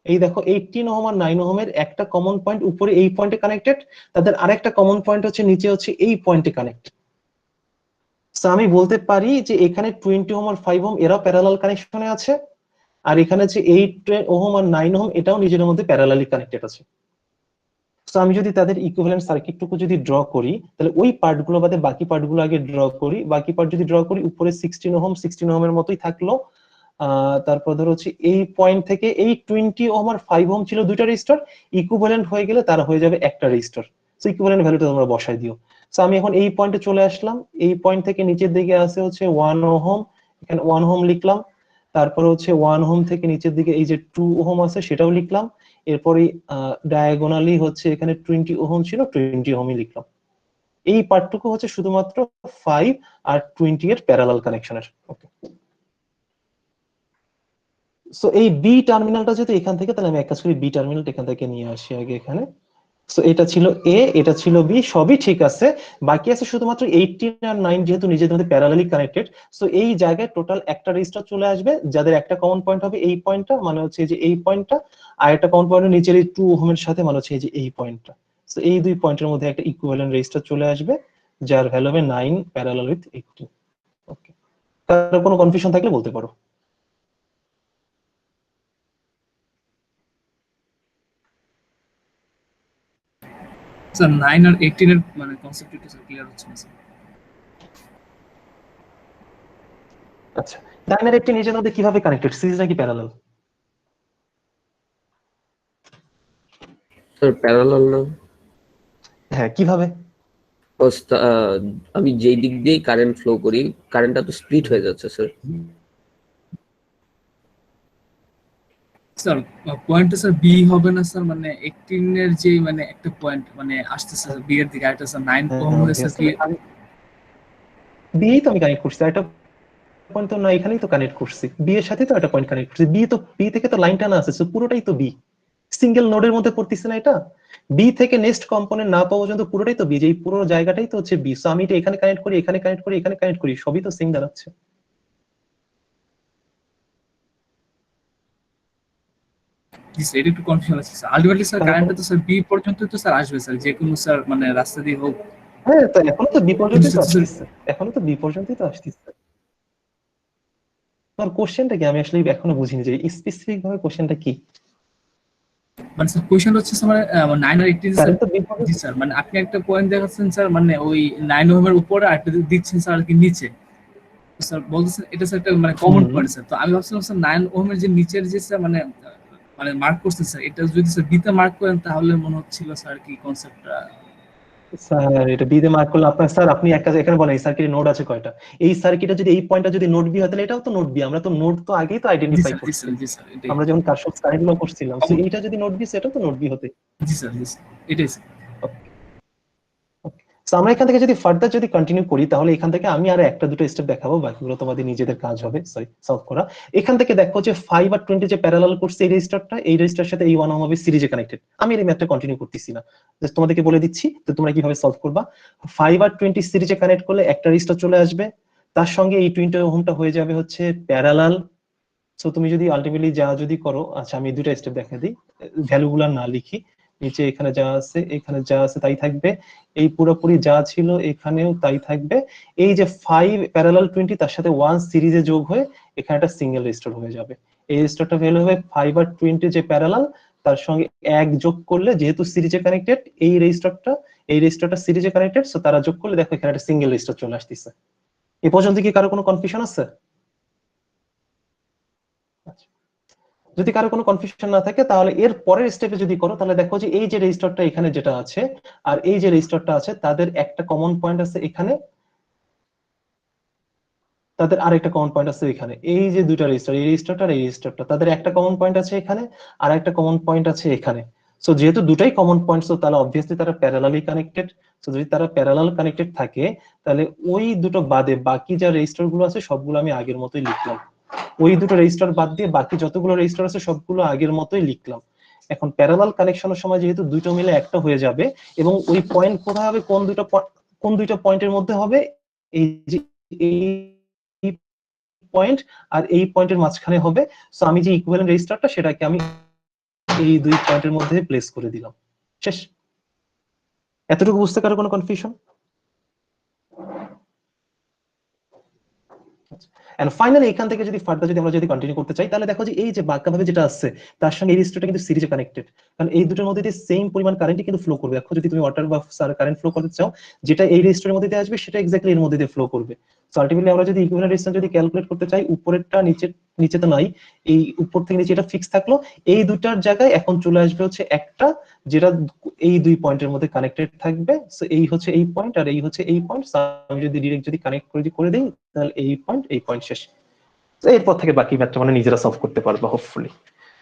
এই দেখো 18 ওহম আর 9 ওহমের একটা কমন পয়েন্ট উপরে এই পয়েন্টে কানেক্টেড, তাদের আরেকটা কমন পয়েন্ট হচ্ছে নিচে হচ্ছে এই পয়েন্টে কানেক্টেড। সো আমি বলতে পারি যে এখানে 20 ওহম আর 5 ওহম এরাও প্যারালাল কানেকশনে আছে, আর এখানে যে 8 ওহম আর 9 ওহম এটাও নিজের মধ্যে প্যারালালি কানেক্টেড আছে। সো আমি যদি তাদের ইকুইভ্যালেন্ট সার্কিটটুকু যদি ড্র করি, তাহলে ওই পার্টগুলো বাদে বাকি পার্টগুলো আগে ড্র করি। বাকি পার্ট যদি ড্র করি, উপরে 16 ওহমের মতোই থাকলো। তারপর ধরো হচ্ছে এই পয়েন্ট থেকে এই 20 ওহম আর 5 ওহম ছিল দুইটা রেজিস্টার, ইকুইভ্যালেন্ট হয়ে গেলে তারা হয়ে যাবে একটা রেজিস্টার। সো ইকুইভ্যালেন্ট ভ্যালুটা তোমরা বসাই দিও। সো আমি এখন এই পয়েন্টে চলে আসলাম, এই পয়েন্ট থেকে নিচের দিকে আছে হচ্ছে 1 ওহম, এখানে 1 ওহম লিখলাম। তারপর হচ্ছে 1 ওহম থেকে নিচের দিকে এই যে 2 ওহম আছে, সেটাও লিখলাম। এরপরে ডায়াগোনালি হচ্ছে এখানে 20 ওহম ছিল, 20 ওহমই লিখলাম। এই পার্টটুকু হচ্ছে শুধুমাত্র 5 আর 20 এর প্যারালাল কানেকশনের। ওকে, সো এই বি টার্মিনালটা যেহেতু এখান থেকে, তাহলে আমি এক কাজ করি, বি টার্মিনালটা এখান থেকে নিয়ে আসি আগে এখানে। সো এটা ছিল এ, এটা ছিল বি, সবই ঠিক আছে। বাকি আছে শুধুমাত্র 18 আর 9, যেহেতু নিজেদের মধ্যে প্যারালালি কানেক্টেড। সো এই জায়গায় টোটাল একটা রেজিস্টার চলে আসবে, যাদের একটা কমন পয়েন্ট হবে এই পয়েন্টটা, মানে হচ্ছে এই যে এই পয়েন্টটা, আর একটা কমন পয়েন্ট নিচের এই 2 ওহমের সাথে, মানে হচ্ছে এই যে এই পয়েন্টটা। সো এই দুই পয়েন্টের মধ্যে একটা ইকুইভ্যালেন্ট রেজিস্টার চলে আসবে, যার ভ্যালু হবে 9 প্যারালাল উইথ 18। ওকে, তার কোনো কনফিউশন থাকলে বলতে পারো। স্যার 9 আর 18 এর মানে কনসেপ্ট একটু ক্লিয়ার হচ্ছে না স্যার। আচ্ছা, 9 আর 18 নিজের মধ্যে কিভাবে কানেক্টেড, সিরিজ নাকি প্যারালাল? স্যার প্যারালাল না? হ্যাঁ, কিভাবে? আমি যেই দিক দিয়ে কারেন্ট ফ্লো করি, কারেন্টটা তো স্প্লিট হয়ে যাচ্ছে স্যার। স্যার পয়েন্টটা স্যার বি হবে না স্যার, মানে 18 এর যে মানে একটা পয়েন্ট মানে আসতেছে বি এর দিকে, আরেকটা স্যার 9 ওহম হ্যাঁ, হয়ে স্যার কি বিয়েই তো আমি কানেক্ট করছি, একটা পয়েন্ট তো না, এখানেই তো কানেক্ট করছি, বি এর সাথে তো একটা পয়েন্ট কানেক্ট করছি, বি থেকে তো লাইনটা না আছে, so পুরোটাই তো বি, সিঙ্গেল নোডের মধ্যে পড়তেছে না এটা, বি থেকে নেক্সট কম্পোনেন্ট না পাওয়া পর্যন্ত পুরোটাই তো বি, যে এই পুরো জায়গাটাই তো হচ্ছে বি, সো আমি এটা এখানে কানেক্ট করি, এখানে কানেক্ট করি, এখানে কানেক্ট করি, সবই তো সেম দাঁড়াচ্ছে। জি স্যার, এটা একটু কনফিউশন আছে স্যার। আলটিমেটলি স্যার কারণ কারেন্টটা তো স্যার বি পর্যন্ত তো স্যার আসবে স্যার, যে কোনো স্যার মানে রাস্তা দিয়ে হোক। হ্যাঁ, তো এখনো তো বি পর্যন্তই তো জিনিসটা তো স্যার আসতেছে, এখনো তো বি পর্যন্তই তো আসতেছে। তোমার কোশ্চেনটা কি আমি আসলে এখনো বুঝিনি, যে স্পেসিফিক ভাবে কোশ্চেনটা কি? মানে স্যার কোয়েশ্চেন হচ্ছে স্যার মানে 9 আর 18 স্যার। কারেন্ট তো বি জি স্যার, মানে আপনি একটা পয়েন্ট দেখাচ্ছেন স্যার, মানে ওই 9 ওহমের উপরে আর একটা দিচ্ছেন স্যার আর কি নিচে। তো স্যার বলতেছেন এটা স্যার একটা মানে কমন হুম, পয়েন্ট স্যার। তো আমি ভাবছিলাম স্যার 9 ওহমের যে নিচের যে স্যার মানে মানে মার্ক করছেন স্যার, এটা যদি স্যার বিতে মার্ক করেন তাহলে মনে হচ্ছিল স্যার কি কনসেপ্টটা। স্যার এটা বি তে মার্ক করলে আপনার, স্যার আপনি একটা এখানে বলেন এই সার্কিটে নোড আছে কয়টা, এই সার্কিটে যদি এই পয়েন্টটা যদি নোড বি হয় তাহলে এটাও তো নোড বি, আমরা তো নোড তো আগেই তো জি আইডেন্টিফাই স্যার, জি করছি, স্যার, জি স্যার, এটাই। আমরা যখন কারশফস কারেন্ট ল করছিলাম, সো কমন, এইটা যদি নোড বি সেটা তো নোড বি হতে। জি স্যার, জি স্যার, এটাই স্যার। So, আমরা এখান থেকে যদি ফার্দার যদি কন্টিনিউ করি, তাহলে এখান থেকে আমি আরো একটা দুটো স্টেপ দেখাবো, বাকিগুলো তোমাদের নিজেদের কাজ হবে সলভ করা। এখান থেকে দেখো যে 5 আর 20 যে প্যারালাল করছে এই রেজিস্টারটা, এই রেজিস্টারের সাথে এই 1 ওহম হবে সিরিজে কানেক্টেড। আমি এই ম্যাথটা কন্টিনিউ করতেছি না, জাস্ট তোমাদেরকে বলে দিচ্ছি তো তোমরা কিভাবে সলভ করবা। 5 আর 20 সিরিজে কানেক্ট করলে একটা রেজিস্টার চলে আসবে, তার সঙ্গে এই 20 ওহমটা হয়ে যাবে হচ্ছে প্যারালাল। সো তুমি যদি আলটিমেটলি যা যদি করো, আচ্ছা আমি দুটো স্টেপ দেখা দিই, ভ্যালুগুলো না লিখি, নিচে এখানে যা আছে এখানে যা আছে তাই থাকবে, এই পুরোপুরি যা ছিল এখানেও তাই থাকবে, এই যে 5 প্যারালাল 20 তার সাথে 1 সিরিজে যোগ হয়ে এখানে একটা সিঙ্গেল রেজিস্টার হয়ে যাবে। এই রেজিস্টারটা ভ্যালু হবে 5 আর 20 যে প্যারালাল, তার সঙ্গে এক যোগ করলে, যেহেতু সিরিজে কানেক্টেড এই রেজিস্টারটা সিরিজে কানেক্টেড, সো তারা যোগ করলে দেখো এখানে একটা সিঙ্গেল রেজিস্টার চলে আসতেছে। এ পর্যন্ত কি কারো কোনো কনফিউশন আছে? আচ্ছা, যদি কারো কোনো কনফিউশন না থাকে তাহলে এর পরের স্টেপে যদি করো, তাহলে দেখো যে এই যে রেজিস্টারটা এখানে যেটা আছে আর এই যে রেজিস্টারটা আছে, তাদের একটা কমন পয়েন্ট আছে এখানে, তাদের আরেকটা কমন পয়েন্ট আছে এখানে, এই যে দুইটা রেজিস্টার, এই রেজিস্টারটা আর এই রেজিস্টারটা, তাদের একটা কমন পয়েন্ট আছে এখানে আর একটা কমন পয়েন্ট আছে এখানে। সো যেহেতু দুটাই কমন পয়েন্ট, সো তাহলে অবভিয়াসলি তারা প্যারালালি কানেক্টেড। সো যদি তারা প্যারালাল কানেক্টেড থাকে, তাহলে ওই দুটো বাদে বাকি যা রেজিস্টার গুলো আছে সবগুলো আমি আগের মতোই লিখলাম, ওই দুটো রেজিস্টার বাদ দিয়ে বাকি যতগুলো রেজিস্টার আছে সবগুলো আগের মতোই লিখলাম। এখন প্যারালাল কানেকশনের সময় যেহেতু দুটো মিলে একটা হয়ে যাবে, এবং ওই পয়েন্ট কোথায় হবে, কোন দুইটা পয়েন্টের মধ্যে হবে, এই যে এই পয়েন্ট আর এই পয়েন্টের মাঝখানে হবে। সো আমি যে ইকুইভ্যালেন্ট রেজিস্টারটা সেটাকে আমি এই দুই পয়েন্টের মধ্যে প্লেস করে দিলাম, শেষ। এতটুকু বুঝতে কারো কোনো কনফিউশন? এন্ড ফাইনালি এখান থেকে যদি ফার্দার যদি আমরা যদি কন্টিনিউ করতে চাই, তাহলে দেখো যে এই যে বাঁকা ভাবে যেটা আছে তার সঙ্গে এই রেজিস্টারটা কিন্তু সিরিজে কানেক্টেড, কারণ এই দুটোর মধ্যে দিয়ে সেম পরিমাণ কারেন্টই কিন্তু ফ্লো করবে। এখন যদি তুমি ওয়াটার বা কারেন্ট ফ্লো করতে চাও, যেটা এই রেজিস্টারের মধ্যে দিয়ে আসবে সেটা এক্স্যাক্টলি এর মধ্যে দিয়ে ফ্লো করবে। সো আলটিমেটলি আমরা যদি ইকুইভ্যালেন্ট রেজিস্ট্যান্স যদি ক্যালকুলেট করতে চাই, উপরেরটা নিচে তো নাই, এই উপর থেকে নিচে এটা ফিক্স থাকলো, এই দুটার জায়গায় এখন চলে আসবে হচ্ছে একটা, যেটা এই দুই পয়েন্টের মধ্যে কানেক্টেড থাকবে। সো এই হচ্ছে এই পয়েন্ট আর এই হচ্ছে এই পয়েন্ট, আমি যদি ডিরেক্ট যদি কানেক্ট করে দিই, তাহলে এই পয়েন্ট শেষ। তো এরপর থেকে বাকি ম্যাথটা মানে নিজেরা সলভ করতে পারবে হোপফুলি।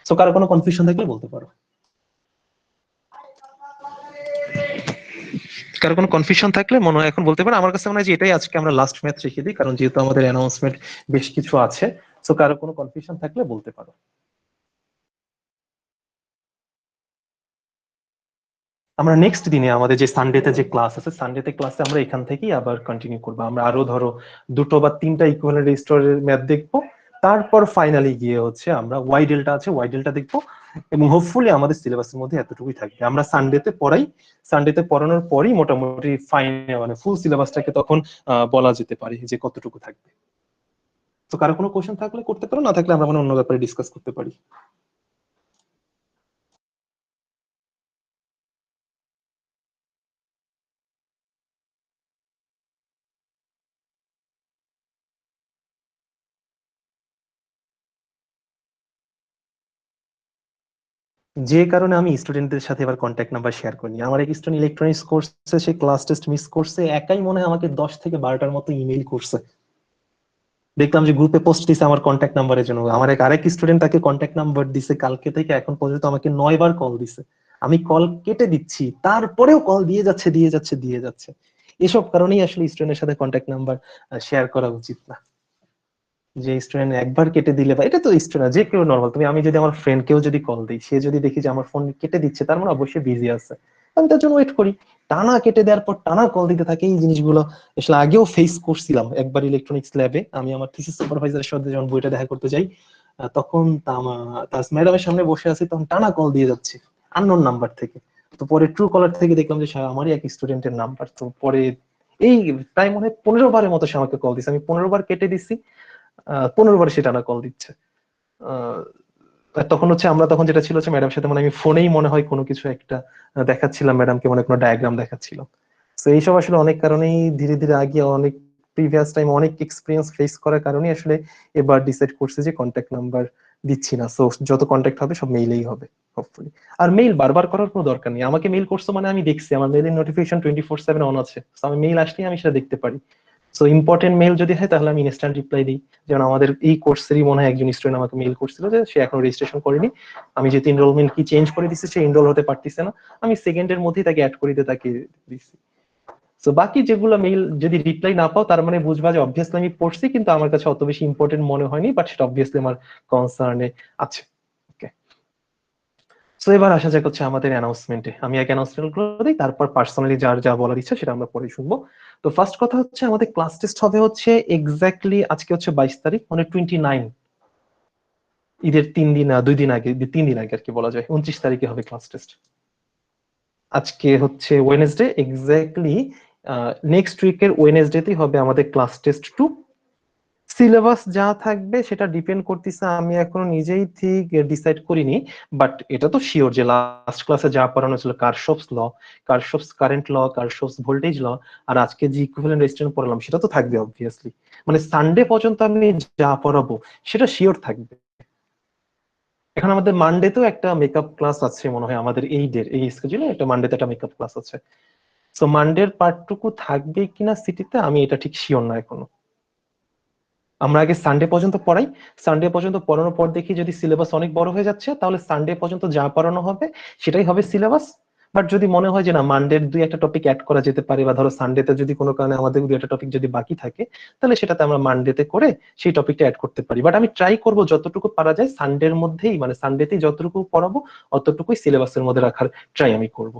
সো কারো কোনো কনফিউশন থাকলে বলতে পারো। কারো কোনো কনফিউশন থাকলে মনে হয় এখন বলতে পারো। আমার কাছে মনে হয় যে এটাই আজকে আমরা লাস্ট ম্যাথ রেখে দিই, কারণ যেহেতু আমাদের অ্যানাউন্সমেন্ট বেশ কিছু আছে। সো কারো কোনো কনফিউশন থাকলে বলতে পারো। আমরা নেক্সট দিনে আমাদের যে সানডেতে যে ক্লাস আছে, সানডেতে ক্লাসে আমরা এখান থেকেই আবার কন্টিনিউ করবো। আমরা আরো ধরো দুটো বা তিনটা ইকুইভ্যালেন্ট রেজিস্টরের ম্যাথ দেখবো, তারপর ফাইনালি গিয়ে হচ্ছে আমরা ওয়াই ডেল্টা আছে ওয়াই ডেল্টা দেখবো, এবং হোপফুলি আমাদের সিলেবাসের মধ্যে এতটুকুই থাকবে। আমরা সানডেতে পড়াই, সানডেতে পড়ানোর পরই মোটামুটি ফাইনাল মানে ফুল সিলেবাসটাকে তখন বলা যেতে পারে যে কতটুকু থাকবে। তো কারো কোনো কোশ্চেন থাকলে করতে পারো, না থাকলে আমরা অন্য ব্যাপারে ডিসকাস করতে পারি। যে কারণে আমি স্টুডেন্টদের সাথে এবার কন্ট্যাক্ট নাম্বার শেয়ার করিনি। আমার এক স্টুডেন্ট ইলেকট্রনিক্স কোর্সে, সে ক্লাস টেস্ট মিস করছে, একাই মনে হয় আমাকে 10 থেকে 12টার মতো ইমেল করছে। দেখলাম যে গ্রুপে পোস্ট দিছে আমার কন্ট্যাক্ট নাম্বারের জন্য। আমার আরেক স্টুডেন্ট তাকে কন্ট্যাক্ট নাম্বার দিছে, কালকে থেকে এখন পর্যন্ত আমাকে 9 বার কল দিছে। আমি কল কেটে দিচ্ছি, তারপরেও কল দিয়ে যাচ্ছে। এসব কারণেই আসলে স্টুডেন্টের সাথে কন্ট্যাক্ট নাম্বার শেয়ার করা উচিত না। যে স্টুডেন্ট একবার কেটে দিলে, বা এটা তো স্টুডেন্ট যে কেউ নর্মাল, তুমি আমি যদি আমার ফ্রেন্ড কেউ যদি কল দিই, সে যদি দেখি যে আমার ফোন কেটে দিচ্ছে, তার মানে অবশ্যই বিজি আছে, আমি তার জন্য ওয়েট করি। টানা কেটে দেওয়ার পর টানা কল দিতে থাকে, এই জিনিসগুলো আসলে আগেও ফেস করছিলাম একবার ইলেকট্রনিক্স ল্যাবে। আমি আমার থিসিস সুপারভাইজারের সাথে যখন বইটা দেখা করতে যাই, তখন তার ম্যাডামের সামনে বসে আছি, তখন টানা কল দিয়ে যাচ্ছে আননোন নাম্বার থেকে। তো পরে ট্রু কলার থেকে দেখলাম যে আমারই এক স্টুডেন্টের নাম্বার। তো পরে এই প্রায় মনে হয় 15 বারের মতো সে আমাকে কল দিচ্ছে, আমি 15 বার কেটে দিচ্ছি, 15 বার সে টানা কল দিচ্ছে। তখন হচ্ছে আমরা তখন যেটা ছিল ম্যাডাম সাথে মানে আমি ফোনেই মনে হয় কোনো কিছু একটা দেখাচ্ছিলাম ম্যাডামকে, মানে কোনো ডায়াগ্রাম দেখাচ্ছিলাম। তো এইসব আসলে অনেক কারণেই ধীরে ধীরে আগে অনেক প্রিভিয়াস টাইম অনেক এক্সপিরিয়েন্স ফেস করার কারণে আসলে এবার ডিসাইড করছে যে কন্ট্যাক্ট নাম্বার দিচ্ছি না। সো যত কন্ট্যাক্ট হবে সব মেইলেই হবে হোপফুলি। আর মেইল বারবার করার কোনো দরকার নেই। আমাকে মেইল করছো মানে আমি দেখছি, আমার মেইলের নোটিফিকেশন 24/7 অন আছে, আমি মেইল আসলেই আমি সেটা দেখতে পারি। সো ইম্পর্টেন্ট মেইল যদি হয় তাহলে আমি ইনস্ট্যান্ট রিপ্লাই দিই। যেমন আমাদের এই কোর্সেরই মনে হয় একজন স্টুডেন্ট আমাকে মেইল করছিল যে সে এখনো রেজিস্ট্রেশন করেনি, আমি যেহেতু এনরোলমেন্ট কি চেঞ্জ করে দিচ্ছি, সে এনরোল হতে পারতেছে না, আমি সেকেন্ডের মধ্যেই তাকে অ্যাড করে দিয়ে তাকে দিচ্ছি। তো বাকি যেগুলো মেইল যদি রিপ্লাই না পাও, তার মানে বুঝবা যে অবভিয়াসলি আমি পড়ছি, কিন্তু আমার কাছে অত বেশি ইম্পর্টেন্ট মনে হয়নি, বাট সেটা অবভিয়াসলি আমার কনসার্নে আছে। ওকে, সো এবার আসা যাক হচ্ছে আমাদের অ্যানাউন্সমেন্টে। আমি এক অ্যানাউন্সমেন্ট গুলো দিই, তারপর পার্সোনালি যার যা বলার ইচ্ছা সেটা আমরা পরে শুনবো। তো ফার্স্ট কথা হচ্ছে আমাদের ক্লাস টেস্ট হবে হচ্ছে এক্স্যাক্টলি আজকে হচ্ছে 22 তারিখ, মানে 29, ঈদের 2 দিন আগে, 3 দিন আগে আর কি বলা যায়, 29 তারিখে হবে ক্লাস টেস্ট। আজকে হচ্ছে ওয়েনেসডে, এক্স্যাক্টলি নেক্সট উইকের ওয়েনেসডেতেই হবে আমাদের ক্লাস টেস্ট 2। সিলেবাস যা থাকবে সেটা ডিপেন্ড করতেছে, আমি এখনো নিজেই ঠিক ডিসাইড করিনি, বাট এটা তো শিওর যে লাস্ট ক্লাসে যা পড়ানো ছিল, কারশফস ল, কারশফস কারেন্ট ল, কারশফস ভোল্টেজ ল, আর আজকে যে ইকুইভ্যালেন্ট রেজিস্ট্যান্স পড়ালাম সেটা তো থাকবে অবভিয়াসলি। মানে সানডে পর্যন্ত আমি যা পড়াবো সেটা শিওর থাকবে। এখন আমাদের মানডেতেও একটা মেকআপ ক্লাস আছে মনে হয়, আমাদের এই স্কেজুলে একটা মানডেতে একটা মেকআপ ক্লাস আছে। সো মানডের পার্টটুকু থাকবে কিনা সিটিতে আমি এটা ঠিক শিওর না এখনো। আমরা আগে সানডে পর্যন্ত পড়াই, সানডে পর্যন্ত পড়ানোর পর দেখি যদি সিলেবাস অনেক বড় হয়ে যাচ্ছে, তাহলে সানডে পর্যন্ত যা পড়ানো হবে সেটাই হবে সিলেবাস। বাট যদি মনে হয় যে না, মানডের 2-1টা টপিক অ্যাড করা যেতে পারে, বা ধরো সানডেতে যদি কোনো কারণে আমাদের 2-1টা টপিক যদি বাকি থাকে, তাহলে সেটাতে আমরা মানডেতে করে সেই টপিকটা অ্যাড করতে পারি। বাট আমি ট্রাই করব যতটুকু পারা যায় সানডের মধ্যেই, মানে সানডেতেই যতটুকু পড়াবো অতটুকুই সিলেবাসের মধ্যে রাখার ট্রাই আমি করব।